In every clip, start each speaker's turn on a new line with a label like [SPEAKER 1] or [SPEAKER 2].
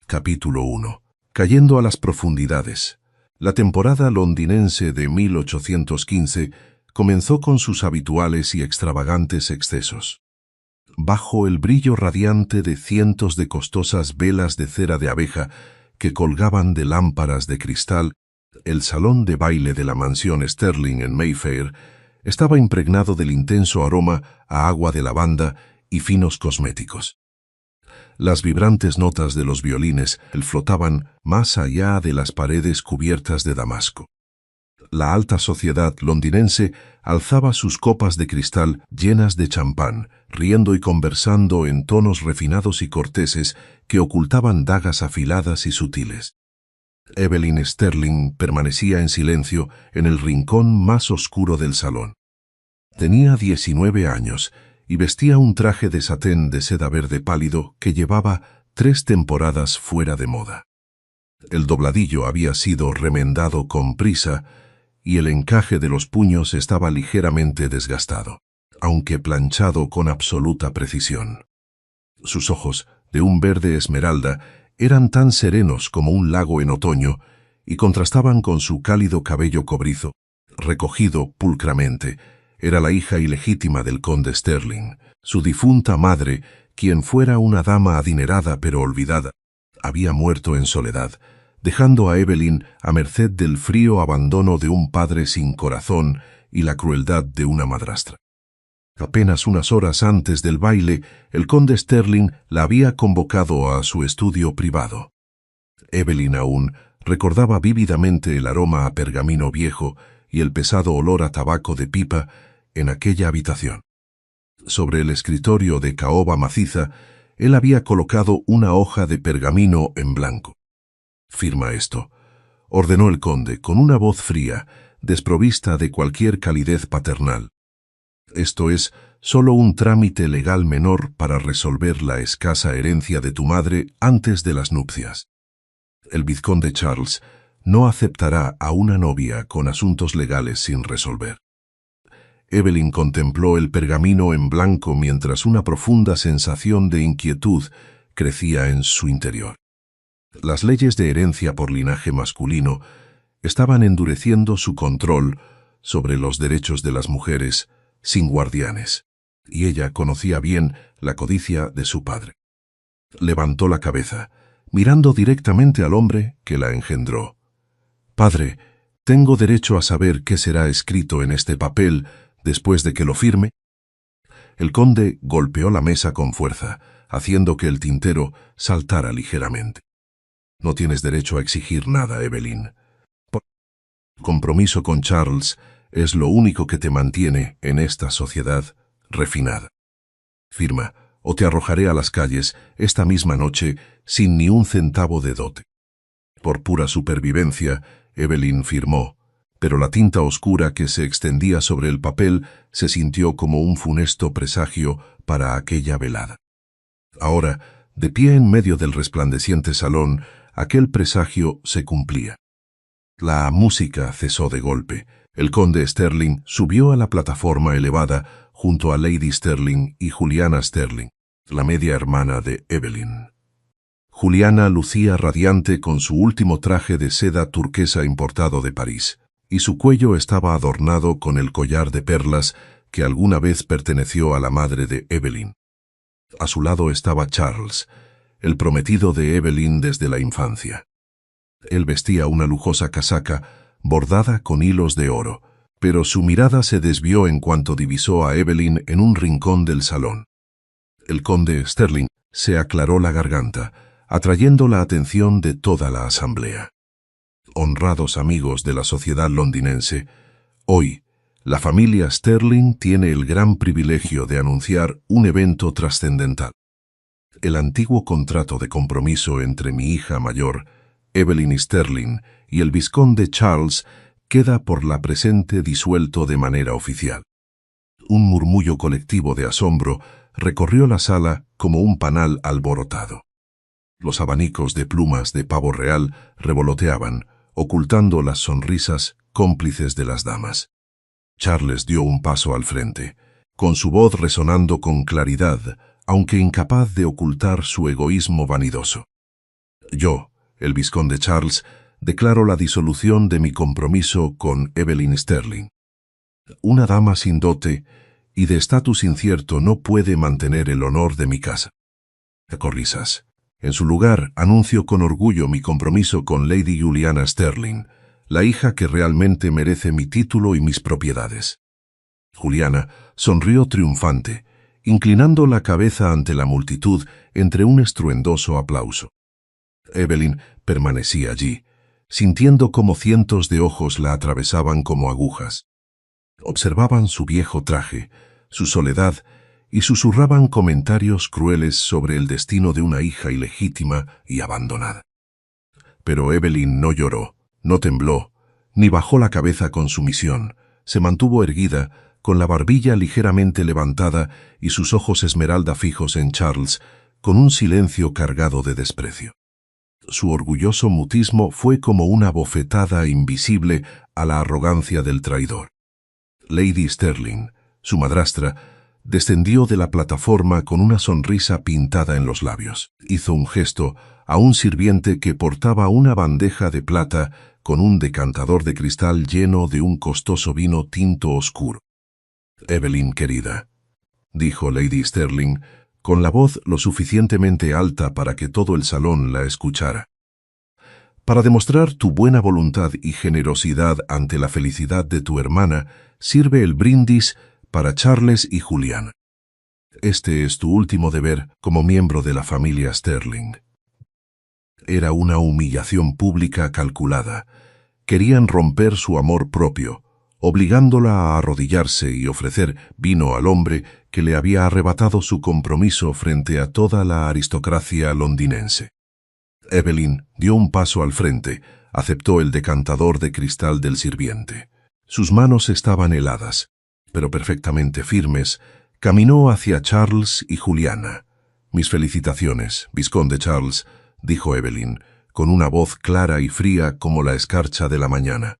[SPEAKER 1] Capítulo 1. Cayendo a las profundidades. La temporada londinense de 1815 comenzó con sus habituales y extravagantes excesos. Bajo el brillo radiante de cientos de costosas velas de cera de abeja que colgaban de lámparas de cristal, el salón de baile de la mansión Sterling en Mayfair estaba impregnado del intenso aroma a agua de lavanda y finos cosméticos. Las vibrantes notas de los violines flotaban más allá de las paredes cubiertas de damasco. La alta sociedad londinense alzaba sus copas de cristal llenas de champán, riendo y conversando en tonos refinados y corteses que ocultaban dagas afiladas y sutiles. Evelyn Sterling permanecía en silencio en el rincón más oscuro del salón. Tenía 19 años y vestía un traje de satén de seda verde pálido que llevaba 3 temporadas fuera de moda. El dobladillo había sido remendado con prisa y el encaje de los puños estaba ligeramente desgastado, aunque planchado con absoluta precisión. Sus ojos, de un verde esmeralda, eran tan serenos como un lago en otoño y contrastaban con su cálido cabello cobrizo, recogido pulcramente. Era la hija ilegítima del conde Sterling. Su difunta madre, quien fuera una dama adinerada pero olvidada, había muerto en soledad, dejando a Evelyn a merced del frío abandono de un padre sin corazón y la crueldad de una madrastra. Apenas unas horas antes del baile, el conde Sterling la había convocado a su estudio privado. Evelyn aún recordaba vívidamente el aroma a pergamino viejo y el pesado olor a tabaco de pipa en aquella habitación. Sobre el escritorio de caoba maciza, él había colocado una hoja de pergamino en blanco. «Firma esto», ordenó el conde con una voz fría, desprovista de cualquier calidez paternal. «Esto es solo un trámite legal menor para resolver la escasa herencia de tu madre antes de las nupcias. El vizconde Charles no aceptará a una novia con asuntos legales sin resolver». Evelyn contempló el pergamino en blanco mientras una profunda sensación de inquietud crecía en su interior. Las leyes de herencia por linaje masculino estaban endureciendo su control sobre los derechos de las mujeres sin guardianes, y ella conocía bien la codicia de su padre. Levantó la cabeza, mirando directamente al hombre que la engendró. «Padre, ¿tengo derecho a saber qué será escrito en este papel después de que lo firme?» El conde golpeó la mesa con fuerza, haciendo que el tintero saltara ligeramente. «No tienes derecho a exigir nada, Evelyn. El compromiso con Charles es lo único que te mantiene en esta sociedad refinada. Firma, o te arrojaré a las calles esta misma noche sin ni un centavo de dote». Por pura supervivencia, Evelyn firmó, pero la tinta oscura que se extendía sobre el papel se sintió como un funesto presagio para aquella velada. Ahora, de pie en medio del resplandeciente salón, aquel presagio se cumplía. La música cesó de golpe. El conde Sterling subió a la plataforma elevada junto a Lady Sterling y Juliana Sterling, la media hermana de Evelyn. Juliana lucía radiante con su último traje de seda turquesa importado de París, y su cuello estaba adornado con el collar de perlas que alguna vez perteneció a la madre de Evelyn. A su lado estaba Charles, el prometido de Evelyn desde la infancia. Él vestía una lujosa casaca bordada con hilos de oro, pero su mirada se desvió en cuanto divisó a Evelyn en un rincón del salón. El conde Sterling se aclaró la garganta, atrayendo la atención de toda la asamblea. «Honrados amigos de la sociedad londinense, hoy la familia Sterling tiene el gran privilegio de anunciar un evento trascendental. El antiguo contrato de compromiso entre mi hija mayor, Evelyn Sterling, y el vizconde Charles queda por la presente disuelto de manera oficial». Un murmullo colectivo de asombro recorrió la sala como un panal alborotado. Los abanicos de plumas de pavo real revoloteaban, ocultando las sonrisas cómplices de las damas. Charles dio un paso al frente, con su voz resonando con claridad, aunque incapaz de ocultar su egoísmo vanidoso. Yo, el vizconde Charles, declaro la disolución de mi compromiso con Evelyn Sterling. Una dama sin dote y de estatus incierto no puede mantener el honor de mi casa. Corrisas. En su lugar, anuncio con orgullo mi compromiso con Lady Juliana Sterling, la hija que realmente merece mi título y mis propiedades. Juliana sonrió triunfante, inclinando la cabeza ante la multitud entre un estruendoso aplauso. Evelyn permanecía allí, sintiendo cómo cientos de ojos la atravesaban como agujas. Observaban su viejo traje, su soledad, y susurraban comentarios crueles sobre el destino de una hija ilegítima y abandonada. Pero Evelyn no lloró, no tembló, ni bajó la cabeza con sumisión. Se mantuvo erguida, con la barbilla ligeramente levantada y sus ojos esmeralda fijos en Charles, con un silencio cargado de desprecio. Su orgulloso mutismo fue como una bofetada invisible a la arrogancia del traidor. Lady Sterling, su madrastra, descendió de la plataforma con una sonrisa pintada en los labios. Hizo un gesto a un sirviente que portaba una bandeja de plata con un decantador de cristal lleno de un costoso vino tinto oscuro. «Evelyn, querida», dijo Lady Sterling, con la voz lo suficientemente alta para que todo el salón la escuchara. «Para demostrar tu buena voluntad y generosidad ante la felicidad de tu hermana, sirve el brindis para Charles y Juliana. Este es tu último deber como miembro de la familia Sterling». Era una humillación pública calculada. Querían romper su amor propio, obligándola a arrodillarse y ofrecer vino al hombre que le había arrebatado su compromiso frente a toda la aristocracia londinense. Evelyn dio un paso al frente, aceptó el decantador de cristal del sirviente. Sus manos estaban heladas, pero perfectamente firmes. Caminó hacia Charles y Juliana. «Mis felicitaciones, vizconde Charles», dijo Evelyn, con una voz clara y fría como la escarcha de la mañana.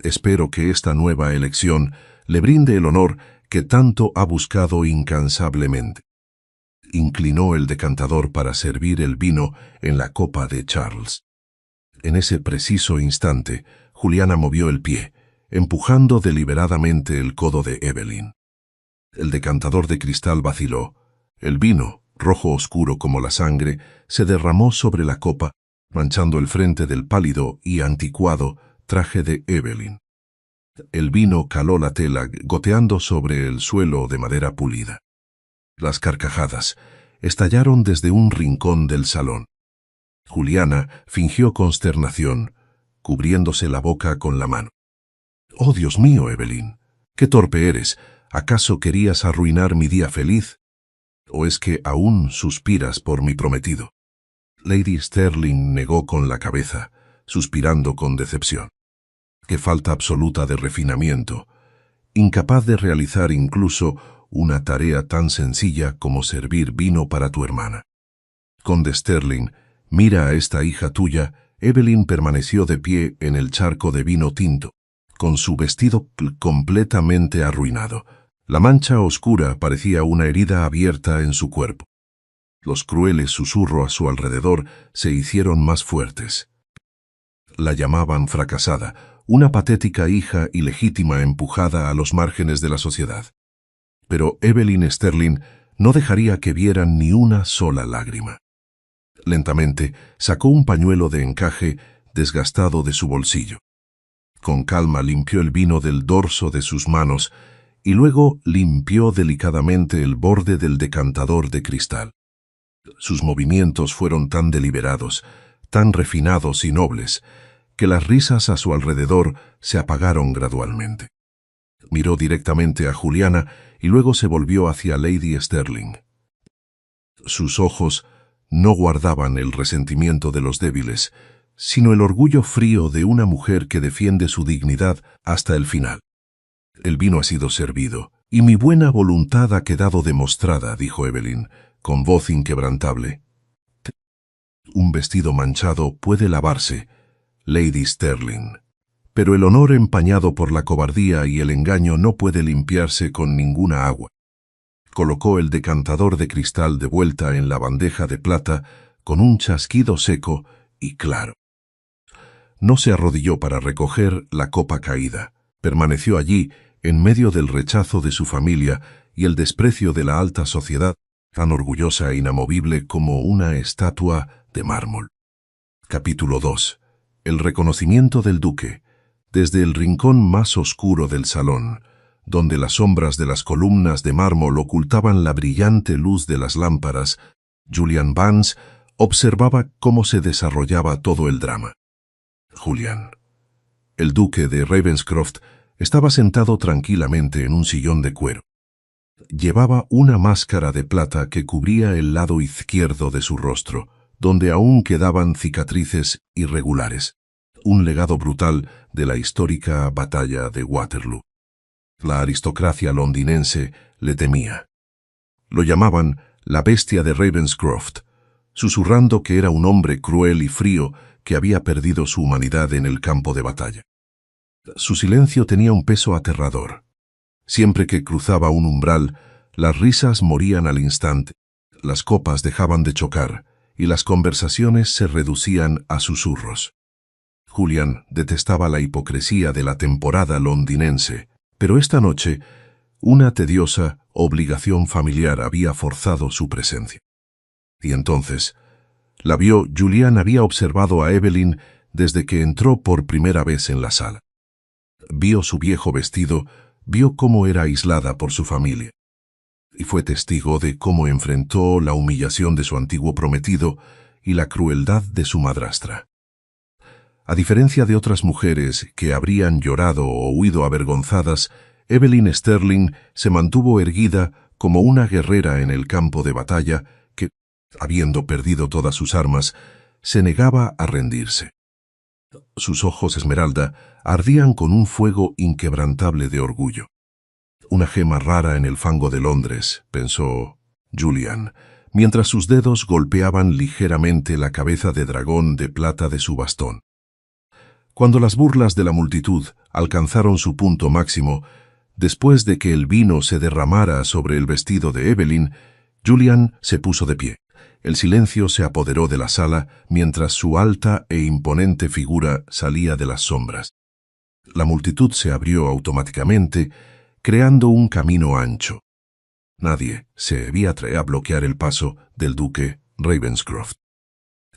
[SPEAKER 1] «Espero que esta nueva elección le brinde el honor que tanto ha buscado incansablemente». Inclinó el decantador para servir el vino en la copa de Charles. En ese preciso instante, Juliana movió el pie, empujando deliberadamente el codo de Evelyn. El decantador de cristal vaciló. El vino, rojo oscuro como la sangre, se derramó sobre la copa, manchando el frente del pálido y anticuado traje de Evelyn. El vino caló la tela, goteando sobre el suelo de madera pulida. Las carcajadas estallaron desde un rincón del salón. Juliana fingió consternación, cubriéndose la boca con la mano. «Oh, Dios mío, Evelyn, qué torpe eres. ¿Acaso querías arruinar mi día feliz? ¿O es que aún suspiras por mi prometido?» Lady Sterling negó con la cabeza, suspirando con decepción. «Qué falta absoluta de refinamiento, incapaz de realizar incluso una tarea tan sencilla como servir vino para tu hermana. Conde Sterling, mira a esta hija tuya». Evelyn permaneció de pie en el charco de vino tinto, con su vestido completamente arruinado. La mancha oscura parecía una herida abierta en su cuerpo. Los crueles susurros a su alrededor se hicieron más fuertes. La llamaban fracasada, una patética hija ilegítima empujada a los márgenes de la sociedad. Pero Evelyn Sterling no dejaría que vieran ni una sola lágrima. Lentamente sacó un pañuelo de encaje desgastado de su bolsillo. Con calma limpió el vino del dorso de sus manos y luego limpió delicadamente el borde del decantador de cristal. Sus movimientos fueron tan deliberados, tan refinados y nobles, que las risas a su alrededor se apagaron gradualmente. Miró directamente a Juliana y luego se volvió hacia Lady Sterling. Sus ojos no guardaban el resentimiento de los débiles, sino el orgullo frío de una mujer que defiende su dignidad hasta el final. «El vino ha sido servido, y mi buena voluntad ha quedado demostrada», dijo Evelyn, con voz inquebrantable. «Un vestido manchado puede lavarse, Lady Sterling, pero el honor empañado por la cobardía y el engaño no puede limpiarse con ninguna agua». Colocó el decantador de cristal de vuelta en la bandeja de plata con un chasquido seco y claro. No se arrodilló para recoger la copa caída. Permaneció allí, en medio del rechazo de su familia y el desprecio de la alta sociedad, tan orgullosa e inamovible como una estatua de mármol. Capítulo 2. El reconocimiento del duque. Desde el rincón más oscuro del salón, donde las sombras de las columnas de mármol ocultaban la brillante luz de las lámparas, Julian Vance observaba cómo se desarrollaba todo el drama. Julian. El duque de Ravenscroft estaba sentado tranquilamente en un sillón de cuero. Llevaba una máscara de plata que cubría el lado izquierdo de su rostro, donde aún quedaban cicatrices irregulares, un legado brutal de la histórica batalla de Waterloo. La aristocracia londinense le temía. Lo llamaban la bestia de Ravenscroft, susurrando que era un hombre cruel y frío que había perdido su humanidad en el campo de batalla. Su silencio tenía un peso aterrador. Siempre que cruzaba un umbral, las risas morían al instante, las copas dejaban de chocar y las conversaciones se reducían a susurros. Julian detestaba la hipocresía de la temporada londinense, pero esta noche una tediosa obligación familiar había forzado su presencia. Y entonces la vio. Julian había observado a Evelyn desde que entró por primera vez en la sala. Vio su viejo vestido, vio cómo era aislada por su familia. Y fue testigo de cómo enfrentó la humillación de su antiguo prometido y la crueldad de su madrastra. A diferencia de otras mujeres que habrían llorado o huido avergonzadas, Evelyn Sterling se mantuvo erguida como una guerrera en el campo de batalla que, habiendo perdido todas sus armas, se negaba a rendirse. Sus ojos esmeralda ardían con un fuego inquebrantable de orgullo. Una gema rara en el fango de Londres, pensó Julian, mientras sus dedos golpeaban ligeramente la cabeza de dragón de plata de su bastón. Cuando las burlas de la multitud alcanzaron su punto máximo, después de que el vino se derramara sobre el vestido de Evelyn, Julian se puso de pie. El silencio se apoderó de la sala mientras su alta e imponente figura salía de las sombras. La multitud se abrió automáticamente, creando un camino ancho. Nadie se había atrevido a bloquear el paso del duque Ravenscroft.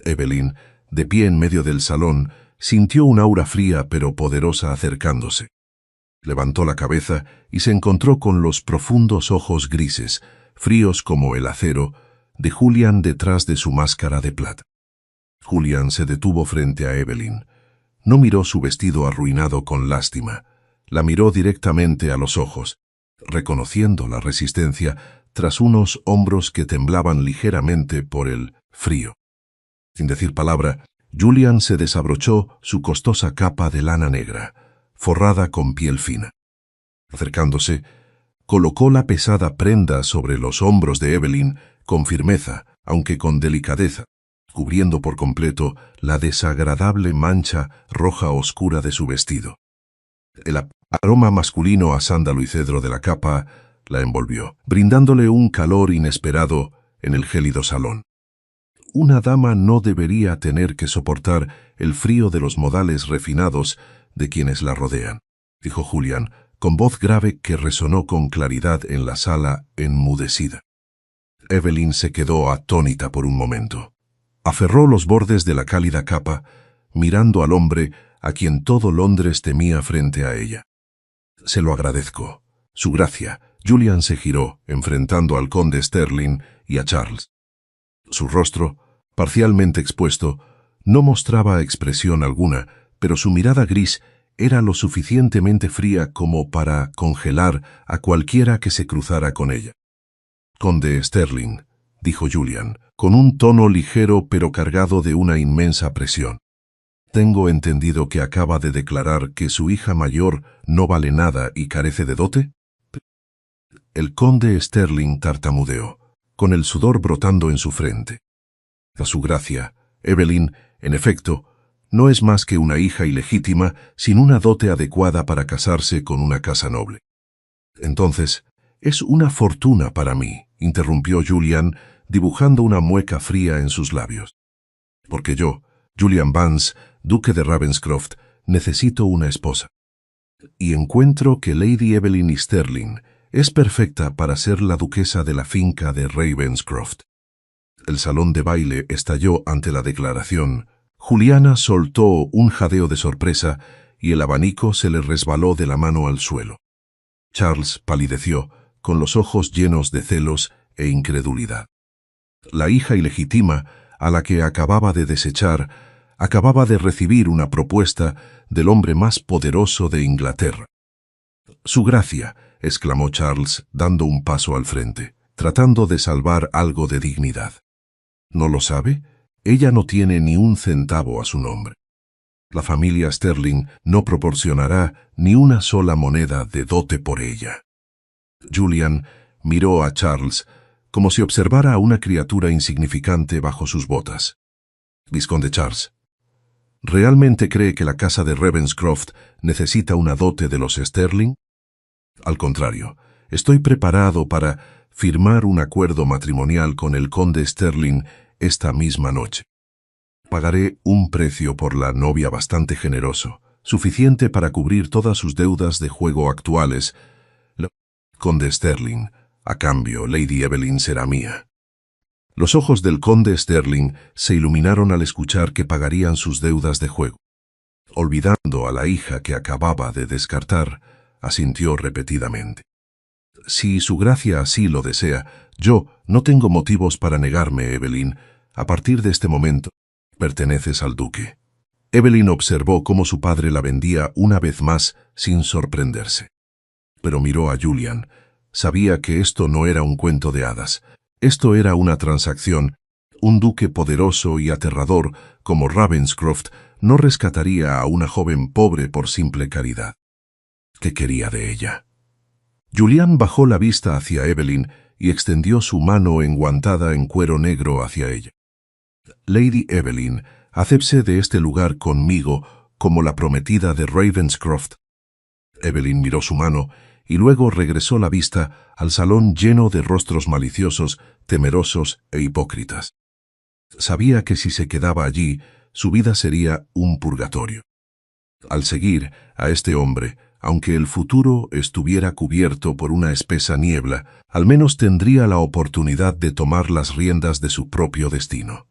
[SPEAKER 1] Evelyn, de pie en medio del salón, sintió un aura fría pero poderosa acercándose. Levantó la cabeza y se encontró con los profundos ojos grises, fríos como el acero, de Julian detrás de su máscara de plata. Julian se detuvo frente a Evelyn. No miró su vestido arruinado con lástima. La miró directamente a los ojos, reconociendo la resistencia tras unos hombros que temblaban ligeramente por el frío. Sin decir palabra, Julian se desabrochó su costosa capa de lana negra, forrada con piel fina. Acercándose, colocó la pesada prenda sobre los hombros de Evelyn con firmeza, aunque con delicadeza, cubriendo por completo la desagradable mancha roja oscura de su vestido. El aroma masculino a sándalo y cedro de la capa la envolvió, brindándole un calor inesperado en el gélido salón. Una dama no debería tener que soportar el frío de los modales refinados de quienes la rodean, dijo Julian, con voz grave que resonó con claridad en la sala enmudecida. Evelyn se quedó atónita por un momento. Aferró los bordes de la cálida capa, mirando al hombre a quien todo Londres temía frente a ella. Se lo agradezco. Su gracia. Julian se giró, enfrentando al conde Sterling y a Charles. Su rostro, parcialmente expuesto, no mostraba expresión alguna, pero su mirada gris era lo suficientemente fría como para congelar a cualquiera que se cruzara con ella. «Conde Sterling», dijo Julian, con un tono ligero pero cargado de una inmensa presión. «Tengo entendido que acaba de declarar que su hija mayor no vale nada y carece de dote». El conde Sterling tartamudeó, con el sudor brotando en su frente. A su gracia, Evelyn, en efecto, no es más que una hija ilegítima sin una dote adecuada para casarse con una casa noble. Entonces, es una fortuna para mí, interrumpió Julian, dibujando una mueca fría en sus labios. Porque yo, Julian Vance, duque de Ravenscroft, necesito una esposa. Y encuentro que Lady Evelyn Sterling es perfecta para ser la duquesa de la finca de Ravenscroft. El salón de baile estalló ante la declaración. Juliana soltó un jadeo de sorpresa y el abanico se le resbaló de la mano al suelo. Charles palideció, con los ojos llenos de celos e incredulidad. La hija ilegítima, a la que acababa de desechar, acababa de recibir una propuesta del hombre más poderoso de Inglaterra. «Su gracia», exclamó Charles, dando un paso al frente, tratando de salvar algo de dignidad. ¿No lo sabe? Ella no tiene ni un centavo a su nombre. La familia Sterling no proporcionará ni una sola moneda de dote por ella. Julian miró a Charles como si observara a una criatura insignificante bajo sus botas. «Vizconde Charles, ¿realmente cree que la casa de Ravenscroft necesita una dote de los Sterling? Al contrario, estoy preparado para firmar un acuerdo matrimonial con el conde Sterling esta misma noche. Pagaré un precio por la novia bastante generoso, suficiente para cubrir todas sus deudas de juego actuales. Conde Sterling, a cambio, Lady Evelyn será mía». Los ojos del conde Sterling se iluminaron al escuchar que pagarían sus deudas de juego. Olvidando a la hija que acababa de descartar, asintió repetidamente. «Si su gracia así lo desea, yo no tengo motivos para negarme, Evelyn. A partir de este momento, perteneces al duque». Evelyn observó cómo su padre la vendía una vez más sin sorprenderse. Pero miró a Julian. Sabía que esto no era un cuento de hadas. Esto era una transacción. Un duque poderoso y aterrador como Ravenscroft no rescataría a una joven pobre por simple caridad. ¿Qué quería de ella? Julian bajó la vista hacia Evelyn y extendió su mano enguantada en cuero negro hacia ella. «Lady Evelyn, acéptese de este lugar conmigo como la prometida de Ravenscroft». Evelyn miró su mano y luego regresó la vista al salón lleno de rostros maliciosos, temerosos e hipócritas. Sabía que si se quedaba allí, su vida sería un purgatorio. Al seguir a este hombre, aunque el futuro estuviera cubierto por una espesa niebla, al menos tendría la oportunidad de tomar las riendas de su propio destino.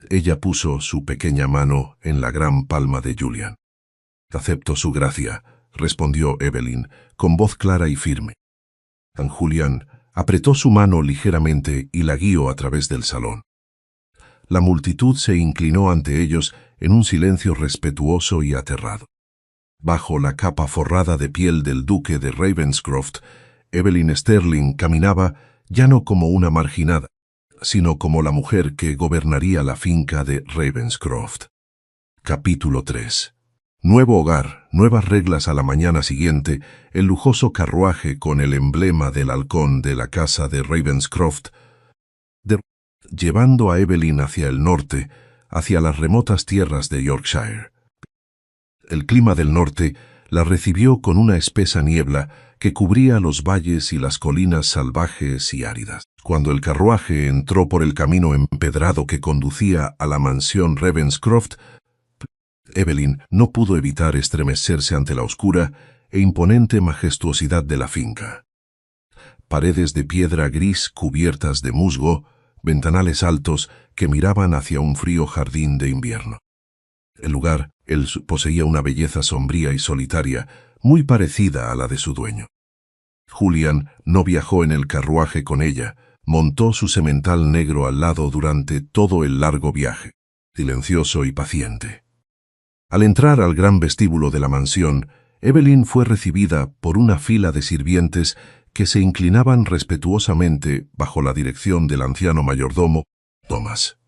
[SPEAKER 1] Ella puso su pequeña mano en la gran palma de Julian. «Acepto su gracia», respondió Evelyn, con voz clara y firme. San Julián apretó su mano ligeramente y la guió a través del salón. La multitud se inclinó ante ellos en un silencio respetuoso y aterrado. Bajo la capa forrada de piel del duque de Ravenscroft, Evelyn Sterling caminaba ya no como una marginada, sino como la mujer que gobernaría la finca de Ravenscroft. Capítulo 3. Nuevo hogar, nuevas reglas. A la mañana siguiente, el lujoso carruaje con el emblema del halcón de la casa de Ravenscroft, llevando a Evelyn hacia el norte, hacia las remotas tierras de Yorkshire. El clima del norte la recibió con una espesa niebla que cubría los valles y las colinas salvajes y áridas. Cuando el carruaje entró por el camino empedrado que conducía a la mansión Ravenscroft, Evelyn no pudo evitar estremecerse ante la oscura e imponente majestuosidad de la finca. Paredes de piedra gris cubiertas de musgo, ventanales altos que miraban hacia un frío jardín de invierno. El lugar poseía una belleza sombría y solitaria, muy parecida a la de su dueño. Julian no viajó en el carruaje con ella, montó su semental negro al lado durante todo el largo viaje, silencioso y paciente. Al entrar al gran vestíbulo de la mansión, Evelyn fue recibida por una fila de sirvientes que se inclinaban respetuosamente bajo la dirección del anciano mayordomo, Thomas.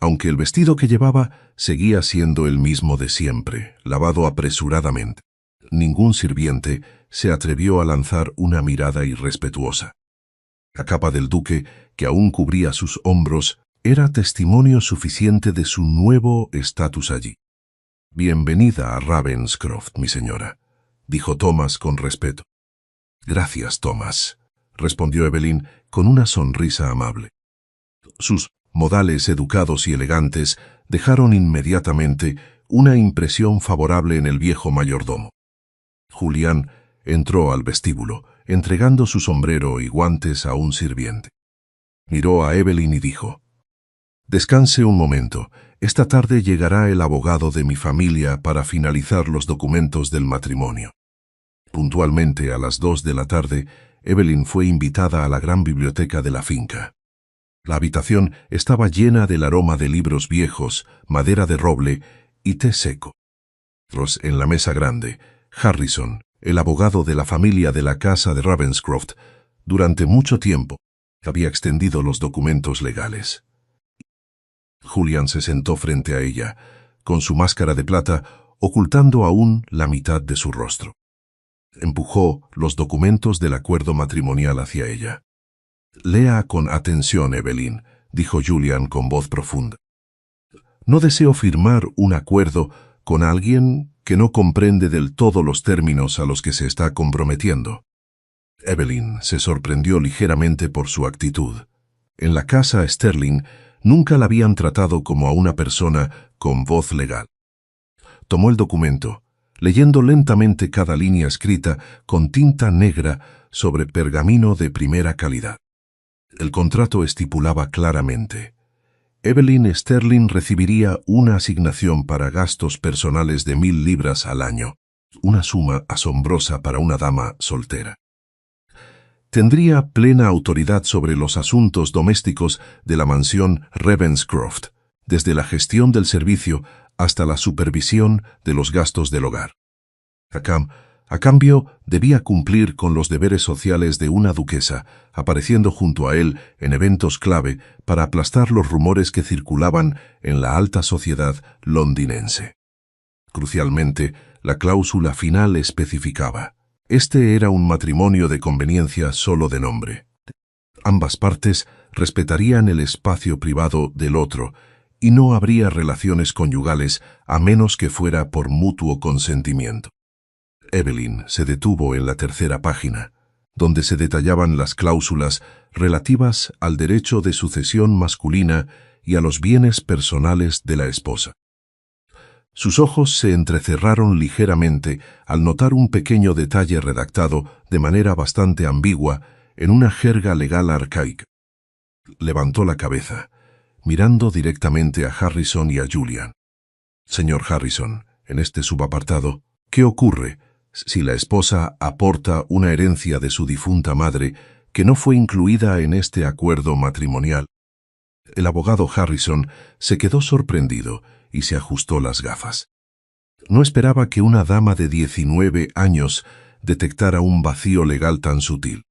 [SPEAKER 1] Aunque el vestido que llevaba seguía siendo el mismo de siempre, lavado apresuradamente, ningún sirviente se atrevió a lanzar una mirada irrespetuosa. La capa del duque, que aún cubría sus hombros, era testimonio suficiente de su nuevo estatus allí. «Bienvenida a Ravenscroft, mi señora», dijo Thomas con respeto. «Gracias, Thomas», respondió Evelyn con una sonrisa amable. Sus modales educados y elegantes dejaron inmediatamente una impresión favorable en el viejo mayordomo. Julián entró al vestíbulo, entregando su sombrero y guantes a un sirviente. Miró a Evelyn y dijo: «Descanse un momento. Esta tarde llegará el abogado de mi familia para finalizar los documentos del matrimonio». Puntualmente a las 2 de la tarde, Evelyn fue invitada a la gran biblioteca de la finca. La habitación estaba llena del aroma de libros viejos, madera de roble y té seco. En la mesa grande, Harrison, el abogado de la familia de la casa de Ravenscroft, durante mucho tiempo había extendido los documentos legales. Julián se sentó frente a ella, con su máscara de plata ocultando aún la mitad de su rostro. Empujó los documentos del acuerdo matrimonial hacia ella. «Lea con atención, Evelyn», dijo Julián con voz profunda. «No deseo firmar un acuerdo con alguien que no comprende del todo los términos a los que se está comprometiendo». Evelyn se sorprendió ligeramente por su actitud. En la casa Sterling nunca la habían tratado como a una persona con voz legal. Tomó el documento, leyendo lentamente cada línea escrita con tinta negra sobre pergamino de primera calidad. El contrato estipulaba claramente: Evelyn Sterling recibiría una asignación para gastos personales de 1.000 libras al año, una suma asombrosa para una dama soltera. Tendría plena autoridad sobre los asuntos domésticos de la mansión Ravenscroft, desde la gestión del servicio hasta la supervisión de los gastos del hogar. A cambio, debía cumplir con los deberes sociales de una duquesa, apareciendo junto a él en eventos clave para aplastar los rumores que circulaban en la alta sociedad londinense. Crucialmente, la cláusula final especificaba: este era un matrimonio de conveniencia solo de nombre. Ambas partes respetarían el espacio privado del otro y no habría relaciones conyugales a menos que fuera por mutuo consentimiento. Evelyn se detuvo en la tercera página, donde se detallaban las cláusulas relativas al derecho de sucesión masculina y a los bienes personales de la esposa. Sus ojos se entrecerraron ligeramente al notar un pequeño detalle redactado de manera bastante ambigua en una jerga legal arcaica. Levantó la cabeza, mirando directamente a Harrison y a Julián. «Señor Harrison, en este subapartado, ¿qué ocurre si la esposa aporta una herencia de su difunta madre que no fue incluida en este acuerdo matrimonial?» El abogado Harrison se quedó sorprendido y se ajustó las gafas. No esperaba que una dama de 19 años detectara un vacío legal tan sutil.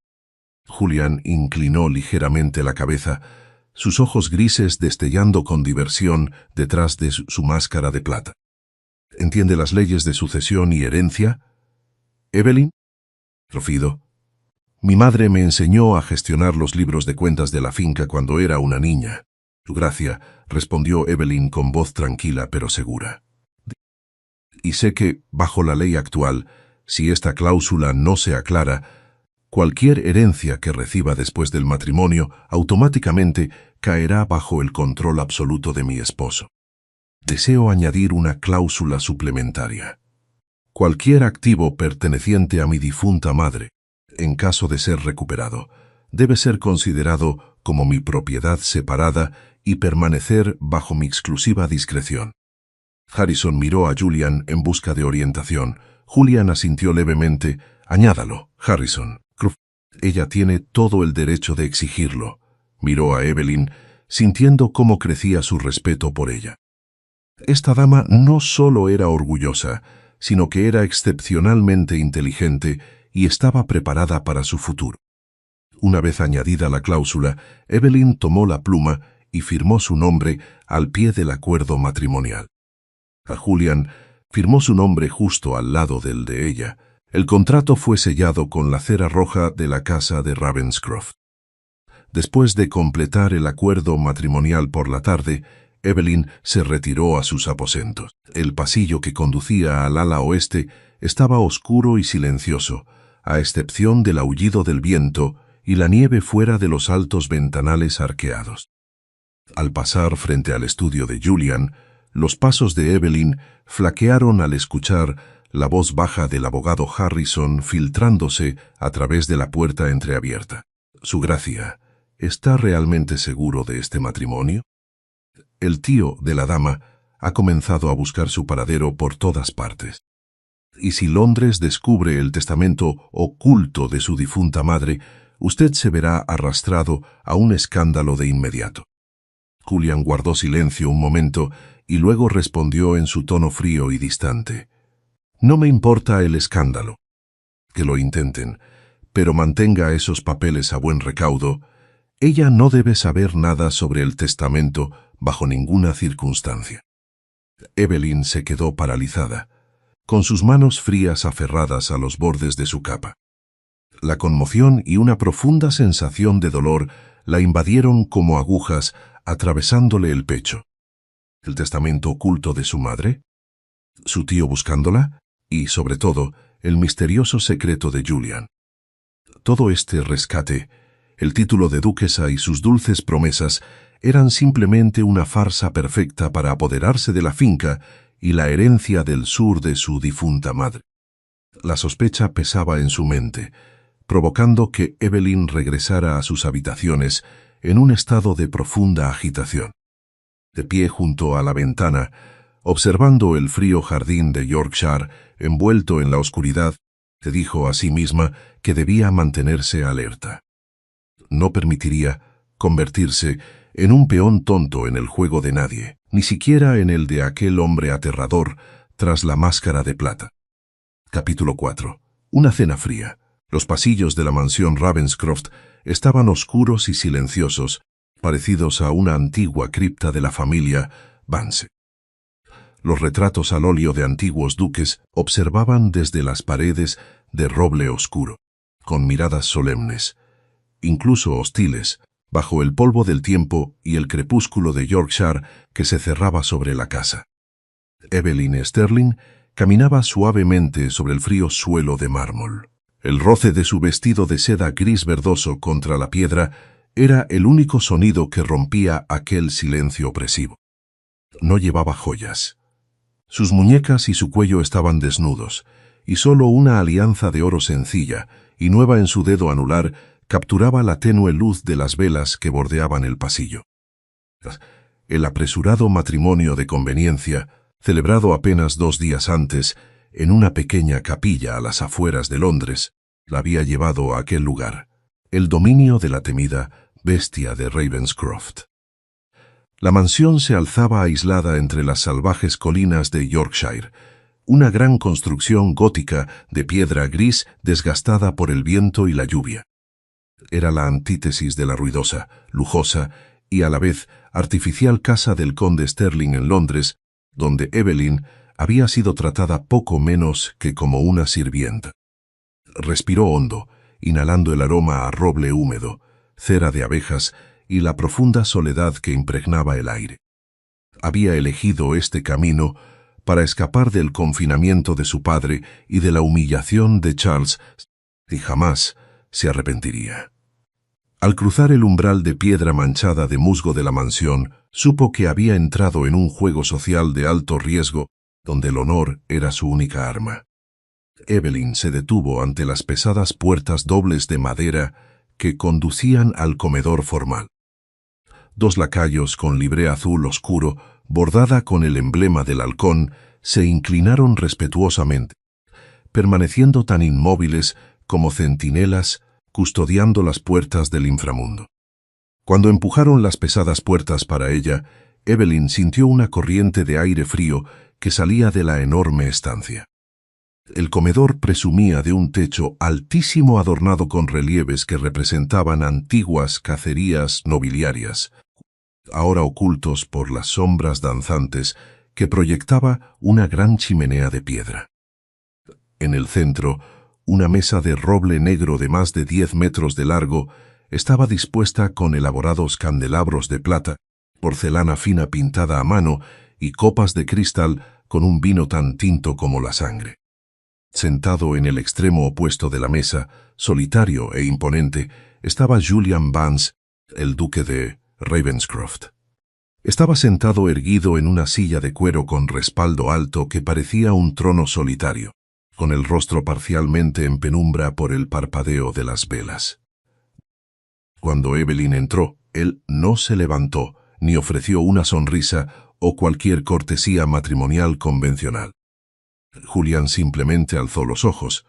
[SPEAKER 1] Julián inclinó ligeramente la cabeza, sus ojos grises destellando con diversión detrás de su máscara de plata. «¿Entiende las leyes de sucesión y herencia, Evelyn?» «Profido. Mi madre me enseñó a gestionar los libros de cuentas de la finca cuando era una niña». «Su gracia», respondió Evelyn con voz tranquila pero segura. «Y sé que, bajo la ley actual, si esta cláusula no se aclara, cualquier herencia que reciba después del matrimonio automáticamente caerá bajo el control absoluto de mi esposo. Deseo añadir una cláusula suplementaria. Cualquier activo perteneciente a mi difunta madre, en caso de ser recuperado, debe ser considerado como mi propiedad separada y permanecer bajo mi exclusiva discreción». Harrison miró a Julián en busca de orientación. Julián asintió levemente. «Añádalo, Harrison. Ella tiene todo el derecho de exigirlo». Miró a Evelyn, sintiendo cómo crecía su respeto por ella. Esta dama no solo era orgullosa, sino que era excepcionalmente inteligente y estaba preparada para su futuro. Una vez añadida la cláusula, Evelyn tomó la pluma y firmó su nombre al pie del acuerdo matrimonial. A Julián firmó su nombre justo al lado del de ella. El contrato fue sellado con la cera roja de la casa de Ravenscroft. Después de completar el acuerdo matrimonial por la tarde, Evelyn se retiró a sus aposentos. El pasillo que conducía al ala oeste estaba oscuro y silencioso, a excepción del aullido del viento y la nieve fuera de los altos ventanales arqueados. Al pasar frente al estudio de Julian, los pasos de Evelyn flaquearon al escuchar la voz baja del abogado Harrison filtrándose a través de la puerta entreabierta. «Su Gracia, ¿está realmente seguro de este matrimonio? El tío de la dama ha comenzado a buscar su paradero por todas partes. Y si Londres descubre el testamento oculto de su difunta madre, usted se verá arrastrado a un escándalo de inmediato». Julian guardó silencio un momento y luego respondió en su tono frío y distante. «No me importa el escándalo. Que lo intenten, pero mantenga esos papeles a buen recaudo. Ella no debe saber nada sobre el testamento bajo ninguna circunstancia». Evelyn se quedó paralizada, con sus manos frías aferradas a los bordes de su capa. La conmoción y una profunda sensación de dolor la invadieron como agujas atravesándole el pecho. ¿El testamento oculto de su madre? ¿Su tío buscándola? Y, sobre todo, el misterioso secreto de Julian. Todo este rescate, el título de duquesa y sus dulces promesas eran simplemente una farsa perfecta para apoderarse de la finca y la herencia del sur de su difunta madre. La sospecha pesaba en su mente, provocando que Evelyn regresara a sus habitaciones en un estado de profunda agitación. De pie junto a la ventana, observando el frío jardín de Yorkshire envuelto en la oscuridad, se dijo a sí misma que debía mantenerse alerta. No permitiría convertirse en un peón tonto en el juego de nadie, ni siquiera en el de aquel hombre aterrador tras la máscara de plata. Capítulo 4. Una cena fría. Los pasillos de la mansión Ravenscroft estaban oscuros y silenciosos, parecidos a una antigua cripta de la familia Vance. Los retratos al óleo de antiguos duques observaban desde las paredes de roble oscuro, con miradas solemnes, incluso hostiles, bajo el polvo del tiempo y el crepúsculo de Yorkshire que se cerraba sobre la casa. Evelyn Sterling caminaba suavemente sobre el frío suelo de mármol. El roce de su vestido de seda gris verdoso contra la piedra era el único sonido que rompía aquel silencio opresivo. No llevaba joyas. Sus muñecas y su cuello estaban desnudos, y solo una alianza de oro sencilla y nueva en su dedo anular capturaba la tenue luz de las velas que bordeaban el pasillo. El apresurado matrimonio de conveniencia, celebrado apenas 2 días antes, en una pequeña capilla a las afueras de Londres, la había llevado a aquel lugar, el dominio de la temida bestia de Ravenscroft. La mansión se alzaba aislada entre las salvajes colinas de Yorkshire, una gran construcción gótica de piedra gris desgastada por el viento y la lluvia. Era la antítesis de la ruidosa, lujosa y a la vez artificial casa del conde Sterling en Londres, donde Evelyn había sido tratada poco menos que como una sirvienta. Respiró hondo, inhalando el aroma a roble húmedo, cera de abejas y la profunda soledad que impregnaba el aire. Había elegido este camino para escapar del confinamiento de su padre y de la humillación de Charles, y jamás se arrepentiría. Al cruzar el umbral de piedra manchada de musgo de la mansión, supo que había entrado en un juego social de alto riesgo, donde el honor era su única arma. Evelyn se detuvo ante las pesadas puertas dobles de madera que conducían al comedor formal. 2 lacayos con librea azul oscuro, bordada con el emblema del halcón, se inclinaron respetuosamente, permaneciendo tan inmóviles como centinelas custodiando las puertas del inframundo. Cuando empujaron las pesadas puertas para ella, Evelyn sintió una corriente de aire frío que salía de la enorme estancia. El comedor presumía de un techo altísimo adornado con relieves que representaban antiguas cacerías nobiliarias, ahora ocultos por las sombras danzantes que proyectaba una gran chimenea de piedra. En el centro, una mesa de roble negro de más de 10 metros de largo estaba dispuesta con elaborados candelabros de plata, porcelana fina pintada a mano y copas de cristal con un vino tan tinto como la sangre. Sentado en el extremo opuesto de la mesa, solitario e imponente, estaba Julian Vance, el duque de Ravenscroft. Estaba sentado erguido en una silla de cuero con respaldo alto que parecía un trono solitario, con el rostro parcialmente en penumbra por el parpadeo de las velas. Cuando Evelyn entró, él no se levantó, ni ofreció una sonrisa o cualquier cortesía matrimonial convencional. Julian simplemente alzó los ojos.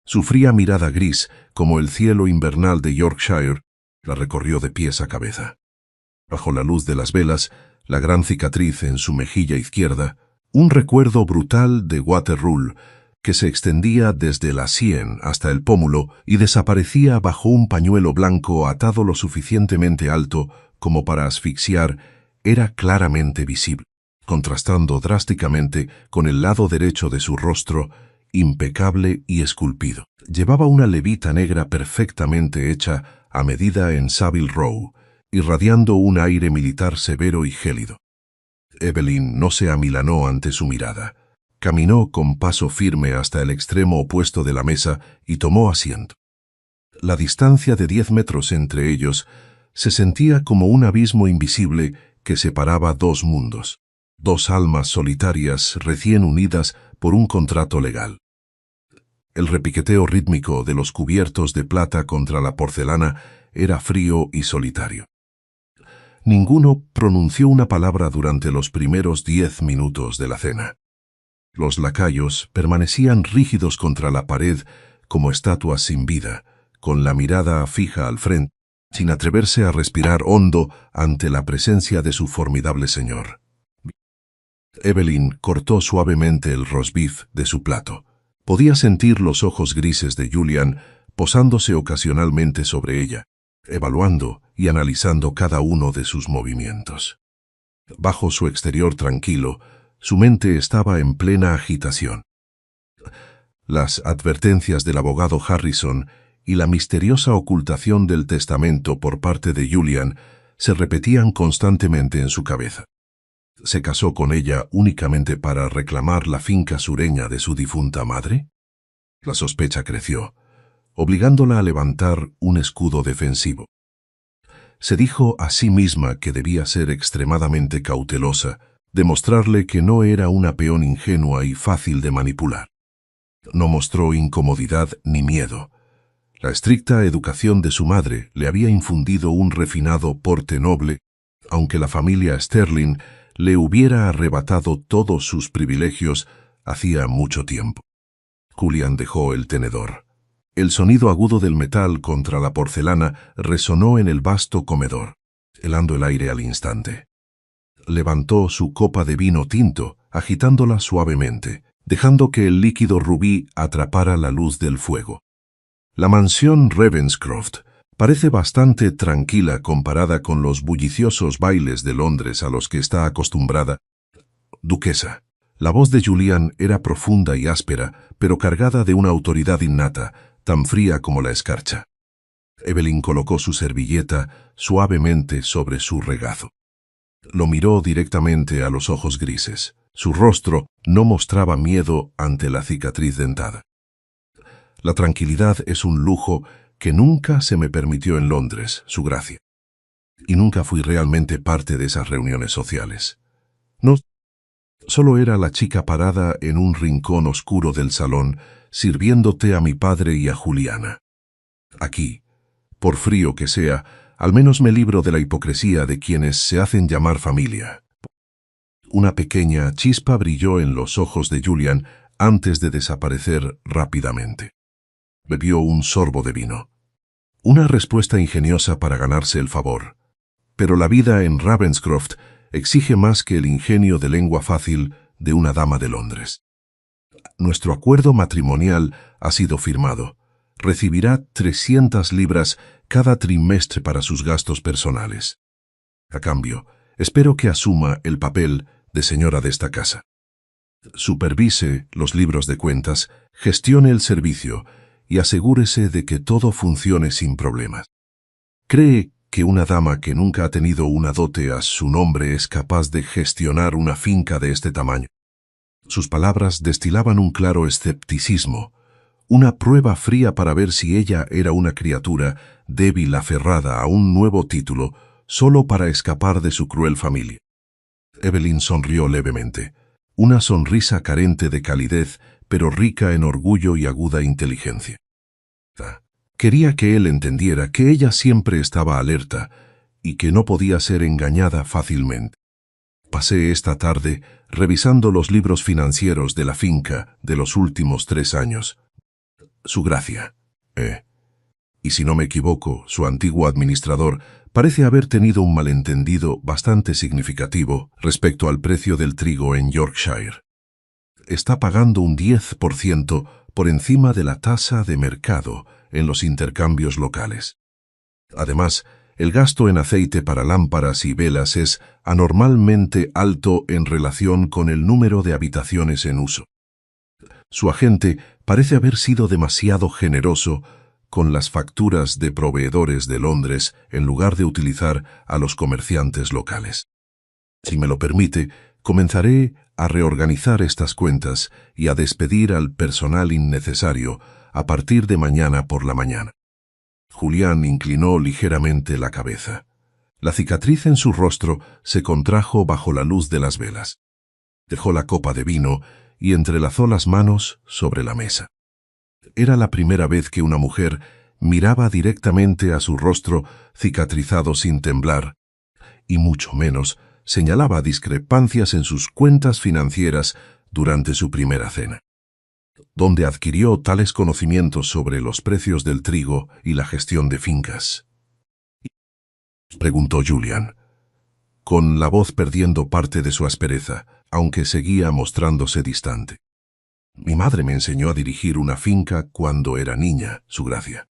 [SPEAKER 1] Su fría mirada gris, como el cielo invernal de Yorkshire, la recorrió de pies a cabeza. Bajo la luz de las velas, la gran cicatriz en su mejilla izquierda, un recuerdo brutal de Waterloo, que se extendía desde la sien hasta el pómulo y desaparecía bajo un pañuelo blanco atado lo suficientemente alto como para asfixiar, era claramente visible, contrastando drásticamente con el lado derecho de su rostro, impecable y esculpido. Llevaba una levita negra perfectamente hecha a medida en Savile Row, irradiando un aire militar severo y gélido. Evelyn no se amilanó ante su mirada. Caminó con paso firme hasta el extremo opuesto de la mesa y tomó asiento. La distancia de 10 metros entre ellos se sentía como un abismo invisible que separaba dos mundos, dos almas solitarias recién unidas por un contrato legal. El repiqueteo rítmico de los cubiertos de plata contra la porcelana era frío y solitario. Ninguno pronunció una palabra durante los primeros 10 minutos de la cena. Los lacayos permanecían rígidos contra la pared como estatuas sin vida, con la mirada fija al frente, sin atreverse a respirar hondo ante la presencia de su formidable señor. Evelyn cortó suavemente el roast beef de su plato. Podía sentir los ojos grises de Julian posándose ocasionalmente sobre ella, evaluando y analizando cada uno de sus movimientos. Bajo su exterior tranquilo, su mente estaba en plena agitación. Las advertencias del abogado Harrison y la misteriosa ocultación del testamento por parte de Julian se repetían constantemente en su cabeza. ¿Se casó con ella únicamente para reclamar la finca sureña de su difunta madre? La sospecha creció, obligándola a levantar un escudo defensivo. Se dijo a sí misma que debía ser extremadamente cautelosa, demostrarle que no era una peón ingenua y fácil de manipular. No mostró incomodidad ni miedo. La estricta educación de su madre le había infundido un refinado porte noble, aunque la familia Sterling le hubiera arrebatado todos sus privilegios hacía mucho tiempo. Julian dejó el tenedor. El sonido agudo del metal contra la porcelana resonó en el vasto comedor, helando el aire al instante. Levantó su copa de vino tinto, agitándola suavemente, dejando que el líquido rubí atrapara la luz del fuego. La mansión Ravenscroft parece bastante tranquila comparada con los bulliciosos bailes de Londres a los que está acostumbrada. Duquesa. La voz de Julian era profunda y áspera, pero cargada de una autoridad innata, tan fría como la escarcha. Evelyn colocó su servilleta suavemente sobre su regazo. Lo miró directamente a los ojos grises. Su rostro no mostraba miedo ante la cicatriz dentada. La tranquilidad es un lujo que nunca se me permitió en Londres, su gracia. Y nunca fui realmente parte de esas reuniones sociales. No, solo era la chica parada en un rincón oscuro del salón, sirviéndote a mi padre y a Juliana. Aquí, por frío que sea, al menos me libro de la hipocresía de quienes se hacen llamar familia. Una pequeña chispa brilló en los ojos de Julian antes de desaparecer rápidamente. Bebió un sorbo de vino. Una respuesta ingeniosa para ganarse el favor. Pero la vida en Ravenscroft exige más que el ingenio de lengua fácil de una dama de Londres. Nuestro acuerdo matrimonial ha sido firmado. Recibirá 300 libras cada trimestre para sus gastos personales. A cambio, espero que asuma el papel de señora de esta casa. Supervise los libros de cuentas, gestione el servicio y asegúrese de que todo funcione sin problemas. ¿Cree que una dama que nunca ha tenido una dote a su nombre es capaz de gestionar una finca de este tamaño? Sus palabras destilaban un claro escepticismo, una prueba fría para ver si ella era una criatura débil aferrada a un nuevo título solo para escapar de su cruel familia. Evelyn sonrió levemente, una sonrisa carente de calidez, pero rica en orgullo y aguda inteligencia. Quería que él entendiera que ella siempre estaba alerta y que no podía ser engañada fácilmente. Pasé esta tarde revisando los libros financieros de la finca de los últimos 3 años. Su gracia. Y si no me equivoco, su antiguo administrador parece haber tenido un malentendido bastante significativo respecto al precio del trigo en Yorkshire. Está pagando un 10% por encima de la tasa de mercado en los intercambios locales. Además, el gasto en aceite para lámparas y velas es anormalmente alto en relación con el número de habitaciones en uso. Su agente parece haber sido demasiado generoso con las facturas de proveedores de Londres en lugar de utilizar a los comerciantes locales. Si me lo permite, comenzaré a reorganizar estas cuentas y a despedir al personal innecesario a partir de mañana por la mañana. Julián inclinó ligeramente la cabeza. La cicatriz en su rostro se contrajo bajo la luz de las velas. Dejó la copa de vino y entrelazó las manos sobre la mesa. Era la primera vez que una mujer miraba directamente a su rostro cicatrizado sin temblar, y mucho menos señalaba discrepancias en sus cuentas financieras durante su primera cena, donde adquirió tales conocimientos sobre los precios del trigo y la gestión de fincas. Preguntó Julian, con la voz perdiendo parte de su aspereza, aunque seguía mostrándose distante. Mi madre me enseñó a dirigir una finca cuando era niña, su gracia.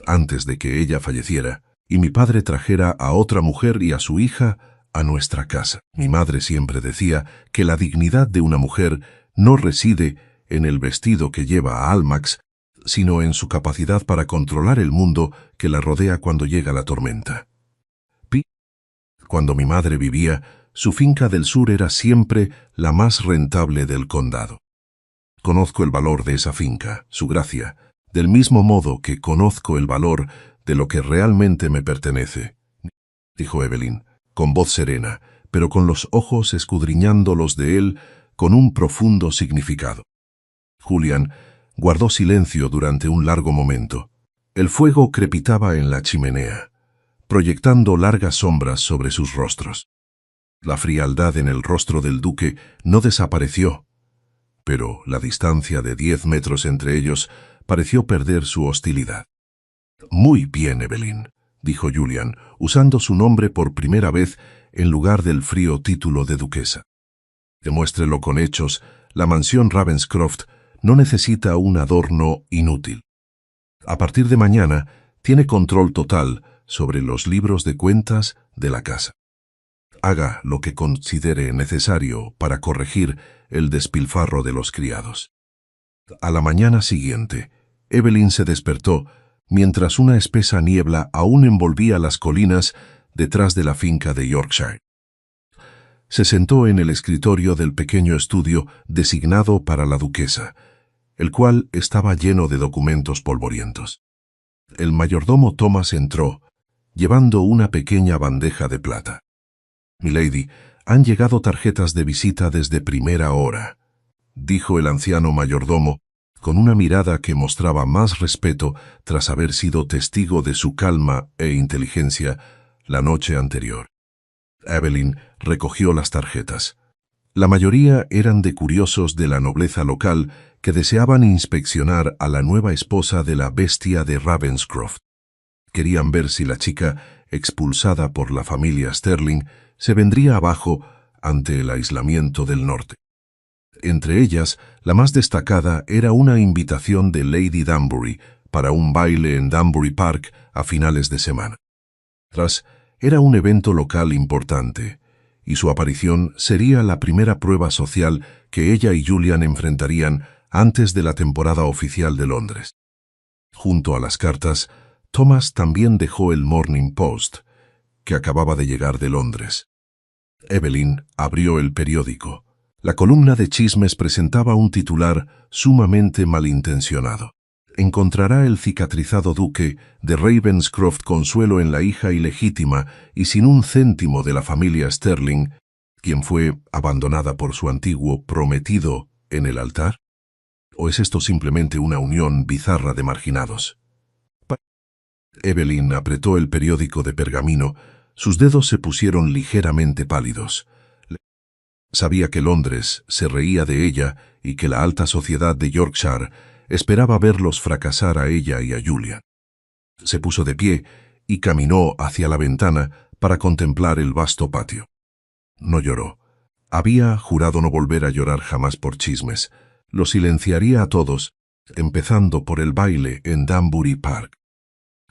[SPEAKER 1] Antes de que ella falleciera, y mi padre trajera a otra mujer y a su hija a nuestra casa. Mi madre siempre decía que la dignidad de una mujer no reside en el vestido que lleva a Almax, sino en su capacidad para controlar el mundo que la rodea cuando llega la tormenta. Cuando mi madre vivía, su finca del sur era siempre la más rentable del condado. Conozco el valor de esa finca, su gracia, del mismo modo que conozco el valor de lo que realmente me pertenece, dijo Evelyn, con voz serena, pero con los ojos escudriñando los de él con un profundo significado. Julian guardó silencio durante un largo momento. El fuego crepitaba en la chimenea, proyectando largas sombras sobre sus rostros. La frialdad en el rostro del duque no desapareció, pero la distancia de 10 metros entre ellos pareció perder su hostilidad. Muy bien, Evelyn, dijo Julian, usando su nombre por primera vez en lugar del frío título de duquesa. Demuéstrelo con hechos, la mansión Ravenscroft no necesita un adorno inútil. A partir de mañana, tiene control total sobre los libros de cuentas de la casa. Haga lo que considere necesario para corregir el despilfarro de los criados. A la mañana siguiente, Evelyn se despertó mientras una espesa niebla aún envolvía las colinas detrás de la finca de Yorkshire. Se sentó en el escritorio del pequeño estudio designado para la duquesa, el cual estaba lleno de documentos polvorientos. El mayordomo Thomas entró, llevando una pequeña bandeja de plata. «Milady, han llegado tarjetas de visita desde primera hora», dijo el anciano mayordomo, con una mirada que mostraba más respeto tras haber sido testigo de su calma e inteligencia la noche anterior. Evelyn recogió las tarjetas. La mayoría eran de curiosos de la nobleza local que deseaban inspeccionar a la nueva esposa de la bestia de Ravenscroft. Querían ver si la chica, expulsada por la familia Sterling, se vendría abajo ante el aislamiento del norte. Entre ellas, la más destacada era una invitación de Lady Danbury para un baile en Danbury Park a finales de semana. Era un evento local importante, y su aparición sería la primera prueba social que ella y Julian enfrentarían antes de la temporada oficial de Londres. Junto a las cartas, Thomas también dejó el Morning Post, que acababa de llegar de Londres. Evelyn abrió el periódico. La columna de chismes presentaba un titular sumamente malintencionado. Encontrará el cicatrizado duque de Ravenscroft consuelo en la hija ilegítima y sin un céntimo de la familia Sterling, quien fue abandonada por su antiguo prometido en el altar. ¿O es esto simplemente una unión bizarra de marginados? Evelyn apretó el periódico de pergamino. Sus dedos se pusieron ligeramente pálidos. Sabía que Londres se reía de ella y que la alta sociedad de Yorkshire esperaba verlos fracasar a ella y a Julian. Se puso de pie y caminó hacia la ventana para contemplar el vasto patio. No lloró. Había jurado no volver a llorar jamás por chismes. Lo silenciaría a todos, empezando por el baile en Danbury Park.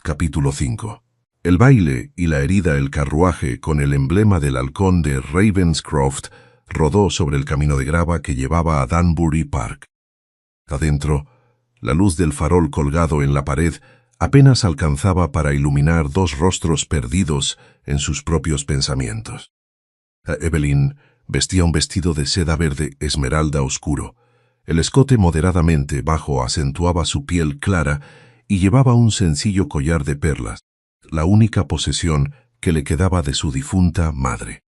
[SPEAKER 1] Capítulo 5. El baile y la herida el carruaje con el emblema del halcón de Ravenscroft rodó sobre el camino de grava que llevaba a Danbury Park. Adentro, la luz del farol colgado en la pared apenas alcanzaba para iluminar dos rostros perdidos en sus propios pensamientos. Evelyn vestía un vestido de seda verde esmeralda oscuro. El escote moderadamente bajo acentuaba su piel clara y llevaba un sencillo collar de perlas, la única posesión que le quedaba de su difunta madre.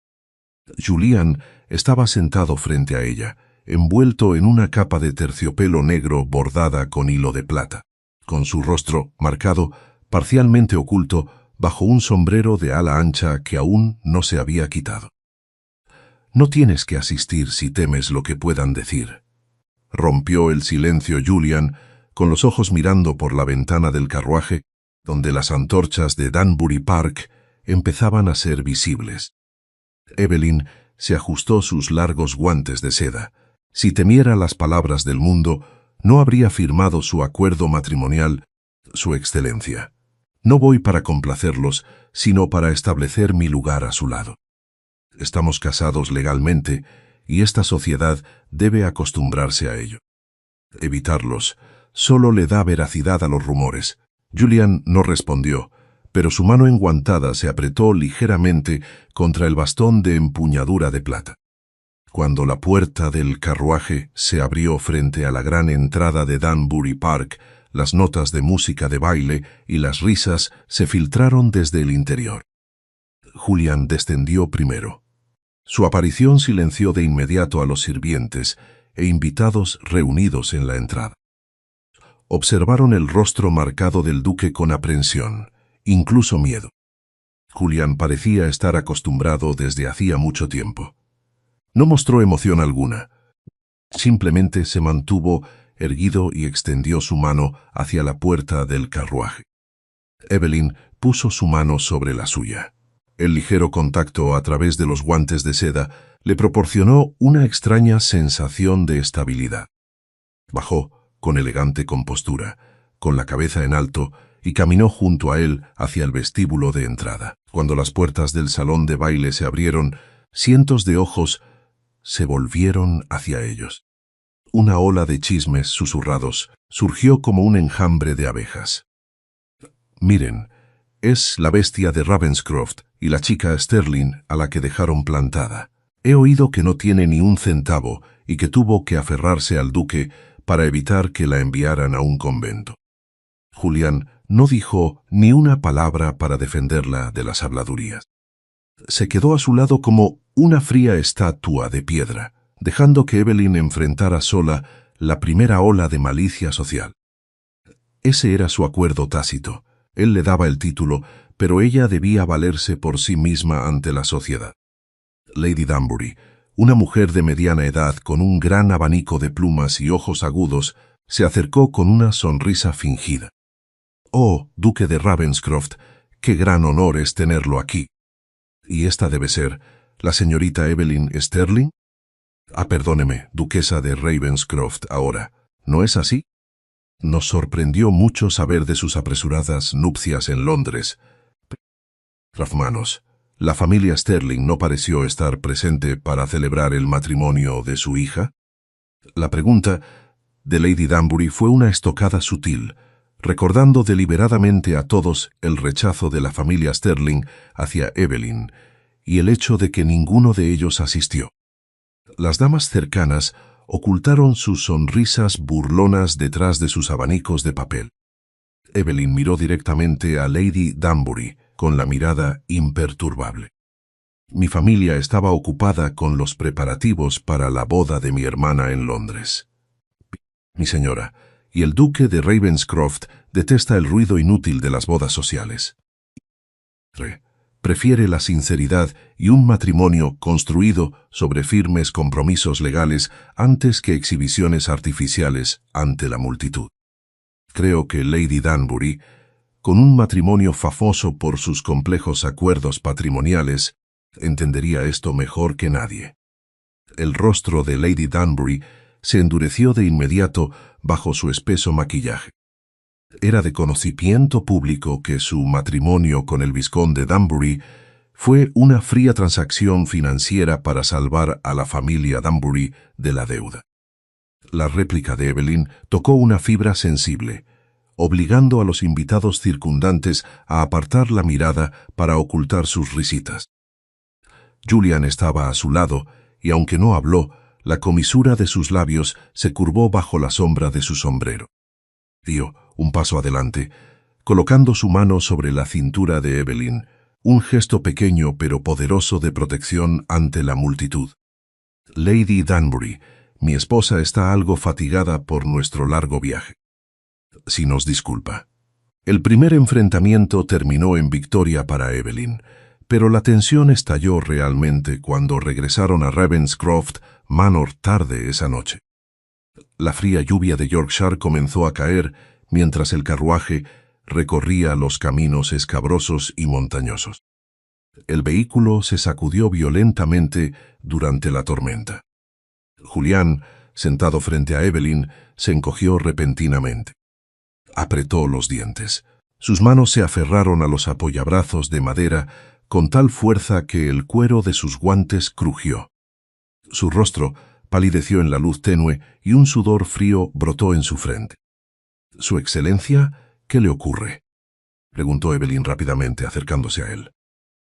[SPEAKER 1] Julian estaba sentado frente a ella, envuelto en una capa de terciopelo negro bordada con hilo de plata, con su rostro marcado, parcialmente oculto, bajo un sombrero de ala ancha que aún no se había quitado. «No tienes que asistir si temes lo que puedan decir», rompió el silencio Julian, con los ojos mirando por la ventana del carruaje, donde las antorchas de Danbury Park empezaban a ser visibles. Evelyn se ajustó sus largos guantes de seda. Si temiera las palabras del mundo, no habría firmado su acuerdo matrimonial, Su Excelencia. No voy para complacerlos, sino para establecer mi lugar a su lado. Estamos casados legalmente, y esta sociedad debe acostumbrarse a ello. Evitarlos solo le da veracidad a los rumores. Julian no respondió, pero su mano enguantada se apretó ligeramente contra el bastón de empuñadura de plata. Cuando la puerta del carruaje se abrió frente a la gran entrada de Danbury Park, las notas de música de baile y las risas se filtraron desde el interior. Julian descendió primero. Su aparición silenció de inmediato a los sirvientes e invitados reunidos en la entrada. Observaron el rostro marcado del duque con aprensión, incluso miedo. Julian parecía estar acostumbrado desde hacía mucho tiempo. No mostró emoción alguna. Simplemente se mantuvo erguido y extendió su mano hacia la puerta del carruaje. Evelyn puso su mano sobre la suya. El ligero contacto a través de los guantes de seda le proporcionó una extraña sensación de estabilidad. Bajó con elegante compostura, con la cabeza en alto, y caminó junto a él hacia el vestíbulo de entrada. Cuando las puertas del salón de baile se abrieron, cientos de ojos se volvieron hacia ellos. Una ola de chismes susurrados surgió como un enjambre de abejas. «Miren, es la bestia de Ravenscroft y la chica Sterling a la que dejaron plantada. He oído que no tiene ni un centavo y que tuvo que aferrarse al duque para evitar que la enviaran a un convento». Julian no dijo ni una palabra para defenderla de las habladurías. Se quedó a su lado como una fría estatua de piedra, dejando que Evelyn enfrentara sola la primera ola de malicia social. Ese era su acuerdo tácito. Él le daba el título, pero ella debía valerse por sí misma ante la sociedad. Lady Danbury, una mujer de mediana edad con un gran abanico de plumas y ojos agudos, se acercó con una sonrisa fingida. «Oh, duque de Ravenscroft, qué gran honor es tenerlo aquí. ¿Y esta debe ser la señorita Evelyn Sterling? Perdóneme, duquesa de Ravenscroft ahora, ¿no es así?» Nos sorprendió mucho saber de sus apresuradas nupcias en Londres. Manos, ¿la familia Sterling no pareció estar presente para celebrar el matrimonio de su hija? La pregunta de Lady Danbury fue una estocada sutil, recordando deliberadamente a todos el rechazo de la familia Sterling hacia Evelyn y el hecho de que ninguno de ellos asistió. Las damas cercanas ocultaron sus sonrisas burlonas detrás de sus abanicos de papel. Evelyn miró directamente a Lady Danbury con la mirada imperturbable. Mi familia estaba ocupada con los preparativos para la boda de mi hermana en Londres. Mi señora, y el duque de Ravenscroft detesta el ruido inútil de las bodas sociales. Prefiere la sinceridad y un matrimonio construido sobre firmes compromisos legales antes que exhibiciones artificiales ante la multitud. Creo que Lady Danbury, con un matrimonio famoso por sus complejos acuerdos patrimoniales, entendería esto mejor que nadie. El rostro de Lady Danbury se endureció de inmediato bajo su espeso maquillaje. Era de conocimiento público que su matrimonio con el vizconde Danbury fue una fría transacción financiera para salvar a la familia Danbury de la deuda. La réplica de Evelyn tocó una fibra sensible, obligando a los invitados circundantes a apartar la mirada para ocultar sus risitas. Julian estaba a su lado, y aunque no habló, la comisura de sus labios se curvó bajo la sombra de su sombrero. Dio un paso adelante, colocando su mano sobre la cintura de Evelyn, un gesto pequeño pero poderoso de protección ante la multitud. Lady Danbury, mi esposa está algo fatigada por nuestro largo viaje. Si nos disculpa. El primer enfrentamiento terminó en victoria para Evelyn, pero la tensión estalló realmente cuando regresaron a Ravenscroft Manor tarde esa noche. La fría lluvia de Yorkshire comenzó a caer mientras el carruaje recorría los caminos escabrosos y montañosos. El vehículo se sacudió violentamente durante la tormenta. Julián, sentado frente a Evelyn, se encogió repentinamente. Apretó los dientes. Sus manos se aferraron a los apoyabrazos de madera con tal fuerza que el cuero de sus guantes crujió. Su rostro palideció en la luz tenue y un sudor frío brotó en su frente. «Su Excelencia, ¿qué le ocurre?», preguntó Evelyn rápidamente, acercándose a él.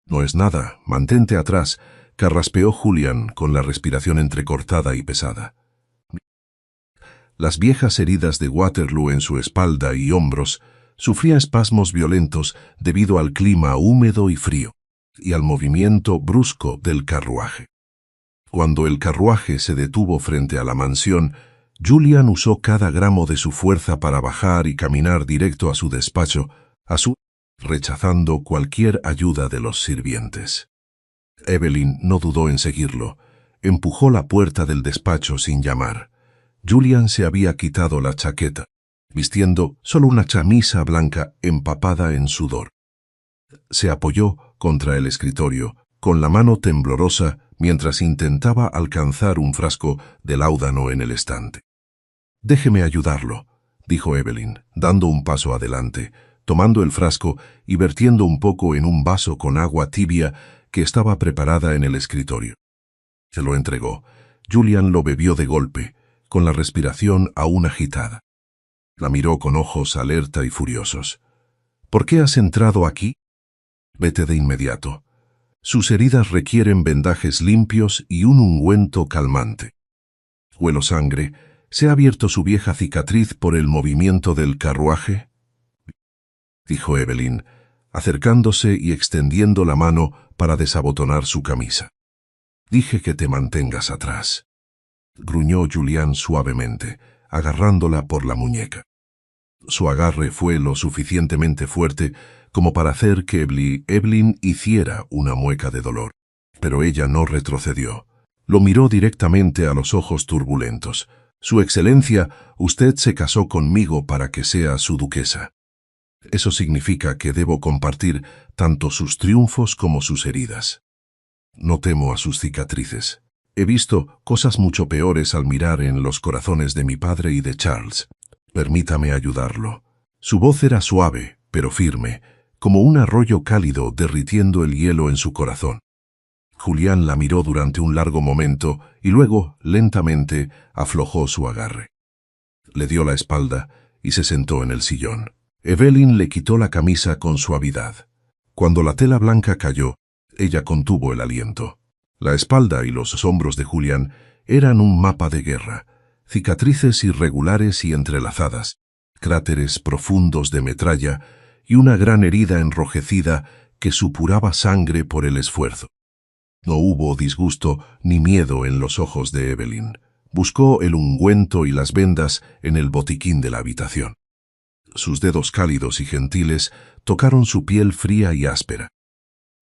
[SPEAKER 1] «No es nada, mantente atrás», carraspeó Julián con la respiración entrecortada y pesada. Las viejas heridas de Waterloo en su espalda y hombros sufría espasmos violentos debido al clima húmedo y frío, y al movimiento brusco del carruaje. Cuando el carruaje se detuvo frente a la mansión, Julian usó cada gramo de su fuerza para bajar y caminar directo a su despacho, rechazando cualquier ayuda de los sirvientes. Evelyn no dudó en seguirlo. Empujó la puerta del despacho sin llamar. Julian se había quitado la chaqueta, vistiendo solo una camisa blanca empapada en sudor. Se apoyó contra el escritorio, con la mano temblorosa, mientras intentaba alcanzar un frasco de láudano en el estante. «Déjeme ayudarlo», dijo Evelyn, dando un paso adelante, tomando el frasco y vertiendo un poco en un vaso con agua tibia que estaba preparada en el escritorio. Se lo entregó. Julian lo bebió de golpe, con la respiración aún agitada. La miró con ojos alerta y furiosos. «¿Por qué has entrado aquí?» «Vete de inmediato. Sus heridas requieren vendajes limpios y un ungüento calmante. Huelo sangre. ¿Se ha abierto su vieja cicatriz por el movimiento del carruaje?», dijo Evelyn, acercándose y extendiendo la mano para desabotonar su camisa. «Dije que te mantengas atrás», gruñó Julián suavemente, agarrándola por la muñeca. Su agarre fue lo suficientemente fuerte como para hacer que Evelyn hiciera una mueca de dolor. Pero ella no retrocedió. Lo miró directamente a los ojos turbulentos. «Su Excelencia, usted se casó conmigo para que sea su duquesa. Eso significa que debo compartir tanto sus triunfos como sus heridas. No temo a sus cicatrices. He visto cosas mucho peores al mirar en los corazones de mi padre y de Charles. Permítame ayudarlo». Su voz era suave, pero firme, como un arroyo cálido derritiendo el hielo en su corazón. Julián la miró durante un largo momento y luego, lentamente, aflojó su agarre. Le dio la espalda y se sentó en el sillón. Evelyn le quitó la camisa con suavidad. Cuando la tela blanca cayó, ella contuvo el aliento. La espalda y los hombros de Julián eran un mapa de guerra, cicatrices irregulares y entrelazadas, cráteres profundos de metralla y una gran herida enrojecida que supuraba sangre por el esfuerzo. No hubo disgusto ni miedo en los ojos de Evelyn. Buscó el ungüento y las vendas en el botiquín de la habitación. Sus dedos cálidos y gentiles tocaron su piel fría y áspera.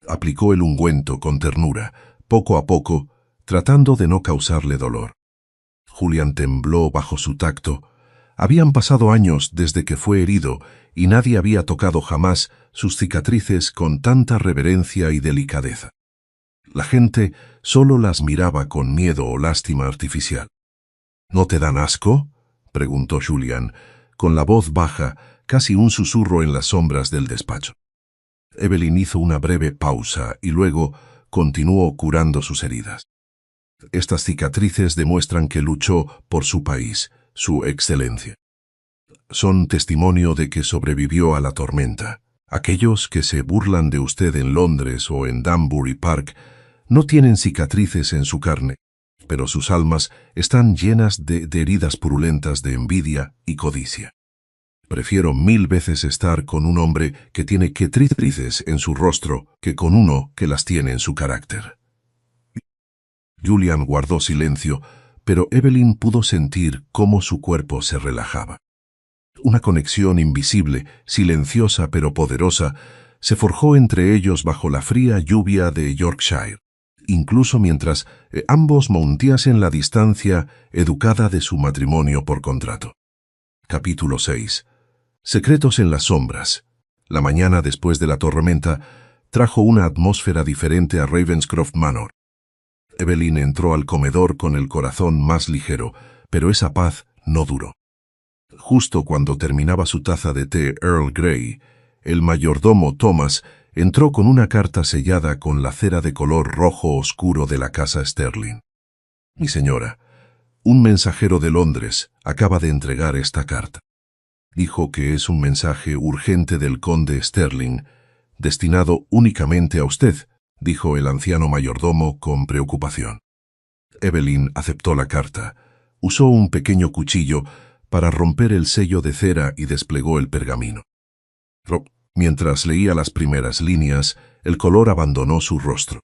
[SPEAKER 1] Aplicó el ungüento con ternura, poco a poco, tratando de no causarle dolor. Julián tembló bajo su tacto. Habían pasado años desde que fue herido y nadie había tocado jamás sus cicatrices con tanta reverencia y delicadeza. La gente solo las miraba con miedo o lástima artificial. ¿No te dan asco?, preguntó Julián, con la voz baja, casi un susurro en las sombras del despacho. Evelyn hizo una breve pausa y luego continuó curando sus heridas. Estas cicatrices demuestran que luchó por su país, su excelencia. Son testimonio de que sobrevivió a la tormenta. Aquellos que se burlan de usted en Londres o en Danbury Park no tienen cicatrices en su carne, pero sus almas están llenas de heridas purulentas de envidia y codicia. Prefiero 1000 veces estar con un hombre que tiene cicatrices en su rostro que con uno que las tiene en su carácter. Julián guardó silencio, pero Evelyn pudo sentir cómo su cuerpo se relajaba. Una conexión invisible, silenciosa pero poderosa, se forjó entre ellos bajo la fría lluvia de Yorkshire, incluso mientras ambos montíasen la distancia educada de su matrimonio por contrato. Capítulo 6. Secretos en las sombras. La mañana después de la tormenta trajo una atmósfera diferente a Ravenscroft Manor. Evelyn entró al comedor con el corazón más ligero, pero esa paz no duró. Justo cuando terminaba su taza de té Earl Grey, el mayordomo Thomas entró con una carta sellada con la cera de color rojo oscuro de la casa Sterling. Mi señora, un mensajero de Londres acaba de entregar esta carta. Dijo que es un mensaje urgente del conde Sterling, destinado únicamente a usted, dijo el anciano mayordomo con preocupación. Evelyn aceptó la carta, usó un pequeño cuchillo para romper el sello de cera y desplegó el pergamino. Mientras leía las primeras líneas, el color abandonó su rostro.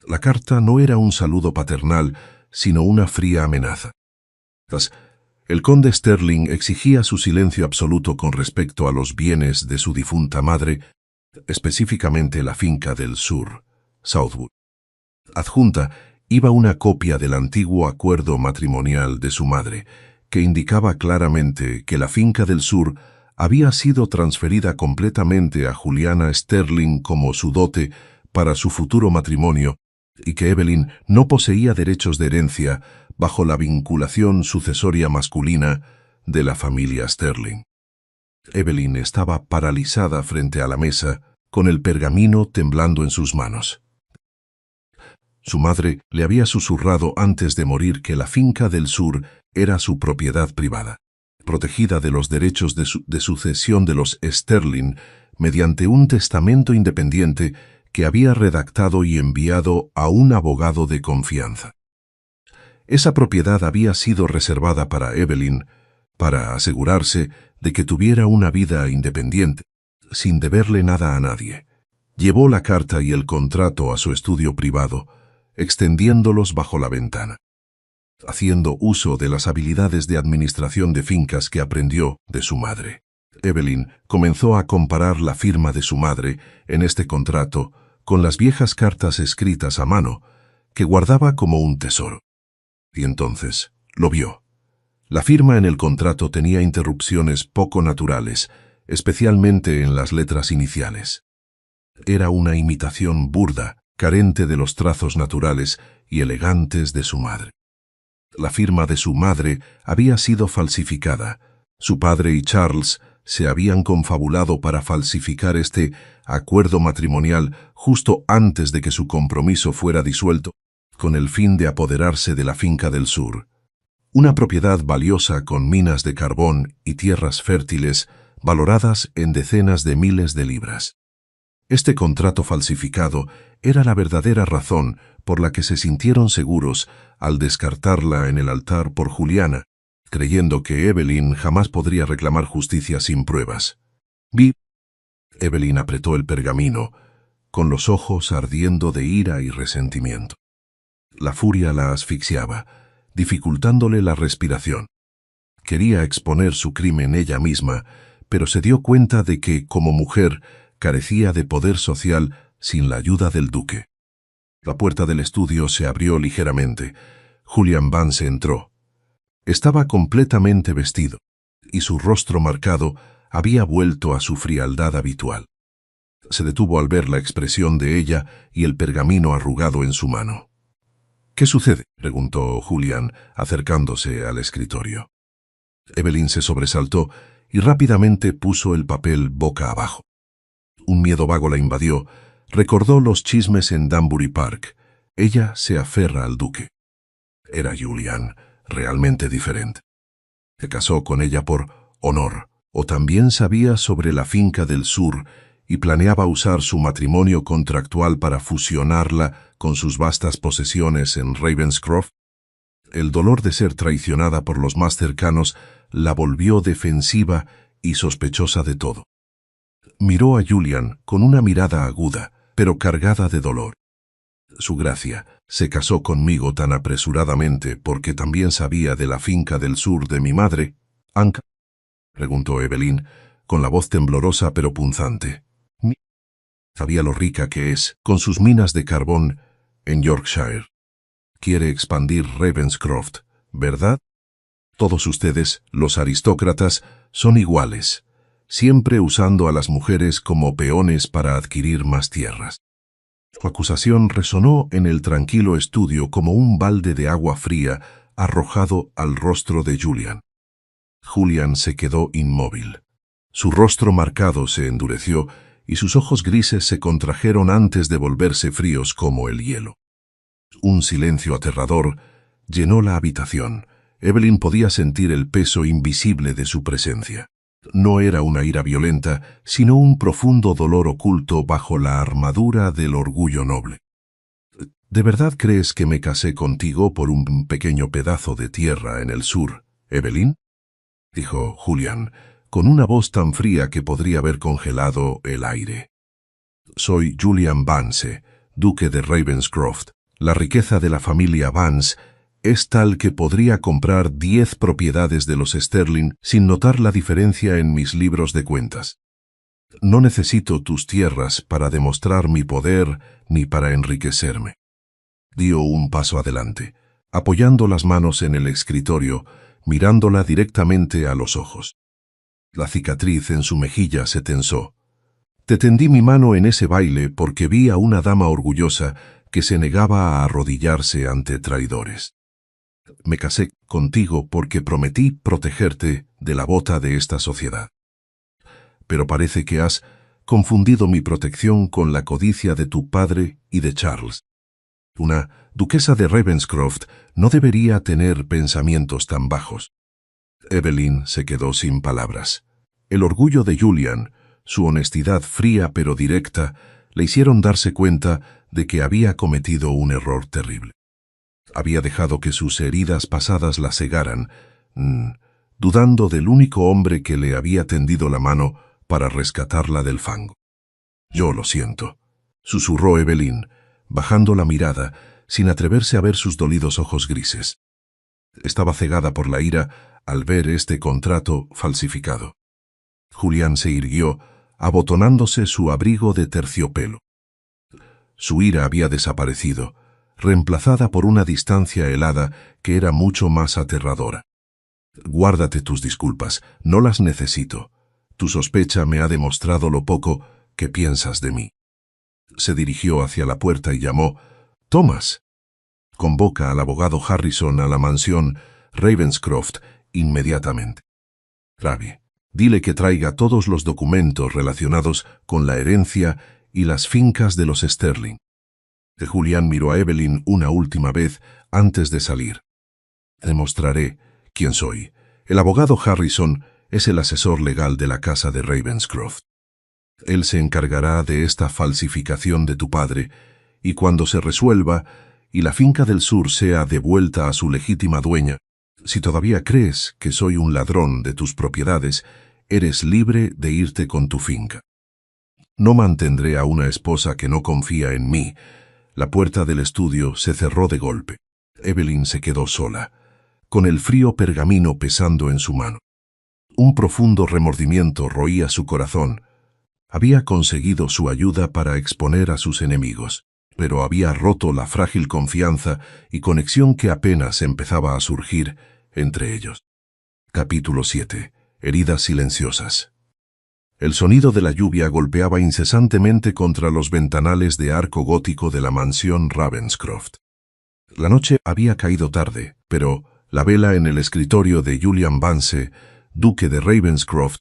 [SPEAKER 1] La carta no era un saludo paternal, sino una fría amenaza. El conde Sterling exigía su silencio absoluto con respecto a los bienes de su difunta madre, específicamente la finca del sur, Southwood. Adjunta iba una copia del antiguo acuerdo matrimonial de su madre, que indicaba claramente que la finca del sur había sido transferida completamente a Juliana Sterling como su dote para su futuro matrimonio y que Evelyn no poseía derechos de herencia bajo la vinculación sucesoria masculina de la familia Sterling. Evelyn estaba paralizada frente a la mesa, con el pergamino temblando en sus manos. Su madre le había susurrado antes de morir que la finca del sur era su propiedad privada, protegida de los derechos de sucesión de los Sterling mediante un testamento independiente que había redactado y enviado a un abogado de confianza. Esa propiedad había sido reservada para Evelyn, para asegurarse de que tuviera una vida independiente, sin deberle nada a nadie. Llevó la carta y el contrato a su estudio privado, extendiéndolos bajo la ventana. Haciendo uso de las habilidades de administración de fincas que aprendió de su madre, Evelyn comenzó a comparar la firma de su madre en este contrato con las viejas cartas escritas a mano que guardaba como un tesoro. Y entonces lo vio. La firma en el contrato tenía interrupciones poco naturales, especialmente en las letras iniciales. Era una imitación burda, carente de los trazos naturales y elegantes de su madre. La firma de su madre había sido falsificada. Su padre y Charles se habían confabulado para falsificar este acuerdo matrimonial justo antes de que su compromiso fuera disuelto, con el fin de apoderarse de la finca del sur, una propiedad valiosa con minas de carbón y tierras fértiles valoradas en decenas de miles de libras. Este contrato falsificado era la verdadera razón por la que se sintieron seguros al descartarla en el altar por Juliana, creyendo que Evelyn jamás podría reclamar justicia sin pruebas. Evelyn apretó el pergamino, con los ojos ardiendo de ira y resentimiento. La furia la asfixiaba, dificultándole la respiración. Quería exponer su crimen ella misma, pero se dio cuenta de que, como mujer, carecía de poder social sin la ayuda del duque. La puerta del estudio se abrió ligeramente. Julian Vance entró. Estaba completamente vestido, y su rostro marcado había vuelto a su frialdad habitual. Se detuvo al ver la expresión de ella y el pergamino arrugado en su mano. «¿Qué sucede?», preguntó Julian, acercándose al escritorio. Evelyn se sobresaltó y rápidamente puso el papel boca abajo. Un miedo vago la invadió. Recordó los chismes en Danbury Park. Ella se aferra al duque. Era Julian, realmente diferente. Se casó con ella por honor, o también sabía sobre la finca del sur y planeaba usar su matrimonio contractual para fusionarla con sus vastas posesiones en Ravenscroft. El dolor de ser traicionada por los más cercanos la volvió defensiva y sospechosa de todo. Miró a Julian con una mirada aguda, pero cargada de dolor. Su gracia, se casó conmigo tan apresuradamente porque también sabía de la finca del sur de mi madre. «¿Anca?», preguntó Evelyn, con la voz temblorosa pero punzante. Sabía lo rica que es, con sus minas de carbón, en Yorkshire. Quiere expandir Ravenscroft, ¿verdad? Todos ustedes, los aristócratas, son iguales, siempre usando a las mujeres como peones para adquirir más tierras. Su acusación resonó en el tranquilo estudio como un balde de agua fría arrojado al rostro de Julian. Julian se quedó inmóvil. Su rostro marcado se endureció y sus ojos grises se contrajeron antes de volverse fríos como el hielo. Un silencio aterrador llenó la habitación. Evelyn podía sentir el peso invisible de su presencia. No era una ira violenta, sino un profundo dolor oculto bajo la armadura del orgullo noble. ¿De verdad crees que me casé contigo por un pequeño pedazo de tierra en el sur, Evelyn?, dijo Julian, con una voz tan fría que podría haber congelado el aire. Soy Julian Vance, duque de Ravenscroft. La riqueza de la familia Vance es tal que podría comprar 10 propiedades de los Sterling sin notar la diferencia en mis libros de cuentas. No necesito tus tierras para demostrar mi poder ni para enriquecerme. Dio un paso adelante, apoyando las manos en el escritorio, mirándola directamente a los ojos. La cicatriz en su mejilla se tensó. Te tendí mi mano en ese baile porque vi a una dama orgullosa que se negaba a arrodillarse ante traidores. Me casé contigo porque prometí protegerte de la bota de esta sociedad. Pero parece que has confundido mi protección con la codicia de tu padre y de Charles. Una duquesa de Ravenscroft no debería tener pensamientos tan bajos. Evelyn se quedó sin palabras. El orgullo de Julian, su honestidad fría pero directa, le hicieron darse cuenta de que había cometido un error terrible. Había dejado que sus heridas pasadas la cegaran, dudando del único hombre que le había tendido la mano para rescatarla del fango. «Yo lo siento», susurró Evelyn, bajando la mirada, sin atreverse a ver sus dolidos ojos grises. Estaba cegada por la ira al ver este contrato falsificado. Julian se irguió, abotonándose su abrigo de terciopelo. Su ira había desaparecido, reemplazada por una distancia helada que era mucho más aterradora. «Guárdate tus disculpas, no las necesito. Tu sospecha me ha demostrado lo poco que piensas de mí». Se dirigió hacia la puerta y llamó: «Thomas, convoca al abogado Harrison a la mansión Ravenscroft inmediatamente. Ravi, dile que traiga todos los documentos relacionados con la herencia y las fincas de los Sterling». Julian miró a Evelyn una última vez antes de salir. «Demostraré quién soy. El abogado Harrison es el asesor legal de la casa de Ravenscroft». Él se encargará de esta falsificación de tu padre, y cuando se resuelva y la finca del sur sea devuelta a su legítima dueña, si todavía crees que soy un ladrón de tus propiedades, eres libre de irte con tu finca. No mantendré a una esposa que no confía en mí. La puerta del estudio se cerró de golpe. Evelyn se quedó sola, con el frío pergamino pesando en su mano. Un profundo remordimiento roía su corazón. Había conseguido su ayuda para exponer a sus enemigos, pero había roto la frágil confianza y conexión que apenas empezaba a surgir entre ellos. Capítulo 7. Heridas silenciosas. El sonido de la lluvia golpeaba incesantemente contra los ventanales de arco gótico de la mansión Ravenscroft. La noche había caído tarde, pero la vela en el escritorio de Julian Vance, duque de Ravenscroft,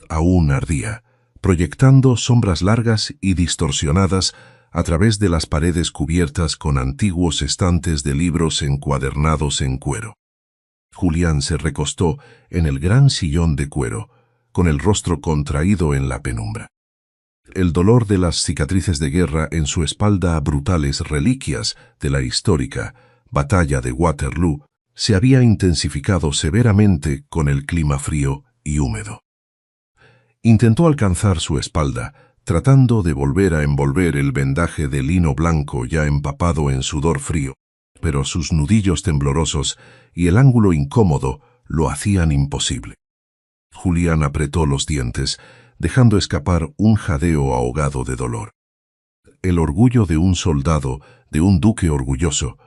[SPEAKER 1] aún ardía, proyectando sombras largas y distorsionadas a través de las paredes cubiertas con antiguos estantes de libros encuadernados en cuero. Julián se recostó en el gran sillón de cuero, con el rostro contraído en la penumbra. El dolor de las cicatrices de guerra en su espalda, brutales reliquias de la histórica batalla de Waterloo, se había intensificado severamente con el clima frío y húmedo. Intentó alcanzar su espalda, tratando de volver a envolver el vendaje de lino blanco ya empapado en sudor frío, pero sus nudillos temblorosos y el ángulo incómodo lo hacían imposible. Julián apretó los dientes, dejando escapar un jadeo ahogado de dolor. El orgullo de un soldado, de un duque orgulloso,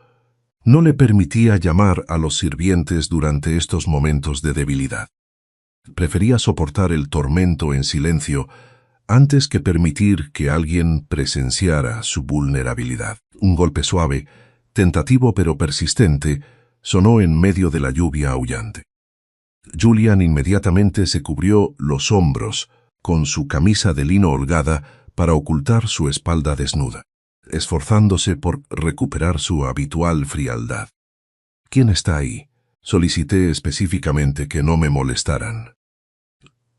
[SPEAKER 1] no le permitía llamar a los sirvientes durante estos momentos de debilidad. Prefería soportar el tormento en silencio antes que permitir que alguien presenciara su vulnerabilidad. Un golpe suave, tentativo pero persistente, sonó en medio de la lluvia aullante. Julian inmediatamente se cubrió los hombros con su camisa de lino holgada para ocultar su espalda desnuda, esforzándose por recuperar su habitual frialdad. «¿Quién está ahí?», solicité específicamente que no me molestaran.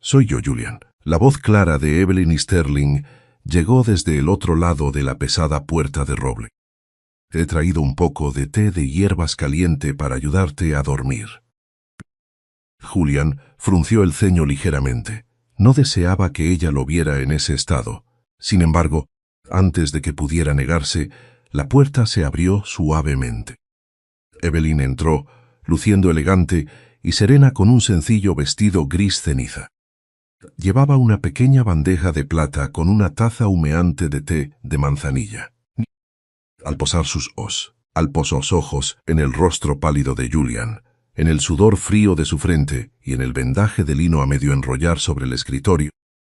[SPEAKER 1] «Soy yo, Julian». La voz clara de Evelyn Sterling llegó desde el otro lado de la pesada puerta de roble. «He traído un poco de té de hierbas caliente para ayudarte a dormir». Julian frunció el ceño ligeramente. No deseaba que ella lo viera en ese estado. Sin embargo, antes de que pudiera negarse, la puerta se abrió suavemente. Evelyn entró, luciendo elegante y serena con un sencillo vestido gris ceniza. Llevaba una pequeña bandeja de plata con una taza humeante de té de manzanilla. Al posar sus ojos en el rostro pálido de Julian, en el sudor frío de su frente y en el vendaje de lino a medio enrollar sobre el escritorio,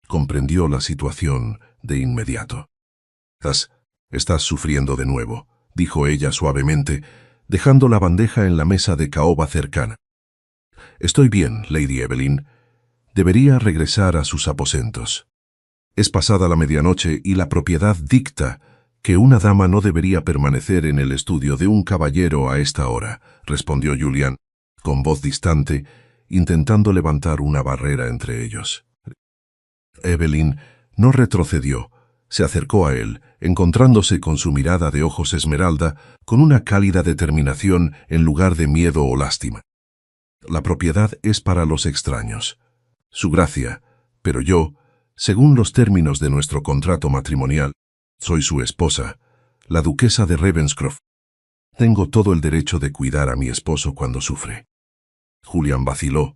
[SPEAKER 1] comprendió la situación de inmediato. «Estás sufriendo de nuevo», dijo ella suavemente, dejando la bandeja en la mesa de caoba cercana. «Estoy bien, Lady Evelyn. Debería regresar a sus aposentos. Es pasada la medianoche y la propiedad dicta que una dama no debería permanecer en el estudio de un caballero a esta hora», respondió Julian, con voz distante, intentando levantar una barrera entre ellos. Evelyn no retrocedió, se acercó a él, encontrándose con su mirada de ojos esmeralda, con una cálida determinación en lugar de miedo o lástima. «La propiedad es para los extraños. Su gracia, pero yo, según los términos de nuestro contrato matrimonial, soy su esposa, la duquesa de Ravenscroft. Tengo todo el derecho de cuidar a mi esposo cuando sufre». Julian vaciló.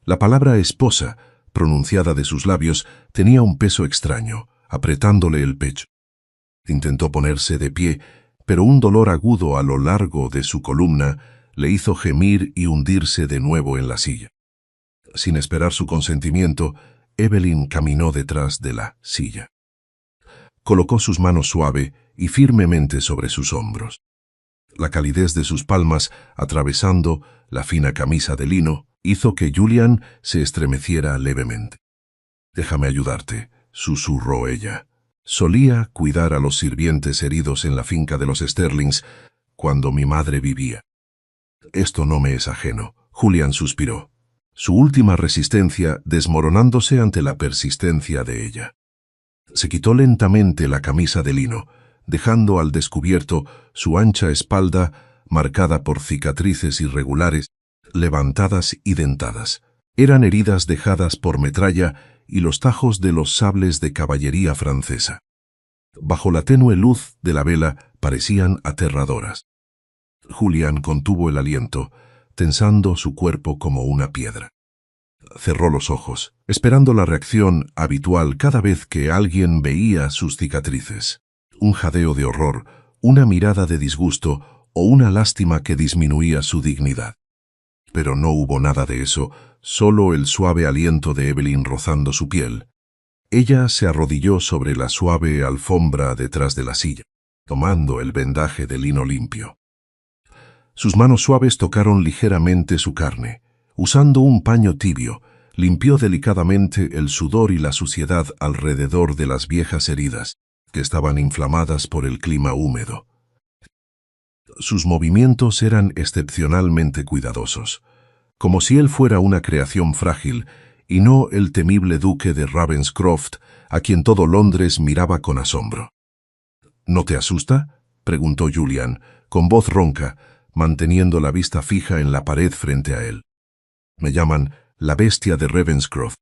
[SPEAKER 1] La palabra esposa, pronunciada de sus labios, tenía un peso extraño, apretándole el pecho. Intentó ponerse de pie, pero un dolor agudo a lo largo de su columna le hizo gemir y hundirse de nuevo en la silla. Sin esperar su consentimiento, Evelyn caminó detrás de la silla. Colocó sus manos suave y firmemente sobre sus hombros. La calidez de sus palmas, atravesando la fina camisa de lino, hizo que Julian se estremeciera levemente. «Déjame ayudarte», susurró ella. «Solía cuidar a los sirvientes heridos en la finca de los Sterlings cuando mi madre vivía. Esto no me es ajeno». Julian suspiró, su última resistencia desmoronándose ante la persistencia de ella. Se quitó lentamente la camisa de lino, dejando al descubierto su ancha espalda marcada por cicatrices irregulares, levantadas y dentadas. Eran heridas dejadas por metralla y los tajos de los sables de caballería francesa. Bajo la tenue luz de la vela parecían aterradoras. Julián contuvo el aliento, tensando su cuerpo como una piedra. Cerró los ojos, esperando la reacción habitual cada vez que alguien veía sus cicatrices. Un jadeo de horror, una mirada de disgusto o una lástima que disminuía su dignidad. Pero no hubo nada de eso, solo el suave aliento de Evelyn rozando su piel. Ella se arrodilló sobre la suave alfombra detrás de la silla, tomando el vendaje de lino limpio. Sus manos suaves tocaron ligeramente su carne. Usando un paño tibio, limpió delicadamente el sudor y la suciedad alrededor de las viejas heridas, que estaban inflamadas por el clima húmedo. Sus movimientos eran excepcionalmente cuidadosos, como si él fuera una creación frágil y no el temible duque de Ravenscroft, a quien todo Londres miraba con asombro. ¿No te asusta?, preguntó Julián, con voz ronca, manteniendo la vista fija en la pared frente a él. Me llaman la bestia de Ravenscroft.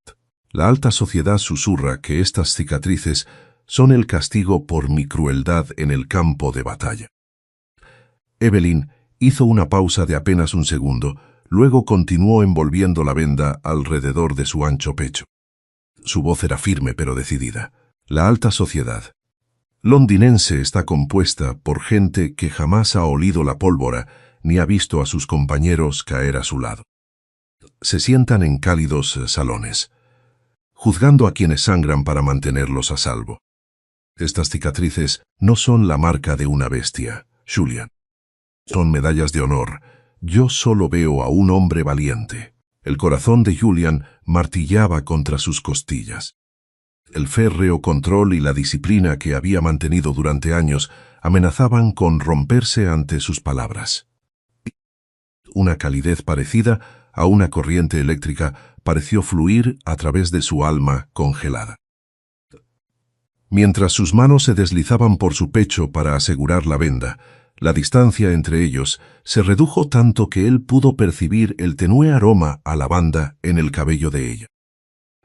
[SPEAKER 1] La alta sociedad susurra que estas cicatrices son el castigo por mi crueldad en el campo de batalla. Evelyn hizo una pausa de apenas un segundo, luego continuó envolviendo la venda alrededor de su ancho pecho. Su voz era firme pero decidida. La alta sociedad londinense está compuesta por gente que jamás ha olido la pólvora ni ha visto a sus compañeros caer a su lado. Se sientan en cálidos salones, juzgando a quienes sangran para mantenerlos a salvo. Estas cicatrices no son la marca de una bestia, Julián. Son medallas de honor. Yo solo veo a un hombre valiente. El corazón de Julián martillaba contra sus costillas. El férreo control y la disciplina que había mantenido durante años amenazaban con romperse ante sus palabras. Una calidez parecida a una corriente eléctrica pareció fluir a través de su alma congelada. Mientras sus manos se deslizaban por su pecho para asegurar la venda, la distancia entre ellos se redujo tanto que él pudo percibir el tenue aroma a lavanda en el cabello de ella.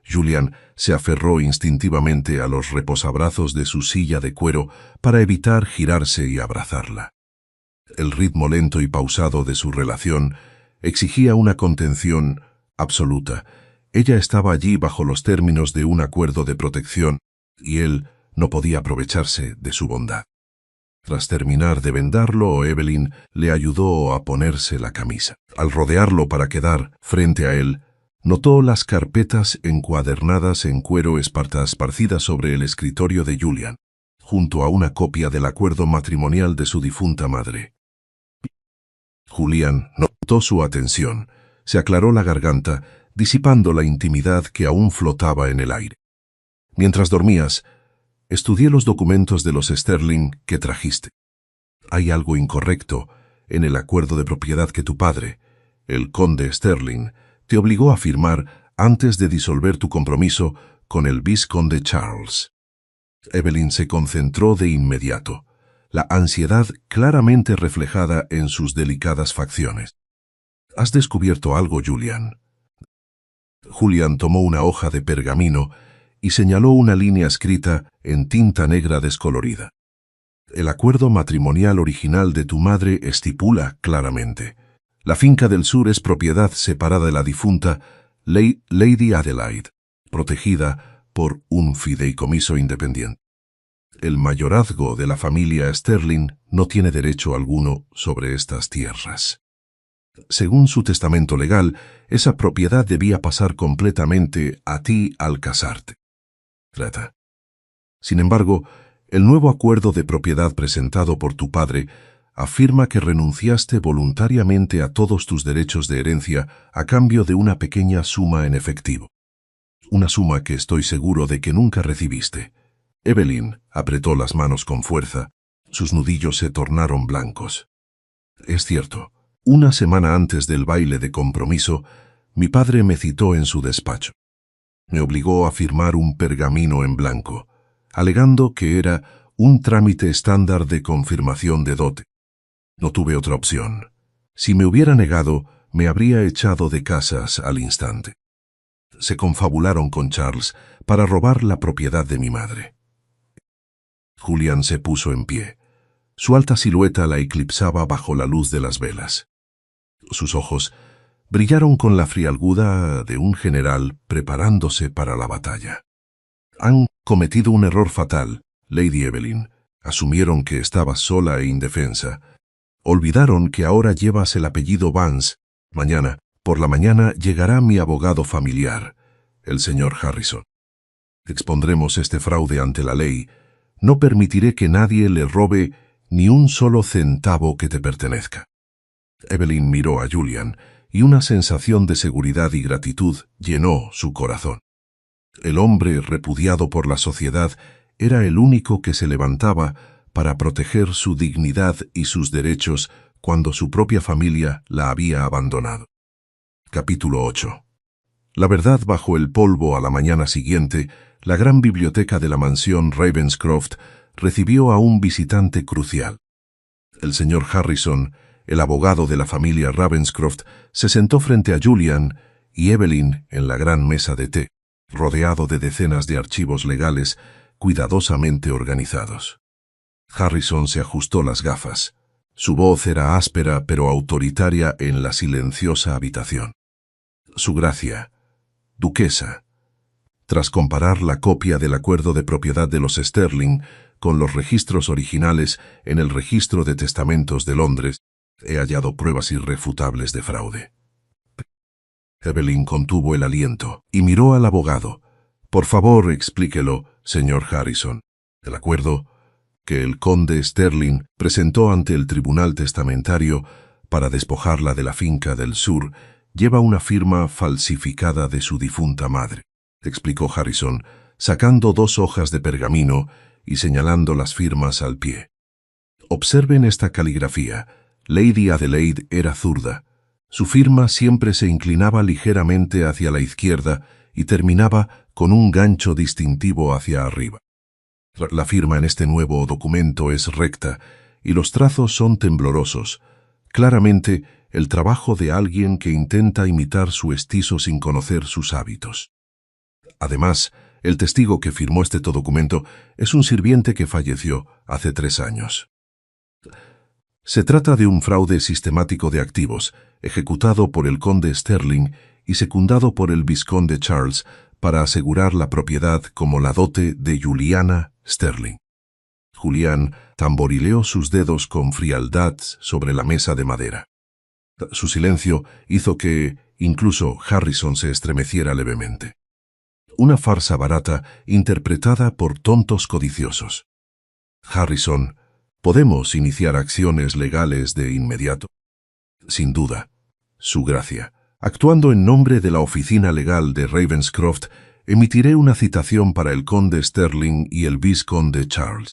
[SPEAKER 1] Julián se aferró instintivamente a los reposabrazos de su silla de cuero para evitar girarse y abrazarla. El ritmo lento y pausado de su relación exigía una contención absoluta. Ella estaba allí bajo los términos de un acuerdo de protección y él no podía aprovecharse de su bondad. Tras terminar de vendarlo, Evelyn le ayudó a ponerse la camisa. Al rodearlo para quedar frente a él, notó las carpetas encuadernadas en cuero esparcidas sobre el escritorio de Julián, junto a una copia del acuerdo matrimonial de su difunta madre. Julián notó su atención, se aclaró la garganta, disipando la intimidad que aún flotaba en el aire. Mientras dormías, estudié los documentos de los Sterling que trajiste. Hay algo incorrecto en el acuerdo de propiedad que tu padre, el conde Sterling, te obligó a firmar antes de disolver tu compromiso con el vizconde Charles. Evelyn se concentró de inmediato, la ansiedad claramente reflejada en sus delicadas facciones. ¿Has descubierto algo, Julián? Julián tomó una hoja de pergamino y señaló una línea escrita en tinta negra descolorida. El acuerdo matrimonial original de tu madre estipula claramente: la finca del sur es propiedad separada de la difunta Lady Adelaide, protegida por un fideicomiso independiente. El mayorazgo de la familia Sterling no tiene derecho alguno sobre estas tierras. Según su testamento legal, esa propiedad debía pasar completamente a ti al casarte. Sin embargo, el nuevo acuerdo de propiedad presentado por tu padre afirma que renunciaste voluntariamente a todos tus derechos de herencia a cambio de una pequeña suma en efectivo. Una suma que estoy seguro de que nunca recibiste. Evelyn apretó las manos con fuerza. Sus nudillos se tornaron blancos. Es cierto, una semana antes del baile de compromiso, mi padre me citó en su despacho. Me obligó a firmar un pergamino en blanco. alegando que era un trámite estándar de confirmación de dote. No tuve otra opción. Si me hubiera negado, me habría echado de casas al instante. Se confabularon con Charles para robar la propiedad de mi madre. Julian se puso en pie. Su alta silueta la eclipsaba bajo la luz de las velas. Sus ojos brillaron con la frialdad de un general preparándose para la batalla. Han cometido un error fatal, Lady Evelyn. Asumieron que estabas sola e indefensa. Olvidaron que ahora llevas el apellido Vance. Mañana, por la mañana, llegará mi abogado familiar, el señor Harrison. Expondremos este fraude ante la ley. No permitiré que nadie le robe ni un solo centavo que te pertenezca. Evelyn miró a Julian, y una sensación de seguridad y gratitud llenó su corazón. El hombre repudiado por la sociedad era el único que se levantaba para proteger su dignidad y sus derechos cuando su propia familia la había abandonado. Capítulo 8. La verdad bajo el polvo. A la mañana siguiente, la gran biblioteca de la mansión Ravenscroft recibió a un visitante crucial. El señor Harrison, el abogado de la familia Ravenscroft, se sentó frente a Julian y Evelyn en la gran mesa de té, rodeado de decenas de archivos legales cuidadosamente organizados. Harrison se ajustó las gafas. Su voz era áspera pero autoritaria en la silenciosa habitación. Su gracia, duquesa. Tras comparar la copia del acuerdo de propiedad de los Sterling con los registros originales en el registro de testamentos de Londres, he hallado pruebas irrefutables de fraude. Evelyn contuvo el aliento y miró al abogado. Por favor, explíquelo, señor Harrison. El acuerdo que el conde Sterling presentó ante el tribunal testamentario para despojarla de la finca del sur lleva una firma falsificada de su difunta madre, explicó Harrison, sacando 2 hojas de pergamino y señalando las firmas al pie. Observen esta caligrafía. Lady Adelaide era zurda. Su firma siempre se inclinaba ligeramente hacia la izquierda y terminaba con un gancho distintivo hacia arriba. La firma en este nuevo documento es recta y los trazos son temblorosos. Claramente, el trabajo de alguien que intenta imitar su estizo sin conocer sus hábitos. Además, el testigo que firmó este documento es un sirviente que falleció hace 3 años. Se trata de un fraude sistemático de activos, ejecutado por el conde Sterling y secundado por el vizconde Charles para asegurar la propiedad como la dote de Juliana Sterling. Julian tamborileó sus dedos con frialdad sobre la mesa de madera. Su silencio hizo que incluso Harrison se estremeciera levemente. Una farsa barata interpretada por tontos codiciosos. Harrison, ¿podemos iniciar acciones legales de inmediato? Sin duda, su gracia. Actuando en nombre de la oficina legal de Ravenscroft, emitiré una citación para el conde Sterling y el vizconde Charles.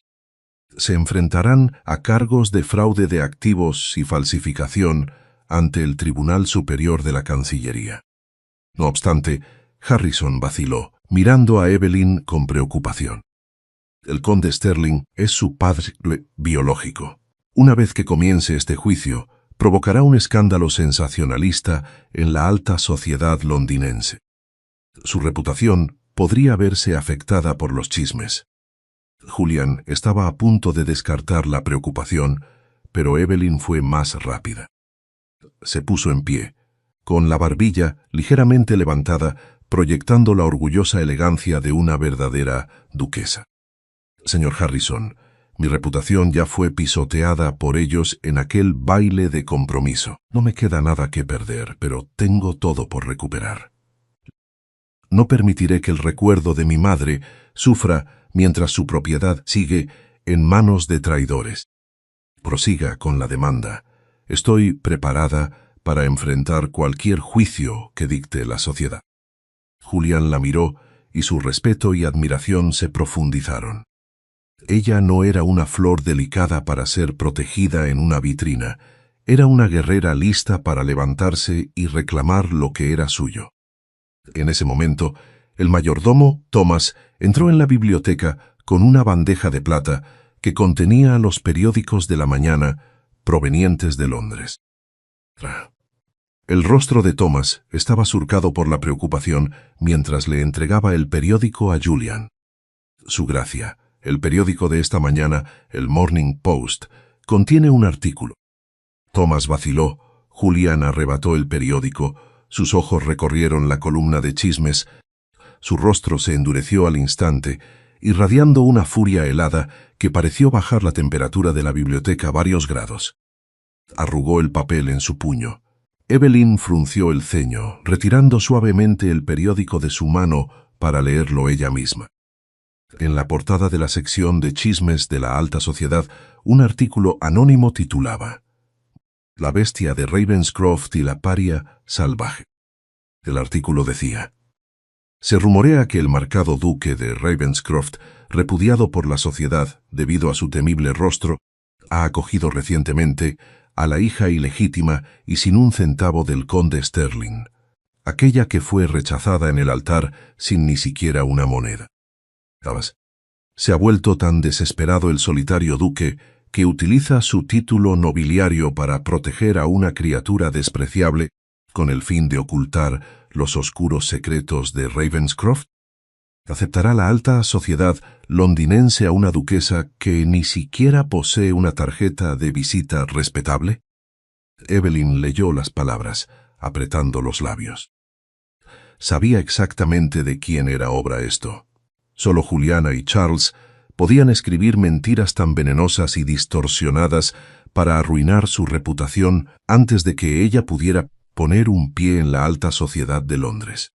[SPEAKER 1] Se enfrentarán a cargos de fraude de activos y falsificación ante el Tribunal Superior de la Cancillería. No obstante, Harrison vaciló, mirando a Evelyn con preocupación. El conde Sterling es su padre biológico. Una vez que comience este juicio, provocará un escándalo sensacionalista en la alta sociedad londinense. Su reputación podría verse afectada por los chismes. Julian estaba a punto de descartar la preocupación, pero Evelyn fue más rápida. Se puso en pie, con la barbilla ligeramente levantada, proyectando la orgullosa elegancia de una verdadera duquesa. Señor Harrison, mi reputación ya fue pisoteada por ellos en aquel baile de compromiso. No me queda nada que perder, pero tengo todo por recuperar. No permitiré que el recuerdo de mi madre sufra mientras su propiedad sigue en manos de traidores. Prosiga con la demanda. Estoy preparada para enfrentar cualquier juicio que dicte la sociedad. Julian la miró y su respeto y admiración se profundizaron. Ella no era una flor delicada para ser protegida en una vitrina. Era una guerrera lista para levantarse y reclamar lo que era suyo. En ese momento, el mayordomo, Thomas, entró en la biblioteca con una bandeja de plata que contenía los periódicos de la mañana provenientes de Londres. El rostro de Thomas estaba surcado por la preocupación mientras le entregaba el periódico a Julian. Su gracia, el periódico de esta mañana, el Morning Post, contiene un artículo. Thomas vaciló, Julian arrebató el periódico, sus ojos recorrieron la columna de chismes, su rostro se endureció al instante, irradiando una furia helada que pareció bajar la temperatura de la biblioteca varios grados. Arrugó el papel en su puño. Evelyn frunció el ceño, retirando suavemente el periódico de su mano para leerlo ella misma. En la portada de la sección de chismes de la alta sociedad, un artículo anónimo titulaba «La bestia de Ravenscroft y la paria salvaje». El artículo decía: se rumorea que el marcado duque de Ravenscroft, repudiado por la sociedad debido a su temible rostro, ha acogido recientemente a la hija ilegítima y sin un centavo del conde Sterling, aquella que fue rechazada en el altar sin ni siquiera una moneda. Se ha vuelto tan desesperado el solitario duque que utiliza su título nobiliario para proteger a una criatura despreciable con el fin de ocultar los oscuros secretos de Ravenscroft. ¿Aceptará la alta sociedad londinense a una duquesa que ni siquiera posee una tarjeta de visita respetable? Evelyn leyó las palabras, apretando los labios. Sabía exactamente de quién era obra esto. Solo Juliana y Charles podían escribir mentiras tan venenosas y distorsionadas para arruinar su reputación antes de que ella pudiera poner un pie en la alta sociedad de Londres.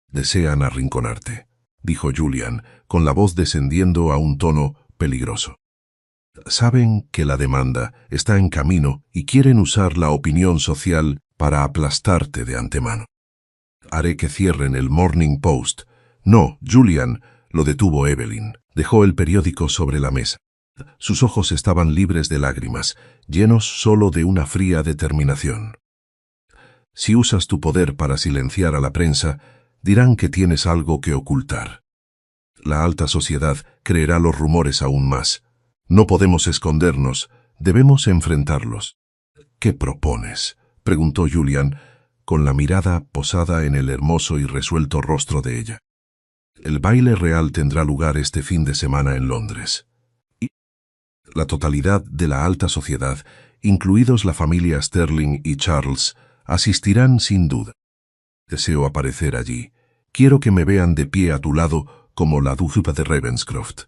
[SPEAKER 1] «Desean arrinconarte», dijo Julian, con la voz descendiendo a un tono peligroso. «Saben que la demanda está en camino y quieren usar la opinión social para aplastarte de antemano. Haré que cierren el Morning Post». «No, Julian», lo detuvo Evelyn. Dejó el periódico sobre la mesa. Sus ojos estaban libres de lágrimas, llenos solo de una fría determinación. «Si usas tu poder para silenciar a la prensa, dirán que tienes algo que ocultar. La alta sociedad creerá los rumores aún más. No podemos escondernos, debemos enfrentarlos». «¿Qué propones?», preguntó Julian, con la mirada posada en el hermoso y resuelto rostro de ella. «El baile real tendrá lugar este fin de semana en Londres. Y la totalidad de la alta sociedad, incluidos la familia Sterling y Charles, asistirán sin duda. Deseo aparecer allí. Quiero que me vean de pie a tu lado como la duquesa de Ravenscroft.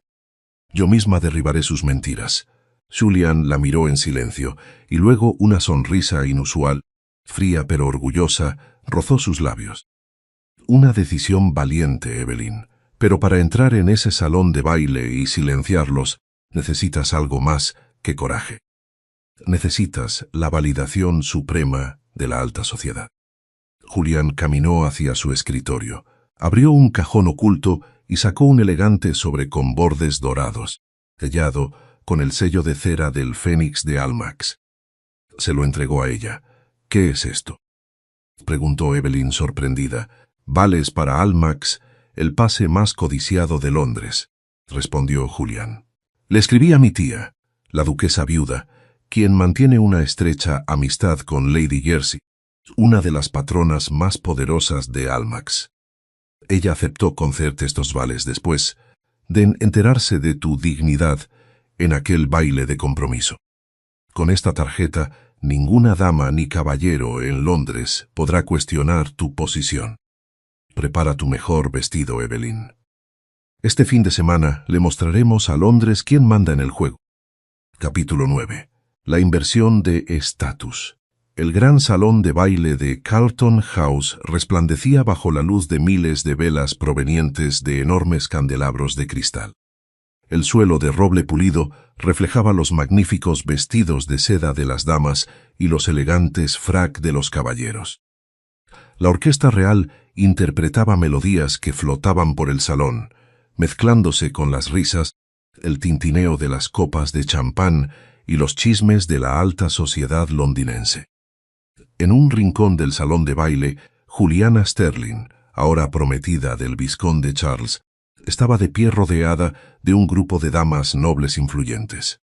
[SPEAKER 1] Yo misma derribaré sus mentiras». Julian la miró en silencio, y luego una sonrisa inusual, fría pero orgullosa, rozó sus labios. «Una decisión valiente, Evelyn, pero para entrar en ese salón de baile y silenciarlos, necesitas algo más que coraje. Necesitas la validación suprema de la alta sociedad». Julian caminó hacia su escritorio, abrió un cajón oculto y sacó un elegante sobre con bordes dorados, sellado con el sello de cera del Fénix de Almax. Se lo entregó a ella. «¿Qué es esto?», preguntó Evelyn sorprendida. «Vales para Almax, el pase más codiciado de Londres», respondió Julian. «Le escribí a mi tía, la duquesa viuda, quien mantiene una estrecha amistad con Lady Jersey, una de las patronas más poderosas de Almax. Ella aceptó concederte estos vales después de enterarse de tu dignidad en aquel baile de compromiso. Con esta tarjeta, ninguna dama ni caballero en Londres podrá cuestionar tu posición. Prepara tu mejor vestido, Evelyn. Este fin de semana le mostraremos a Londres quién manda en el juego». Capítulo 9. La inversión de estatus. El gran salón de baile de Carlton House resplandecía bajo la luz de miles de velas provenientes de enormes candelabros de cristal. El suelo de roble pulido reflejaba los magníficos vestidos de seda de las damas y los elegantes frac de los caballeros. La orquesta real interpretaba melodías que flotaban por el salón, mezclándose con las risas, el tintineo de las copas de champán y los chismes de la alta sociedad londinense. En un rincón del salón de baile, Juliana Sterling, ahora prometida del vizconde Charles, Estaba de pie rodeada de un grupo de damas nobles influyentes.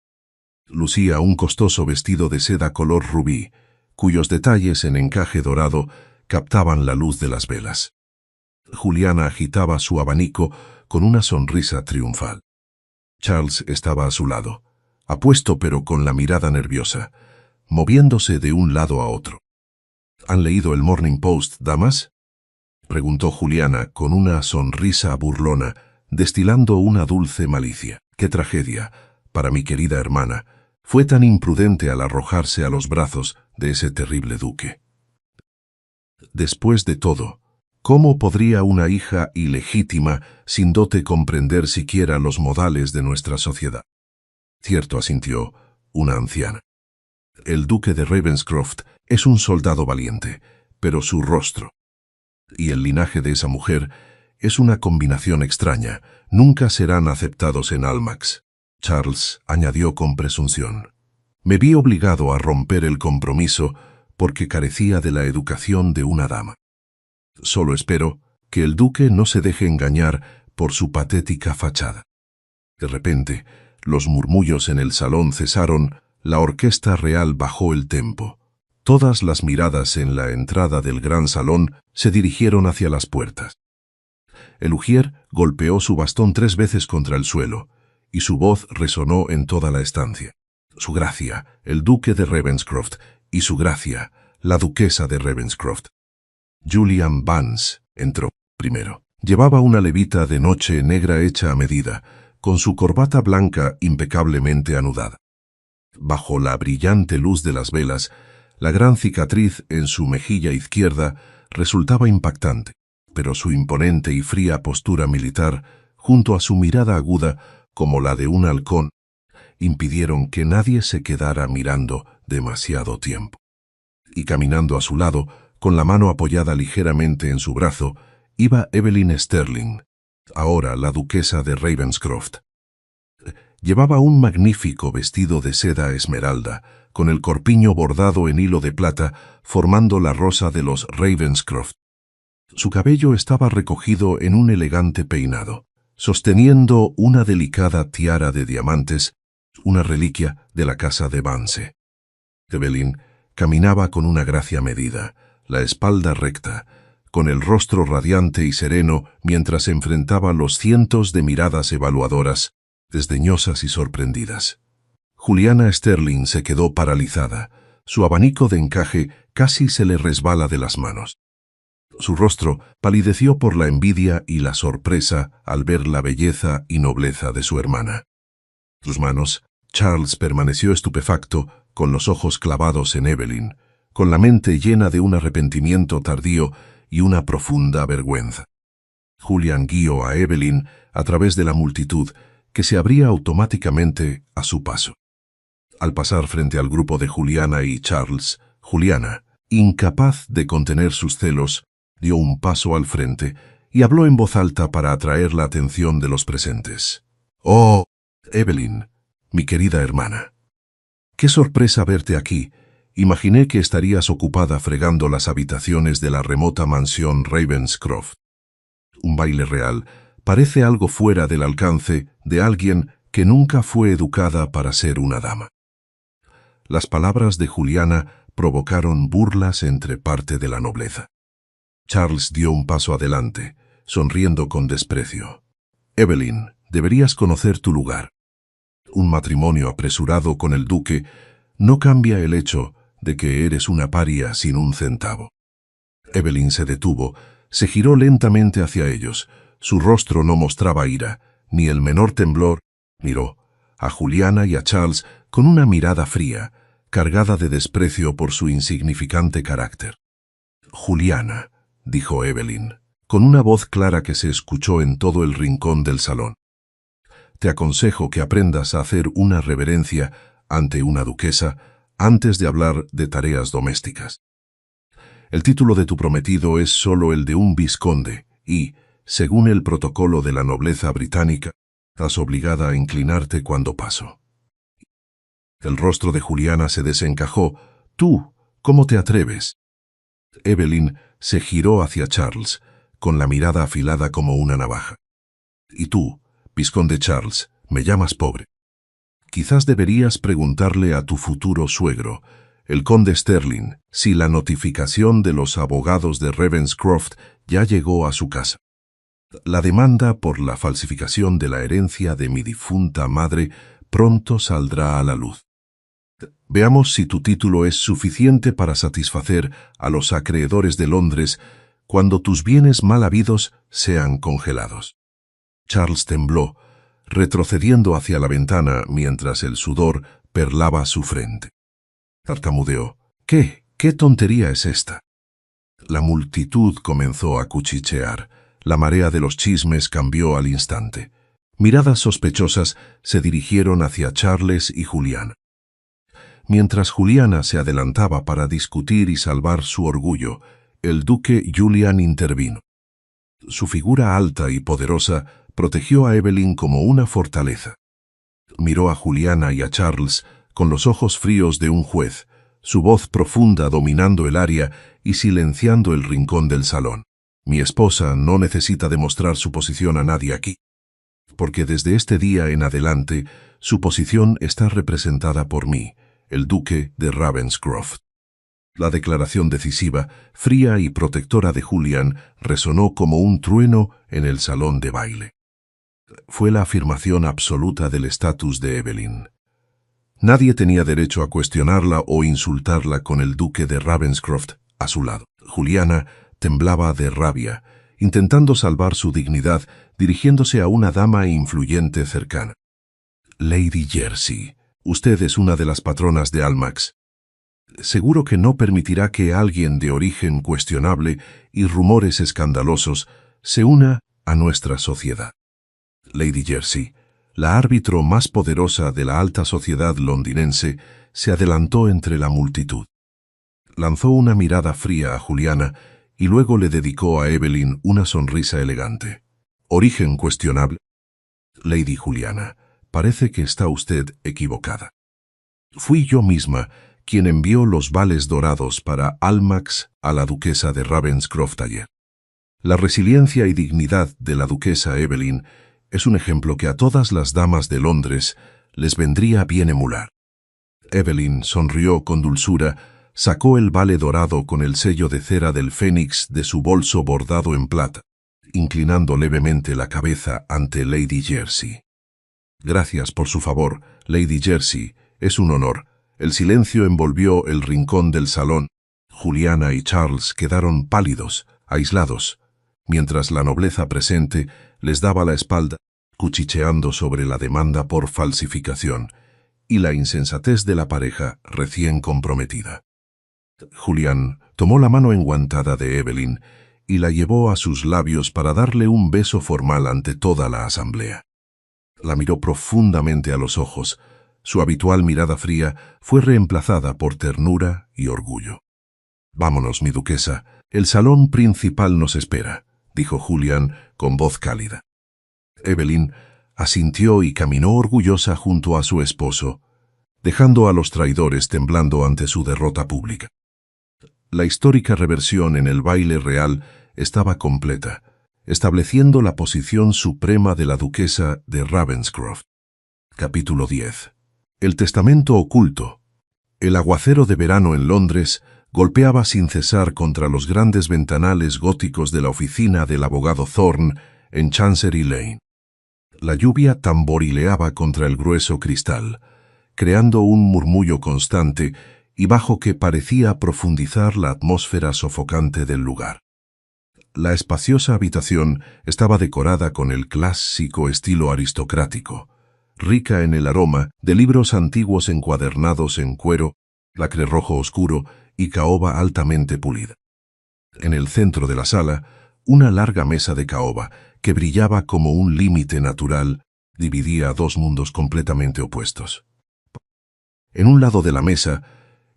[SPEAKER 1] Lucía un costoso vestido de seda color rubí, cuyos detalles en encaje dorado captaban la luz de las velas. Juliana agitaba su abanico con una sonrisa triunfal. Charles estaba a su lado, apuesto pero con la mirada nerviosa, moviéndose de un lado a otro. ¿Han leído el Morning Post, damas?, preguntó Juliana con una sonrisa burlona, destilando una dulce malicia. ¡Qué tragedia! Para mi querida hermana, fue tan imprudente al arrojarse a los brazos de ese terrible duque. Después de todo, ¿cómo podría una hija ilegítima, sin dote, comprender siquiera los modales de nuestra sociedad? Cierto, asintió una anciana. El duque de Ravenscroft es un soldado valiente, pero su rostro y el linaje de esa mujer es una combinación extraña. Nunca serán aceptados en Almax. Charles añadió con presunción. Me vi obligado a romper el compromiso porque carecía de la educación de una dama. Solo espero que el duque no se deje engañar por su patética fachada. De repente, los murmullos en el salón cesaron, la orquesta real bajó el tempo. Todas las miradas en la entrada del gran salón se dirigieron hacia las puertas. El ujier golpeó su bastón 3 veces contra el suelo, y su voz resonó en toda la estancia. Su gracia, el duque de Ravenscroft, y su gracia, la duquesa de Ravenscroft. Julian Vance entró primero. Llevaba una levita de noche negra hecha a medida, con su corbata blanca impecablemente anudada. Bajo la brillante luz de las velas, la gran cicatriz en su mejilla izquierda resultaba impactante, pero su imponente y fría postura militar, junto a su mirada aguda como la de un halcón, impidieron que nadie se quedara mirando demasiado tiempo. Y caminando a su lado, con la mano apoyada ligeramente en su brazo, iba Evelyn Sterling, ahora la duquesa de Ravenscroft. Llevaba un magnífico vestido de seda esmeralda, con el corpiño bordado en hilo de plata, formando la rosa de los Ravenscroft. Su cabello estaba recogido en un elegante peinado, sosteniendo una delicada tiara de diamantes, una reliquia de la casa de Vance. Evelyn caminaba con una gracia medida, la espalda recta, con el rostro radiante y sereno mientras enfrentaba los cientos de miradas evaluadoras, desdeñosas y sorprendidas. Juliana Sterling se quedó paralizada. Su abanico de encaje casi se le resbala de las manos. Su rostro palideció por la envidia y la sorpresa al ver la belleza y nobleza de su hermana. Sus manos, Charles permaneció estupefacto, con los ojos clavados en Evelyn, con la mente llena de un arrepentimiento tardío y una profunda vergüenza. Julian guió a Evelyn a través de la multitud, que se abría automáticamente a su paso. Al pasar frente al grupo de Juliana y Charles, Juliana, incapaz de contener sus celos, dio un paso al frente y habló en voz alta para atraer la atención de los presentes. «Oh, Evelyn, mi querida hermana. Qué sorpresa verte aquí. Imaginé que estarías ocupada fregando las habitaciones de la remota mansión Ravenscroft. Un baile real parece algo fuera del alcance de alguien que nunca fue educada para ser una dama». Las palabras de Juliana provocaron burlas entre parte de la nobleza. Charles dio un paso adelante, sonriendo con desprecio. «Evelyn, deberías conocer tu lugar. Un matrimonio apresurado con el duque no cambia el hecho de que eres una paria sin un centavo». Evelyn se detuvo, se giró lentamente hacia ellos. Su rostro no mostraba ira, ni el menor temblor. Miró a Juliana y a Charles con una mirada fría, cargada de desprecio por su insignificante carácter. «Juliana», dijo Evelyn, con una voz clara que se escuchó en todo el rincón del salón, «te aconsejo que aprendas a hacer una reverencia ante una duquesa antes de hablar de tareas domésticas. El título de tu prometido es solo el de un vizconde y, según el protocolo de la nobleza británica, estás obligada a inclinarte cuando paso». El rostro de Juliana se desencajó. «¿Tú? ¿Cómo te atreves?». Evelyn se giró hacia Charles, con la mirada afilada como una navaja. Y tú, vizconde Charles, me llamas pobre. Quizás deberías preguntarle a tu futuro suegro, el conde Sterling, si la notificación de los abogados de Ravenscroft ya llegó a su casa. La demanda por la falsificación de la herencia de mi difunta madre pronto saldrá a la luz. Veamos si tu título es suficiente para satisfacer a los acreedores de Londres cuando tus bienes mal habidos sean congelados. Charles tembló, retrocediendo hacia la ventana mientras el sudor perlaba su frente. Tartamudeó. ¿Qué tontería es esta? La multitud comenzó a cuchichear. La marea de los chismes cambió al instante. Miradas sospechosas se dirigieron hacia Charles y Juliana. Mientras Juliana se adelantaba para discutir y salvar su orgullo, el duque Julian intervino. Su figura alta y poderosa protegió a Evelyn como una fortaleza. Miró a Juliana y a Charles con los ojos fríos de un juez, su voz profunda dominando el área y silenciando el rincón del salón. Mi esposa no necesita demostrar su posición a nadie aquí, porque desde este día en adelante su posición está representada por mí, el duque de Ravenscroft. La declaración decisiva, fría y protectora de Julian resonó como un trueno en el salón de baile. Fue la afirmación absoluta del estatus de Evelyn. Nadie tenía derecho a cuestionarla o insultarla con el duque de Ravenscroft a su lado. Juliana temblaba de rabia, intentando salvar su dignidad, dirigiéndose a una dama influyente cercana. Lady Jersey, usted es una de las patronas de Almax. Seguro que no permitirá que alguien de origen cuestionable y rumores escandalosos se una a nuestra sociedad. Lady Jersey, la árbitro más poderosa de la alta sociedad londinense, se adelantó entre la multitud. Lanzó una mirada fría a Juliana y luego le dedicó a Evelyn una sonrisa elegante. ¿Origen cuestionable? Lady Juliana, parece que está usted equivocada. Fui yo misma quien envió los vales dorados para Almax a la duquesa de Ravenscroft ayer. La resiliencia y dignidad de la duquesa Evelyn es un ejemplo que a todas las damas de Londres les vendría bien emular. Evelyn sonrió con dulzura, sacó el vale dorado con el sello de cera del fénix de su bolso bordado en plata, inclinando levemente la cabeza ante Lady Jersey. Gracias por su favor, Lady Jersey, es un honor. El silencio envolvió el rincón del salón. Juliana y Charles quedaron pálidos, aislados, mientras la nobleza presente les daba la espalda, cuchicheando sobre la demanda por falsificación y la insensatez de la pareja recién comprometida. Julian tomó la mano enguantada de Evelyn y la llevó a sus labios para darle un beso formal ante toda la asamblea. La miró profundamente a los ojos. Su habitual mirada fría fue reemplazada por ternura y orgullo. «Vámonos, mi duquesa, el salón principal nos espera», dijo Julian con voz cálida. Evelyn asintió y caminó orgullosa junto a su esposo, dejando a los traidores temblando ante su derrota pública. La histórica reversión en el baile real estaba completa, estableciendo la posición suprema de la duquesa de Ravenscroft. Capítulo 10. El testamento oculto. El aguacero de verano en Londres golpeaba sin cesar contra los grandes ventanales góticos de la oficina del abogado Thorne en Chancery Lane. La lluvia tamborileaba contra el grueso cristal, creando un murmullo constante y bajo que parecía profundizar la atmósfera sofocante del lugar. La espaciosa habitación estaba decorada con el clásico estilo aristocrático, rica en el aroma de libros antiguos encuadernados en cuero, lacre rojo oscuro y caoba altamente pulida. En el centro de la sala, una larga mesa de caoba, que brillaba como un límite natural, dividía dos mundos completamente opuestos. En un lado de la mesa,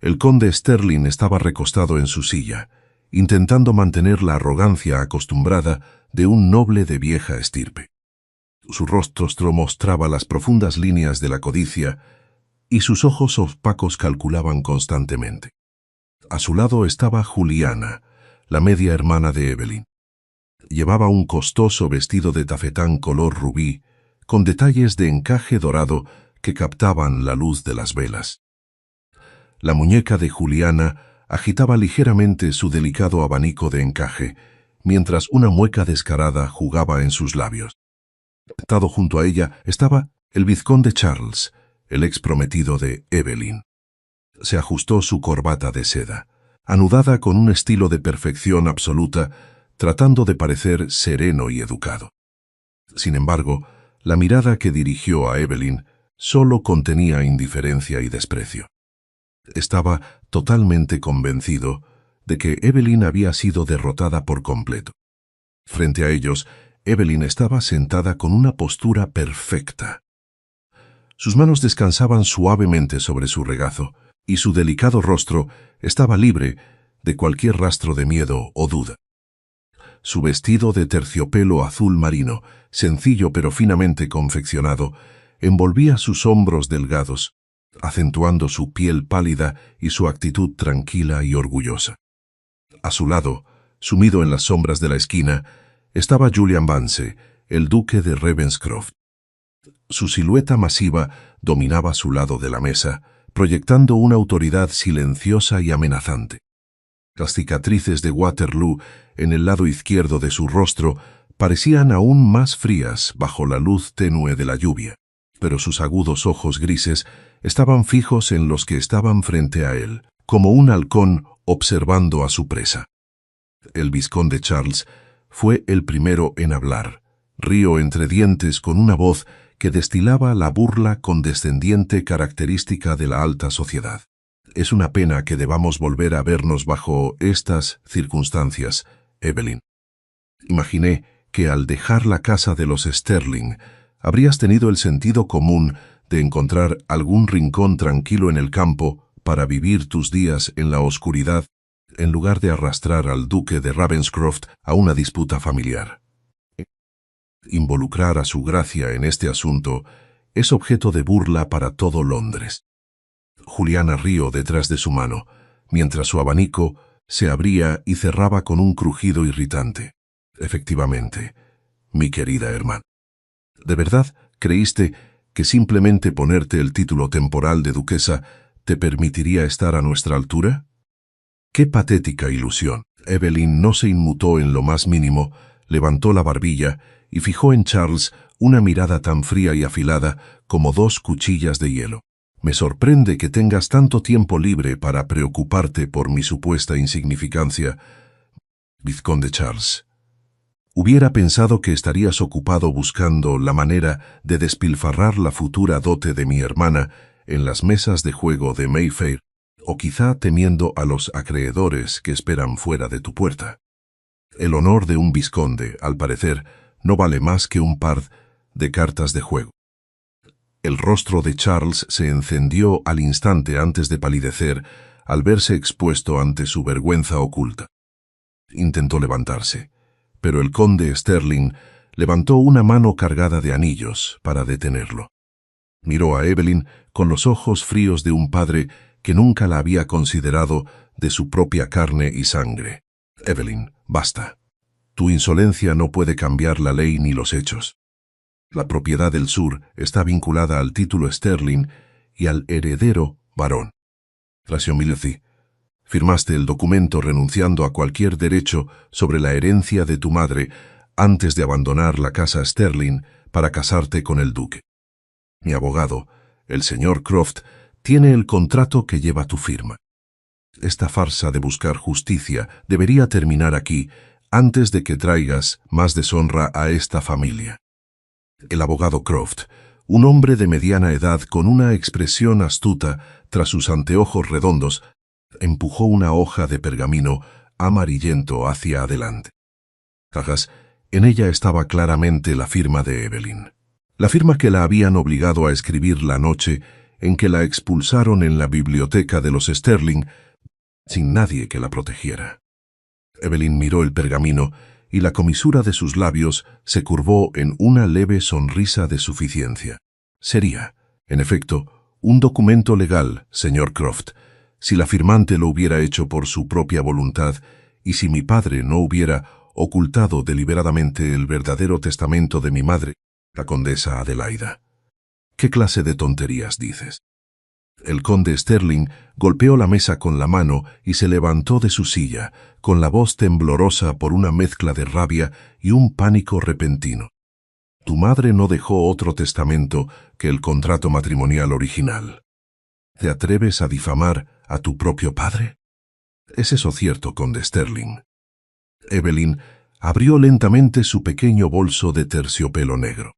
[SPEAKER 1] el conde Sterling estaba recostado en su silla, intentando mantener la arrogancia acostumbrada de un noble de vieja estirpe. Su rostro mostraba las profundas líneas de la codicia y sus ojos opacos calculaban constantemente. A su lado estaba Juliana, la media hermana de Evelyn. Llevaba un costoso vestido de tafetán color rubí, con detalles de encaje dorado que captaban la luz de las velas. La muñeca de Juliana agitaba ligeramente su delicado abanico de encaje, mientras una mueca descarada jugaba en sus labios. Sentado junto a ella estaba el vizconde Charles, el ex prometido de Evelyn. Se ajustó su corbata de seda, anudada con un estilo de perfección absoluta, tratando de parecer sereno y educado. Sin embargo, la mirada que dirigió a Evelyn solo contenía indiferencia y desprecio. Estaba totalmente convencido de que Evelyn había sido derrotada por completo. Frente a ellos, Evelyn estaba sentada con una postura perfecta. Sus manos descansaban suavemente sobre su regazo, y su delicado rostro estaba libre de cualquier rastro de miedo o duda. Su vestido de terciopelo azul marino, sencillo pero finamente confeccionado, envolvía sus hombros delgados, acentuando su piel pálida y su actitud tranquila y orgullosa. A su lado, sumido en las sombras de la esquina, estaba Julian Vance, el duque de Ravenscroft. Su silueta masiva dominaba su lado de la mesa, proyectando una autoridad silenciosa y amenazante. Las cicatrices de Waterloo en el lado izquierdo de su rostro parecían aún más frías bajo la luz tenue de la lluvia, pero sus agudos ojos grises estaban fijos en los que estaban frente a él, como un halcón observando a su presa. El vizconde Charles fue el primero en hablar, rió entre dientes con una voz que destilaba la burla condescendiente característica de la alta sociedad. Es una pena que debamos volver a vernos bajo estas circunstancias, Evelyn. Imaginé que al dejar la casa de los Sterling habrías tenido el sentido común de encontrar algún rincón tranquilo en el campo para vivir tus días en la oscuridad, en lugar de arrastrar al duque de Ravenscroft a una disputa familiar. Involucrar a su gracia en este asunto es objeto de burla para todo Londres. Juliana rió detrás de su mano, mientras su abanico se abría y cerraba con un crujido irritante. Efectivamente, mi querida hermana. ¿De verdad creíste que simplemente ponerte el título temporal de duquesa te permitiría estar a nuestra altura? ¡Qué patética ilusión! Evelyn no se inmutó en lo más mínimo, levantó la barbilla y fijó en Charles una mirada tan fría y afilada como dos cuchillas de hielo. Me sorprende que tengas tanto tiempo libre para preocuparte por mi supuesta insignificancia, vizconde Charles. Hubiera pensado que estarías ocupado buscando la manera de despilfarrar la futura dote de mi hermana en las mesas de juego de Mayfair, o quizá temiendo a los acreedores que esperan fuera de tu puerta. El honor de un vizconde, al parecer, no vale más que un par de cartas de juego. El rostro de Charles se encendió al instante antes de palidecer al verse expuesto ante su vergüenza oculta. Intentó levantarse, pero el conde Sterling levantó una mano cargada de anillos para detenerlo. Miró a Evelyn con los ojos fríos de un padre que nunca la había considerado de su propia carne y sangre. Evelyn, basta. Tu insolencia no puede cambiar la ley ni los hechos. La propiedad del sur está vinculada al título Sterling y al heredero varón. Milithy, firmaste el documento renunciando a cualquier derecho sobre la herencia de tu madre antes de abandonar la casa Sterling para casarte con el duque. Mi abogado, el señor Croft, tiene el contrato que lleva tu firma. Esta farsa de buscar justicia debería terminar aquí antes de que traigas más deshonra a esta familia. El abogado Croft, un hombre de mediana edad con una expresión astuta tras sus anteojos redondos, empujó una hoja de pergamino amarillento hacia adelante. En ella estaba claramente la firma de Evelyn. La firma que la habían obligado a escribir la noche en que la expulsaron en la biblioteca de los Sterling, sin nadie que la protegiera. Evelyn miró el pergamino y la comisura de sus labios se curvó en una leve sonrisa de suficiencia. Sería, en efecto, un documento legal, señor Croft, si la firmante lo hubiera hecho por su propia voluntad y si mi padre no hubiera ocultado deliberadamente el verdadero testamento de mi madre, la condesa Adelaida. ¿Qué clase de tonterías dices? El conde Sterling golpeó la mesa con la mano y se levantó de su silla, con la voz temblorosa por una mezcla de rabia y un pánico repentino. Tu madre no dejó otro testamento que el contrato matrimonial original. ¿Te atreves a difamar a tu propio padre? ¿Es eso cierto, conde Sterling? Evelyn abrió lentamente su pequeño bolso de terciopelo negro.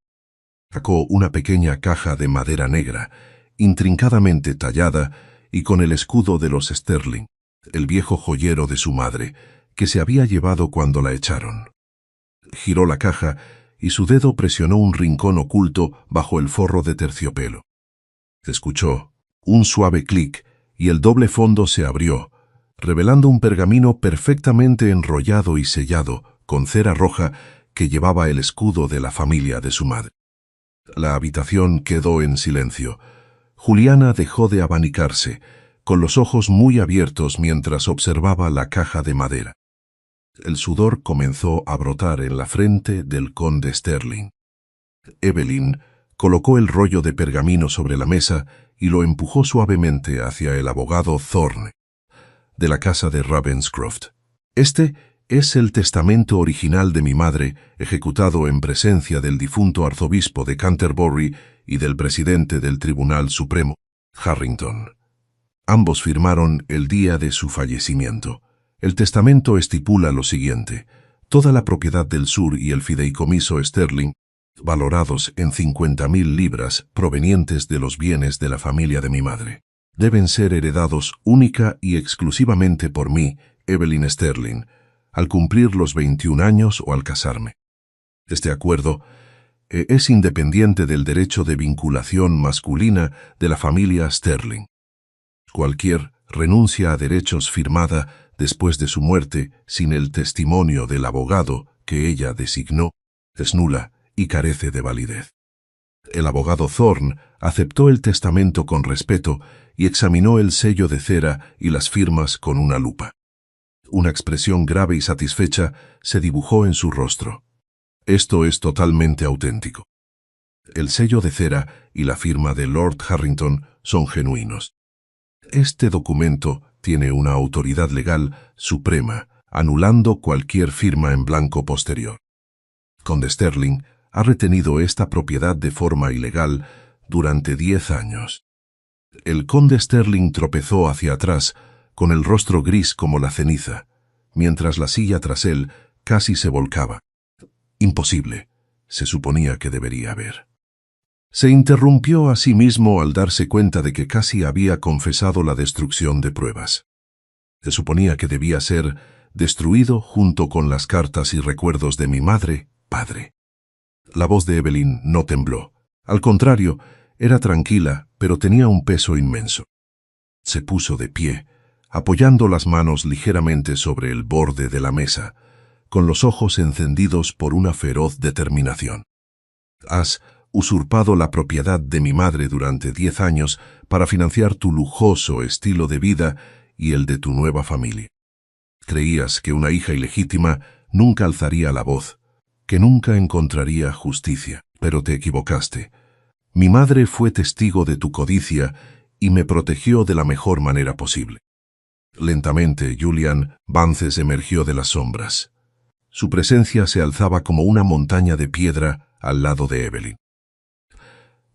[SPEAKER 1] Sacó una pequeña caja de madera negra, intrincadamente tallada y con el escudo de los Sterling, el viejo joyero de su madre, que se había llevado cuando la echaron. Giró la caja y su dedo presionó un rincón oculto bajo el forro de terciopelo. Se escuchó un suave clic y el doble fondo se abrió, revelando un pergamino perfectamente enrollado y sellado con cera roja que llevaba el escudo de la familia de su madre. La habitación quedó en silencio. Juliana dejó de abanicarse, con los ojos muy abiertos mientras observaba la caja de madera. El sudor comenzó a brotar en la frente del conde Sterling. Evelyn colocó el rollo de pergamino sobre la mesa y lo empujó suavemente hacia el abogado Thorne, de la casa de Ravenscroft. Este es el testamento original de mi madre, ejecutado en presencia del difunto arzobispo de Canterbury y del presidente del Tribunal Supremo, Harrington. Ambos firmaron el día de su fallecimiento. El testamento estipula lo siguiente: toda la propiedad del sur y el fideicomiso Sterling, valorados en 50.000 libras provenientes de los bienes de la familia de mi madre, deben ser heredados única y exclusivamente por mí, Evelyn Sterling, al cumplir los 21 años o al casarme. Este acuerdo es independiente del derecho de vinculación masculina de la familia Sterling. Cualquier renuncia a derechos firmada después de su muerte sin el testimonio del abogado que ella designó es nula y carece de validez. El abogado Thorne aceptó el testamento con respeto y examinó el sello de cera y las firmas con una lupa. Una expresión grave y satisfecha se dibujó en su rostro. Esto es totalmente auténtico. El sello de cera y la firma de Lord Harrington son genuinos. Este documento tiene una autoridad legal suprema, anulando cualquier firma en blanco posterior. Conde Sterling ha retenido esta propiedad de forma ilegal durante 10 años. El conde Sterling tropezó hacia atrás, con el rostro gris como la ceniza, mientras la silla tras él casi se volcaba. Imposible, se suponía que debería haber. Se interrumpió a sí mismo al darse cuenta de que casi había confesado la destrucción de pruebas. Se suponía que debía ser destruido junto con las cartas y recuerdos de mi madre, padre. La voz de Evelyn no tembló. Al contrario, era tranquila, pero tenía un peso inmenso. Se puso de pie, apoyando las manos ligeramente sobre el borde de la mesa, con los ojos encendidos por una feroz determinación. Has usurpado la propiedad de mi madre durante 10 años para financiar tu lujoso estilo de vida y el de tu nueva familia. Creías que una hija ilegítima nunca alzaría la voz, que nunca encontraría justicia, pero te equivocaste. Mi madre fue testigo de tu codicia y me protegió de la mejor manera posible. Lentamente, Julian Vances emergió de las sombras. Su presencia se alzaba como una montaña de piedra al lado de Evelyn.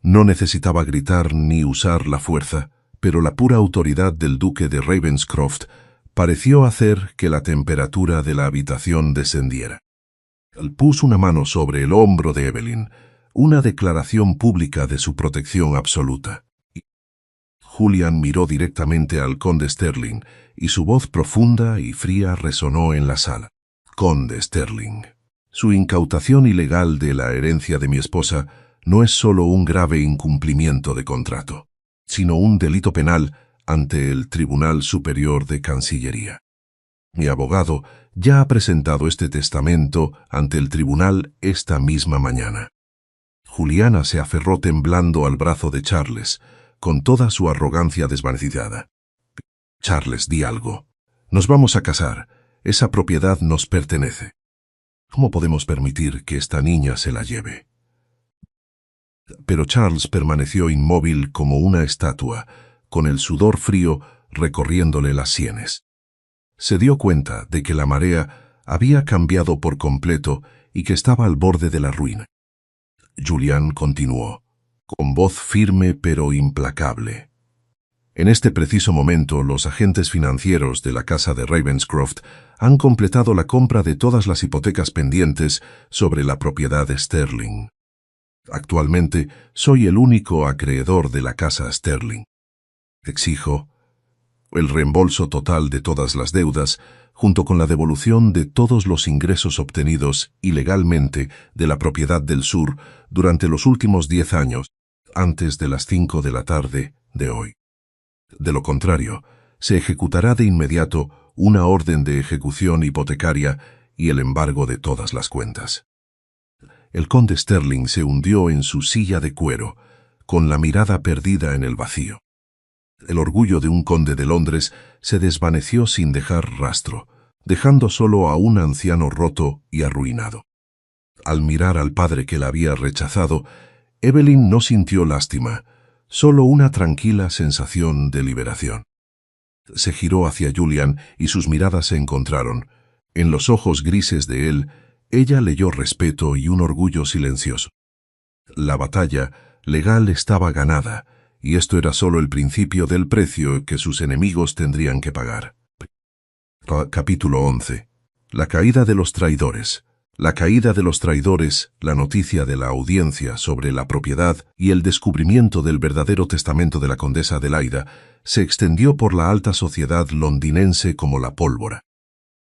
[SPEAKER 1] No necesitaba gritar ni usar la fuerza, pero la pura autoridad del duque de Ravenscroft pareció hacer que la temperatura de la habitación descendiera. Él puso una mano sobre el hombro de Evelyn, una declaración pública de su protección absoluta. Julian miró directamente al conde Sterling, y su voz profunda y fría resonó en la sala. Conde Sterling, su incautación ilegal de la herencia de mi esposa no es solo un grave incumplimiento de contrato, sino un delito penal ante el Tribunal Superior de Cancillería. Mi abogado ya ha presentado este testamento ante el tribunal esta misma mañana. Juliana se aferró temblando al brazo de Charles, con toda su arrogancia desvanecida. Charles, di algo. Nos vamos a casar. Esa propiedad nos pertenece. ¿Cómo podemos permitir que esta niña se la lleve? Pero Charles permaneció inmóvil como una estatua, con el sudor frío recorriéndole las sienes. Se dio cuenta de que la marea había cambiado por completo y que estaba al borde de la ruina. Julian continuó, con voz firme pero implacable. En este preciso momento, los agentes financieros de la casa de Ravenscroft han completado la compra de todas las hipotecas pendientes sobre la propiedad Sterling. Actualmente, soy el único acreedor de la casa Sterling. Exijo el reembolso total de todas las deudas, junto con la devolución de todos los ingresos obtenidos ilegalmente de la propiedad del sur durante los últimos 10 años, antes de las 5 de la tarde de hoy. De lo contrario, se ejecutará de inmediato una orden de ejecución hipotecaria y el embargo de todas las cuentas. El conde Sterling se hundió en su silla de cuero, con la mirada perdida en el vacío. El orgullo de un conde de Londres se desvaneció sin dejar rastro, dejando solo a un anciano roto y arruinado. Al mirar al padre que la había rechazado, Evelyn no sintió lástima, solo una tranquila sensación de liberación. Se giró hacia Julian y sus miradas se encontraron. En los ojos grises de él, ella leyó respeto y un orgullo silencioso. La batalla legal estaba ganada, y esto era solo el principio del precio que sus enemigos tendrían que pagar. Capítulo 11. La caída de los traidores. La caída de los traidores, la noticia de la audiencia sobre la propiedad y el descubrimiento del verdadero testamento de la condesa Adelaida se extendió por la alta sociedad londinense como la pólvora.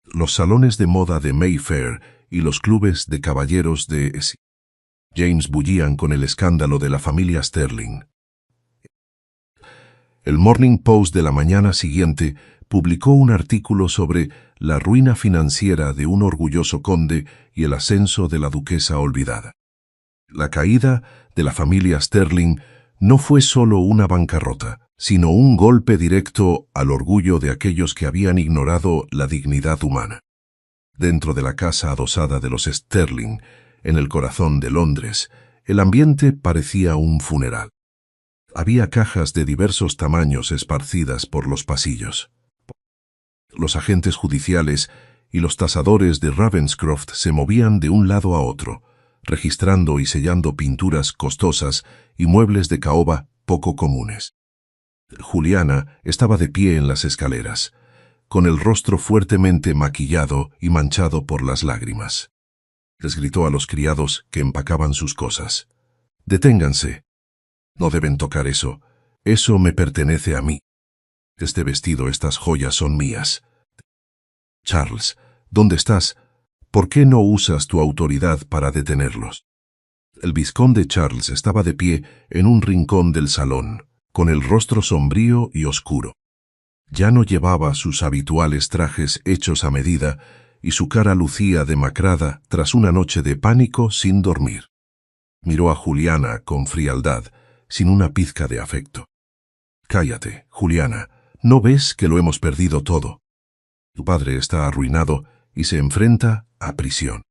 [SPEAKER 1] Los salones de moda de Mayfair y los clubes de caballeros de James bullían con el escándalo de la familia Sterling. El Morning Post de la mañana siguiente publicó un artículo sobre la ruina financiera de un orgulloso conde y el ascenso de la duquesa olvidada. La caída de la familia Sterling no fue solo una bancarrota, sino un golpe directo al orgullo de aquellos que habían ignorado la dignidad humana. Dentro de la casa adosada de los Sterling, en el corazón de Londres, el ambiente parecía un funeral. Había cajas de diversos tamaños esparcidas por los pasillos. Los agentes judiciales y los tasadores de Ravenscroft se movían de un lado a otro, registrando y sellando pinturas costosas y muebles de caoba poco comunes. Juliana estaba de pie en las escaleras, con el rostro fuertemente maquillado y manchado por las lágrimas. Les gritó a los criados que empacaban sus cosas. «Deténganse. No deben tocar eso. Eso me pertenece a mí. Este vestido, estas joyas son mías. Charles, ¿dónde estás? ¿Por qué no usas tu autoridad para detenerlos?» El vizconde Charles estaba de pie en un rincón del salón, con el rostro sombrío y oscuro. Ya no llevaba sus habituales trajes hechos a medida y su cara lucía demacrada tras una noche de pánico sin dormir. Miró a Juliana con frialdad, sin una pizca de afecto. «Cállate, Juliana. ¿No ves que lo hemos perdido todo? Tu padre está arruinado y se enfrenta a prisión.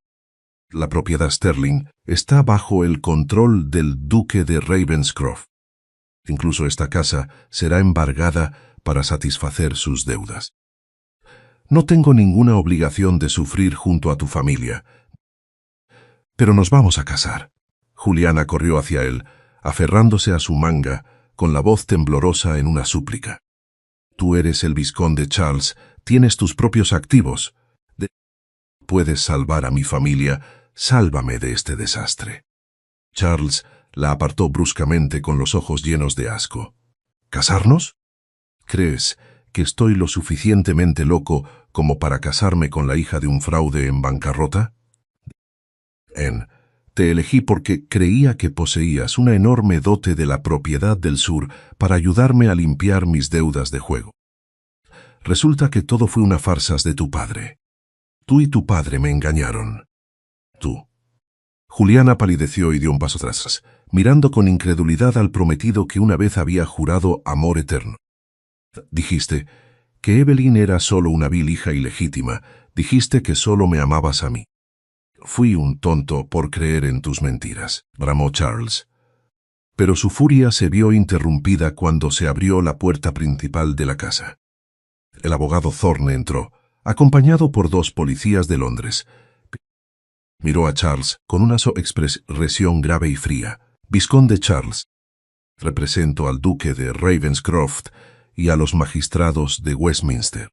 [SPEAKER 1] La propiedad Sterling está bajo el control del duque de Ravenscroft. Incluso esta casa será embargada para satisfacer sus deudas. No tengo ninguna obligación de sufrir junto a tu familia. Pero nos vamos a casar». Juliana corrió hacia él, aferrándose a su manga, con la voz temblorosa en una súplica. «Tú eres el vizconde Charles, tienes tus propios activos. Puedes salvar a mi familia, sálvame de este desastre». Charles la apartó bruscamente con los ojos llenos de asco. «¿Casarnos? ¿Crees que estoy lo suficientemente loco como para casarme con la hija de un fraude en bancarrota? Te elegí porque creía que poseías una enorme dote de la propiedad del sur para ayudarme a limpiar mis deudas de juego. Resulta que todo fue una farsa de tu padre. Tú y tu padre me engañaron. Tú». Juliana palideció y dio un paso atrás, mirando con incredulidad al prometido que una vez había jurado amor eterno. «Dijiste que Evelyn era solo una vil hija ilegítima. Dijiste que solo me amabas a mí. Fui un tonto por creer en tus mentiras, bramó Charles. Pero su furia se vio interrumpida cuando se abrió la puerta principal de la casa. El abogado Thorne entró, acompañado por 2 policías de Londres. Miró a Charles con una expresión grave y fría. Vizconde Charles. Represento al duque de Ravenscroft y a los magistrados de Westminster.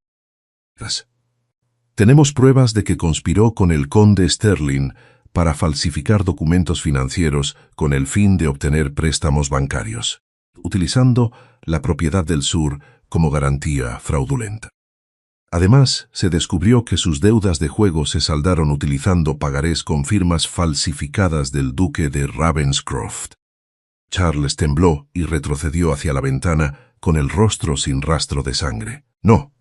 [SPEAKER 1] Tenemos pruebas de que conspiró con el conde Sterling para falsificar documentos financieros con el fin de obtener préstamos bancarios, utilizando la propiedad del sur como garantía fraudulenta. Además, se descubrió que sus deudas de juego se saldaron utilizando pagarés con firmas falsificadas del duque de Ravenscroft. Charles tembló y retrocedió hacia la ventana con el rostro sin rastro de sangre. No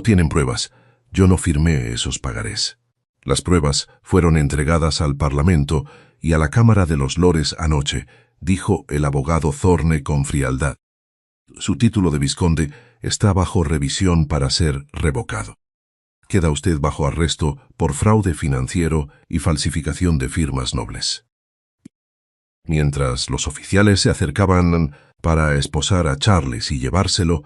[SPEAKER 1] tienen pruebas. Yo no firmé esos pagarés. Las pruebas fueron entregadas al Parlamento y a la Cámara de los Lores anoche, dijo el abogado Thorne con frialdad. Su título de vizconde está bajo revisión para ser revocado. Queda usted bajo arresto por fraude financiero y falsificación de firmas nobles. Mientras los oficiales se acercaban para esposar a Charles y llevárselo,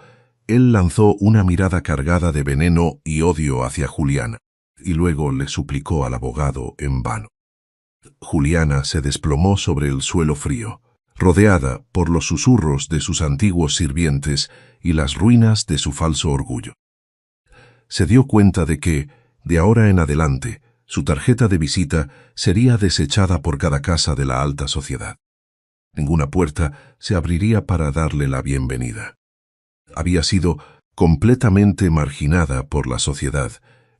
[SPEAKER 1] él lanzó una mirada cargada de veneno y odio hacia Juliana, y luego le suplicó al abogado en vano. Juliana se desplomó sobre el suelo frío, rodeada por los susurros de sus antiguos sirvientes y las ruinas de su falso orgullo. Se dio cuenta de que, de ahora en adelante, su tarjeta de visita sería desechada por cada casa de la alta sociedad. Ninguna puerta se abriría para darle la bienvenida. Había sido completamente marginada por la sociedad,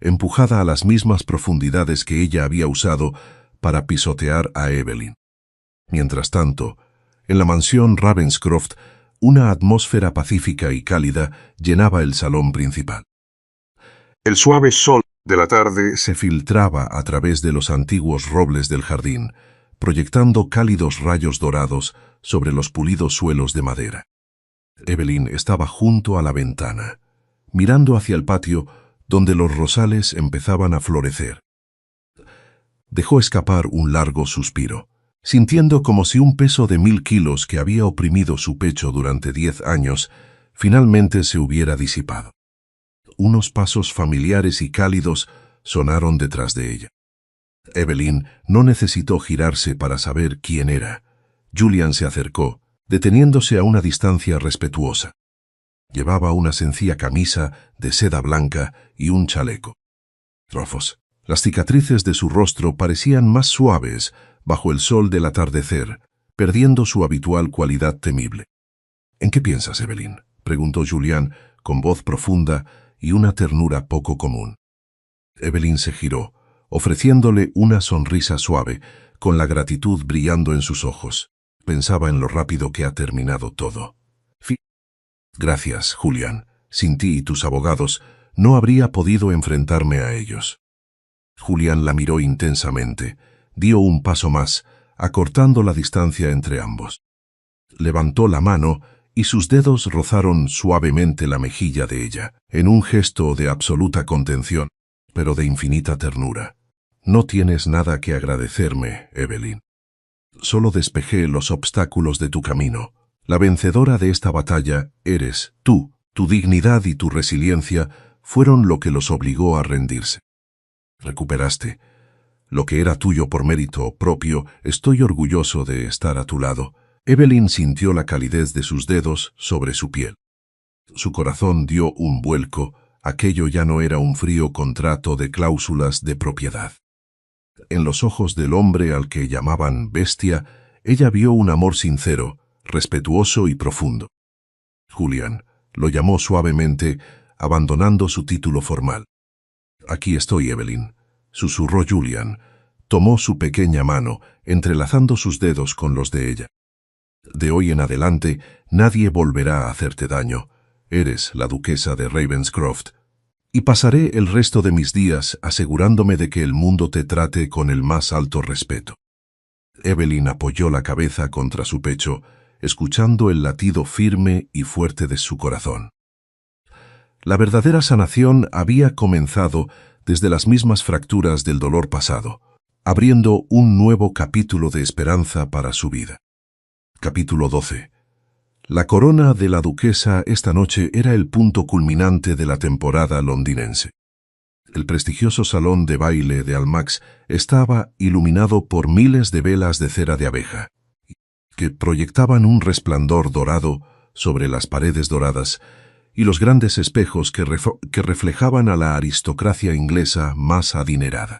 [SPEAKER 1] empujada a las mismas profundidades que ella había usado para pisotear a Evelyn. Mientras tanto, en la mansión Ravenscroft, una atmósfera pacífica y cálida llenaba el salón principal. El suave sol de la tarde se filtraba a través de los antiguos robles del jardín, proyectando cálidos rayos dorados sobre los pulidos suelos de madera. Evelyn estaba junto a la ventana, mirando hacia el patio donde los rosales empezaban a florecer. Dejó escapar un largo suspiro, sintiendo como si un peso de 1000 kilos que había oprimido su pecho durante 10 años finalmente se hubiera disipado. Unos pasos familiares y cálidos sonaron detrás de ella. Evelyn no necesitó girarse para saber quién era. Julian se acercó, deteniéndose a una distancia respetuosa. Llevaba una sencilla camisa de seda blanca y un chaleco. Rofos. Las cicatrices de su rostro parecían más suaves bajo el sol del atardecer, perdiendo su habitual cualidad temible. —¿En qué piensas, Evelyn? —preguntó Julian con voz profunda y una ternura poco común. Evelyn se giró, ofreciéndole una sonrisa suave, con la gratitud brillando en sus ojos. Pensaba en lo rápido que ha terminado todo. Gracias, Julian. Sin ti y tus abogados, no habría podido enfrentarme a ellos. Julian la miró intensamente. Dio un paso más, acortando la distancia entre ambos. Levantó la mano y sus dedos rozaron suavemente la mejilla de ella, en un gesto de absoluta contención, pero de infinita ternura. No tienes nada que agradecerme, Evelyn. Solo despejé los obstáculos de tu camino. La vencedora de esta batalla eres tú. Tu dignidad y tu resiliencia fueron lo que los obligó a rendirse. Recuperaste lo que era tuyo por mérito propio. Estoy orgulloso de estar a tu lado. Evelyn sintió la calidez de sus dedos sobre su piel. Su corazón dio un vuelco. Aquello ya no era un frío contrato de cláusulas de propiedad. En los ojos del hombre al que llamaban bestia, ella vio un amor sincero, respetuoso y profundo. Julian lo llamó suavemente, abandonando su título formal. Aquí estoy, Evelyn, susurró Julian. Tomó su pequeña mano, entrelazando sus dedos con los de ella. De hoy en adelante, nadie volverá a hacerte daño. Eres la duquesa de Ravenscroft. Y pasaré el resto de mis días asegurándome de que el mundo te trate con el más alto respeto. Evelyn apoyó la cabeza contra su pecho, escuchando el latido firme y fuerte de su corazón. La verdadera sanación había comenzado desde las mismas fracturas del dolor pasado, abriendo un nuevo capítulo de esperanza para su vida. Capítulo 12. La corona de la duquesa esta noche era el punto culminante de la temporada londinense. El prestigioso salón de baile de Almack's estaba iluminado por miles de velas de cera de abeja, que proyectaban un resplandor dorado sobre las paredes doradas y los grandes espejos que reflejaban a la aristocracia inglesa más adinerada.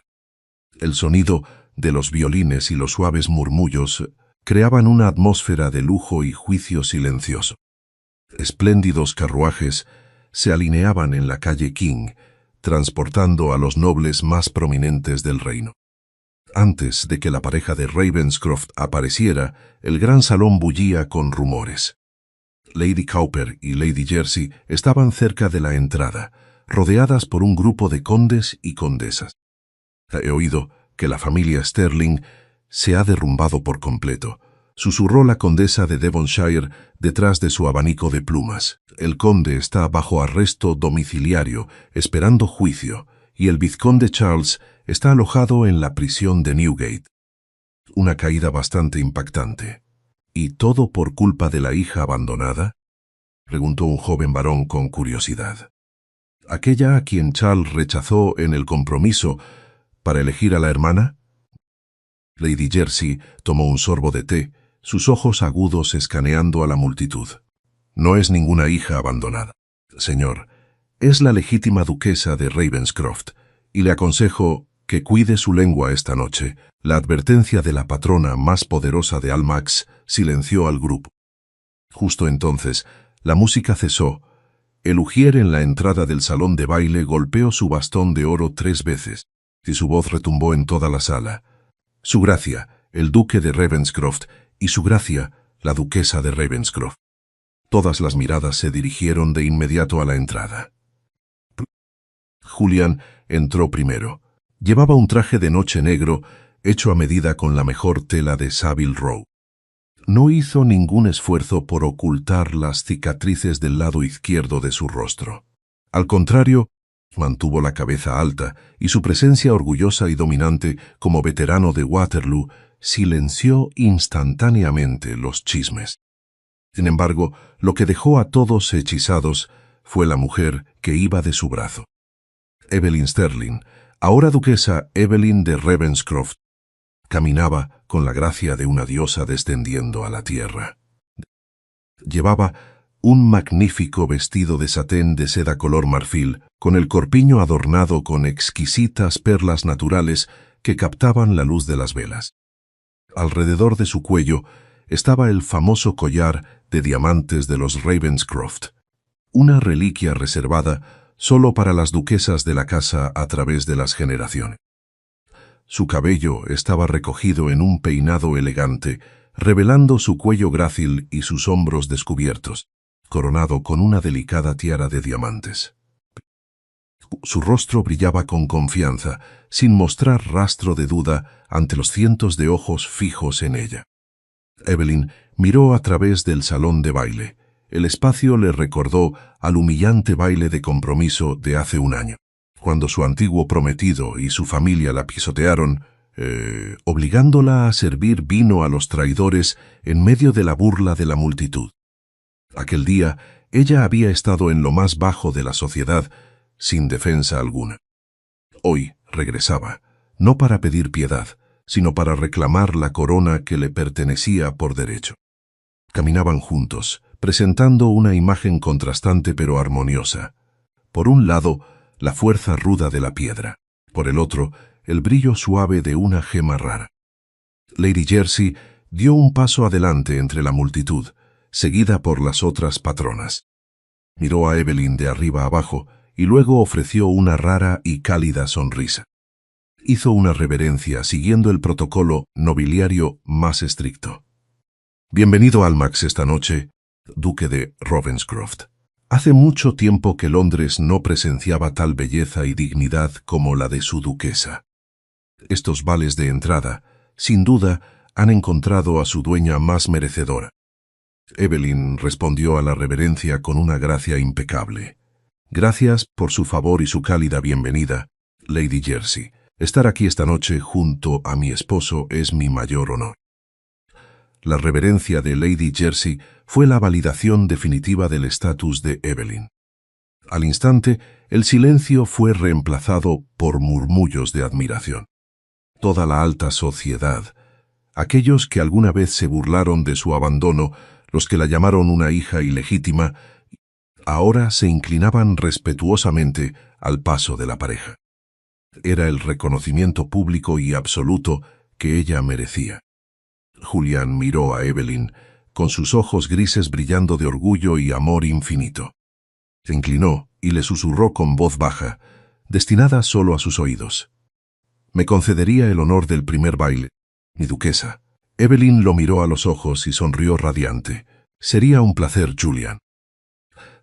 [SPEAKER 1] El sonido de los violines y los suaves murmullos creaban una atmósfera de lujo y juicio silencioso. Espléndidos carruajes se alineaban en la calle King, transportando a los nobles más prominentes del reino. Antes de que la pareja de Ravenscroft apareciera, el gran salón bullía con rumores. Lady Cowper y Lady Jersey estaban cerca de la entrada, rodeadas por un grupo de condes y condesas. He oído que la familia Sterling se ha derrumbado por completo, susurró la condesa de Devonshire detrás de su abanico de plumas. El conde está bajo arresto domiciliario, esperando juicio, y el vizconde Charles está alojado en la prisión de Newgate. Una caída bastante impactante. ¿Y todo por culpa de la hija abandonada?, preguntó un joven varón con curiosidad. ¿Aquella a quien Charles rechazó en el compromiso para elegir a la hermana? Lady Jersey tomó un sorbo de té, sus ojos agudos escaneando a la multitud. No es ninguna hija abandonada, señor. Es la legítima duquesa de Ravenscroft, y le aconsejo que cuide su lengua esta noche. La advertencia de la patrona más poderosa de Almack's silenció al grupo. Justo entonces, la música cesó. El ujier en la entrada del salón de baile golpeó su bastón de oro 3 veces, y su voz retumbó en toda la sala. Su gracia, el duque de Ravenscroft, y su gracia, la duquesa de Ravenscroft. Todas las miradas se dirigieron de inmediato a la entrada. Julian entró primero. Llevaba un traje de noche negro, hecho a medida con la mejor tela de Savile Row. No hizo ningún esfuerzo por ocultar las cicatrices del lado izquierdo de su rostro. Al contrario, mantuvo la cabeza alta y su presencia orgullosa y dominante como veterano de Waterloo silenció instantáneamente los chismes. Sin embargo, lo que dejó a todos hechizados fue la mujer que iba de su brazo. Evelyn Sterling, ahora duquesa Evelyn de Ravenscroft, caminaba con la gracia de una diosa descendiendo a la tierra. Llevaba un magnífico vestido de satén de seda color marfil, con el corpiño adornado con exquisitas perlas naturales que captaban la luz de las velas. Alrededor de su cuello estaba el famoso collar de diamantes de los Ravenscroft, una reliquia reservada solo para las duquesas de la casa a través de las generaciones. Su cabello estaba recogido en un peinado elegante, revelando su cuello grácil y sus hombros descubiertos, coronado con una delicada tiara de diamantes. Su rostro brillaba con confianza, sin mostrar rastro de duda ante los cientos de ojos fijos en ella. Evelyn miró a través del salón de baile. El espacio le recordó al humillante baile de compromiso de hace un año, cuando su antiguo prometido y su familia la pisotearon, obligándola a servir vino a los traidores en medio de la burla de la multitud. Aquel día, ella había estado en lo más bajo de la sociedad, sin defensa alguna. Hoy regresaba, no para pedir piedad, sino para reclamar la corona que le pertenecía por derecho. Caminaban juntos, presentando una imagen contrastante pero armoniosa. Por un lado, la fuerza ruda de la piedra, por el otro, el brillo suave de una gema rara. Lady Jersey dio un paso adelante entre la multitud, seguida por las otras patronas. Miró a Evelyn de arriba abajo y luego ofreció una rara y cálida sonrisa. Hizo una reverencia siguiendo el protocolo nobiliario más estricto. Bienvenido a Almack's esta noche, duque de Ravenscroft. Hace mucho tiempo que Londres no presenciaba tal belleza y dignidad como la de su duquesa. Estos vales de entrada, sin duda, han encontrado a su dueña más merecedora. Evelyn respondió a la reverencia con una gracia impecable. Gracias por su favor y su cálida bienvenida. Lady Jersey, estar aquí esta noche junto a mi esposo es mi mayor honor. La reverencia de Lady Jersey fue la validación definitiva del estatus de Evelyn. Al instante, el silencio fue reemplazado por murmullos de admiración. Toda la alta sociedad, aquellos que alguna vez se burlaron de su abandono, los que la llamaron una hija ilegítima, ahora se inclinaban respetuosamente al paso de la pareja. Era el reconocimiento público y absoluto que ella merecía. Julian miró a Evelyn, con sus ojos grises brillando de orgullo y amor infinito. Se inclinó y le susurró con voz baja, destinada solo a sus oídos. «Me concedería el honor del primer baile, mi duquesa». Evelyn lo miró a los ojos y sonrió radiante. «Sería un placer, Julian».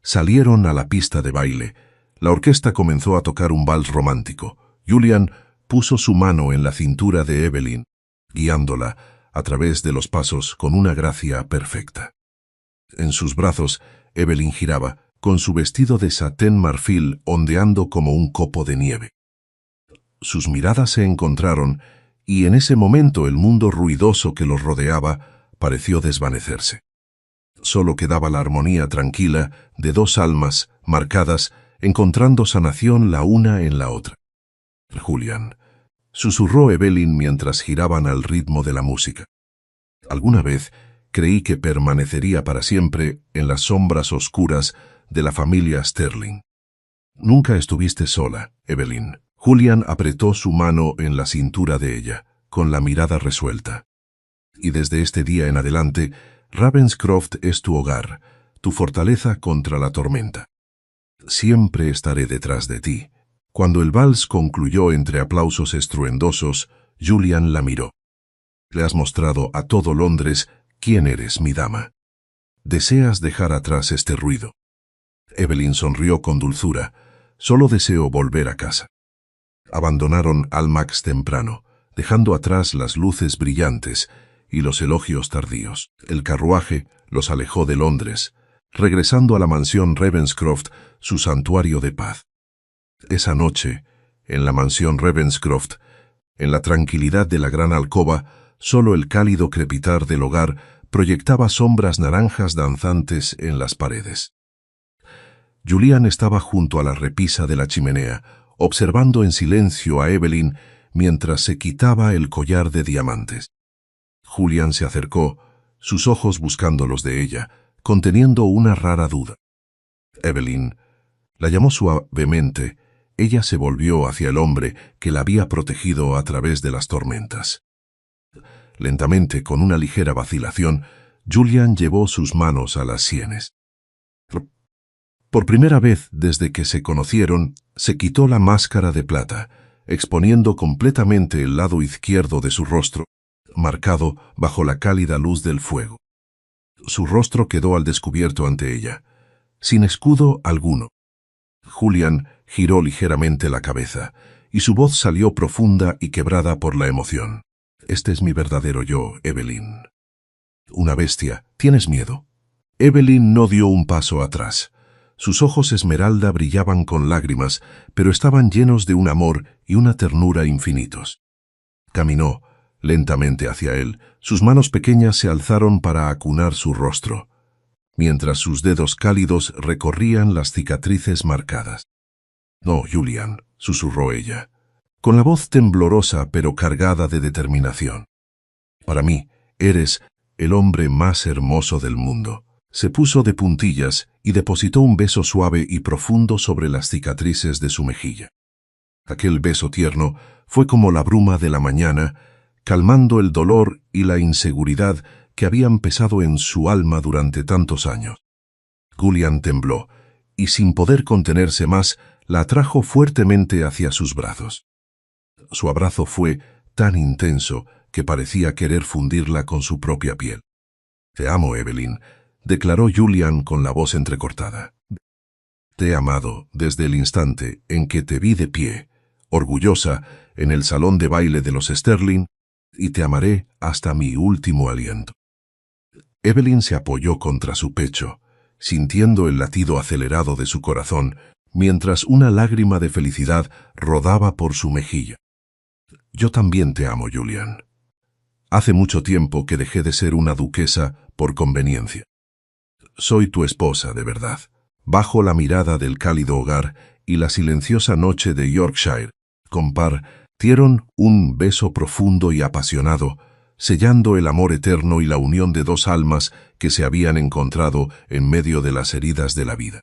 [SPEAKER 1] Salieron a la pista de baile. La orquesta comenzó a tocar un vals romántico. Julian puso su mano en la cintura de Evelyn, guiándola a través de los pasos con una gracia perfecta. En sus brazos, Evelyn giraba, con su vestido de satén marfil ondeando como un copo de nieve. Sus miradas se encontraron, y en ese momento el mundo ruidoso que los rodeaba pareció desvanecerse. Solo quedaba la armonía tranquila de dos almas marcadas, encontrando sanación la una en la otra. «Julian», susurró Evelyn mientras giraban al ritmo de la música. «Alguna vez creí que permanecería para siempre en las sombras oscuras de la familia Sterling». «Nunca estuviste sola, Evelyn». Julian apretó su mano en la cintura de ella, con la mirada resuelta. «Y desde este día en adelante, Ravenscroft es tu hogar, tu fortaleza contra la tormenta. Siempre estaré detrás de ti». Cuando el vals concluyó entre aplausos estruendosos, Julian la miró. «Le has mostrado a todo Londres quién eres, mi dama. Deseas dejar atrás este ruido». Evelyn sonrió con dulzura. «Solo deseo volver a casa». Abandonaron Almack's temprano, dejando atrás las luces brillantes y los elogios tardíos. El carruaje los alejó de Londres, regresando a la mansión Ravenscroft, su santuario de paz. Esa noche, en la mansión Ravenscroft, en la tranquilidad de la gran alcoba, solo el cálido crepitar del hogar proyectaba sombras naranjas danzantes en las paredes. Julian estaba junto a la repisa de la chimenea, observando en silencio a Evelyn mientras se quitaba el collar de diamantes. Julian se acercó, sus ojos buscando los de ella, conteniendo una rara duda. «Evelyn», la llamó suavemente. Ella se volvió hacia el hombre que la había protegido a través de las tormentas. Lentamente, con una ligera vacilación, Julian llevó sus manos a las sienes. Por primera vez desde que se conocieron, se quitó la máscara de plata, exponiendo completamente el lado izquierdo de su rostro, marcado bajo la cálida luz del fuego. Su rostro quedó al descubierto ante ella, sin escudo alguno. Julian giró ligeramente la cabeza, y su voz salió profunda y quebrada por la emoción. «Este es mi verdadero yo, Evelyn». «Una bestia. ¿Tienes miedo?» Evelyn no dio un paso atrás. Sus ojos esmeralda brillaban con lágrimas, pero estaban llenos de un amor y una ternura infinitos. Caminó lentamente hacia él. Sus manos pequeñas se alzaron para acunar su rostro, mientras sus dedos cálidos recorrían las cicatrices marcadas. «No, Julian», susurró ella, con la voz temblorosa pero cargada de determinación. «Para mí, eres el hombre más hermoso del mundo». Se puso de puntillas y depositó un beso suave y profundo sobre las cicatrices de su mejilla. Aquel beso tierno fue como la bruma de la mañana, calmando el dolor y la inseguridad que habían pesado en su alma durante tantos años. Julian tembló, y sin poder contenerse más, la atrajo fuertemente hacia sus brazos. Su abrazo fue tan intenso que parecía querer fundirla con su propia piel. «Te amo, Evelyn», declaró Julian con la voz entrecortada. «Te he amado desde el instante en que te vi de pie, orgullosa, en el salón de baile de los Sterling, y te amaré hasta mi último aliento». Evelyn se apoyó contra su pecho, sintiendo el latido acelerado de su corazón, mientras una lágrima de felicidad rodaba por su mejilla. Yo también te amo, Julian. Hace mucho tiempo que dejé de ser una duquesa por conveniencia. Soy tu esposa de verdad. Bajo la mirada del cálido hogar y la silenciosa noche de Yorkshire, compartieron un beso profundo y apasionado, sellando el amor eterno y la unión de dos almas que se habían encontrado en medio de las heridas de la vida.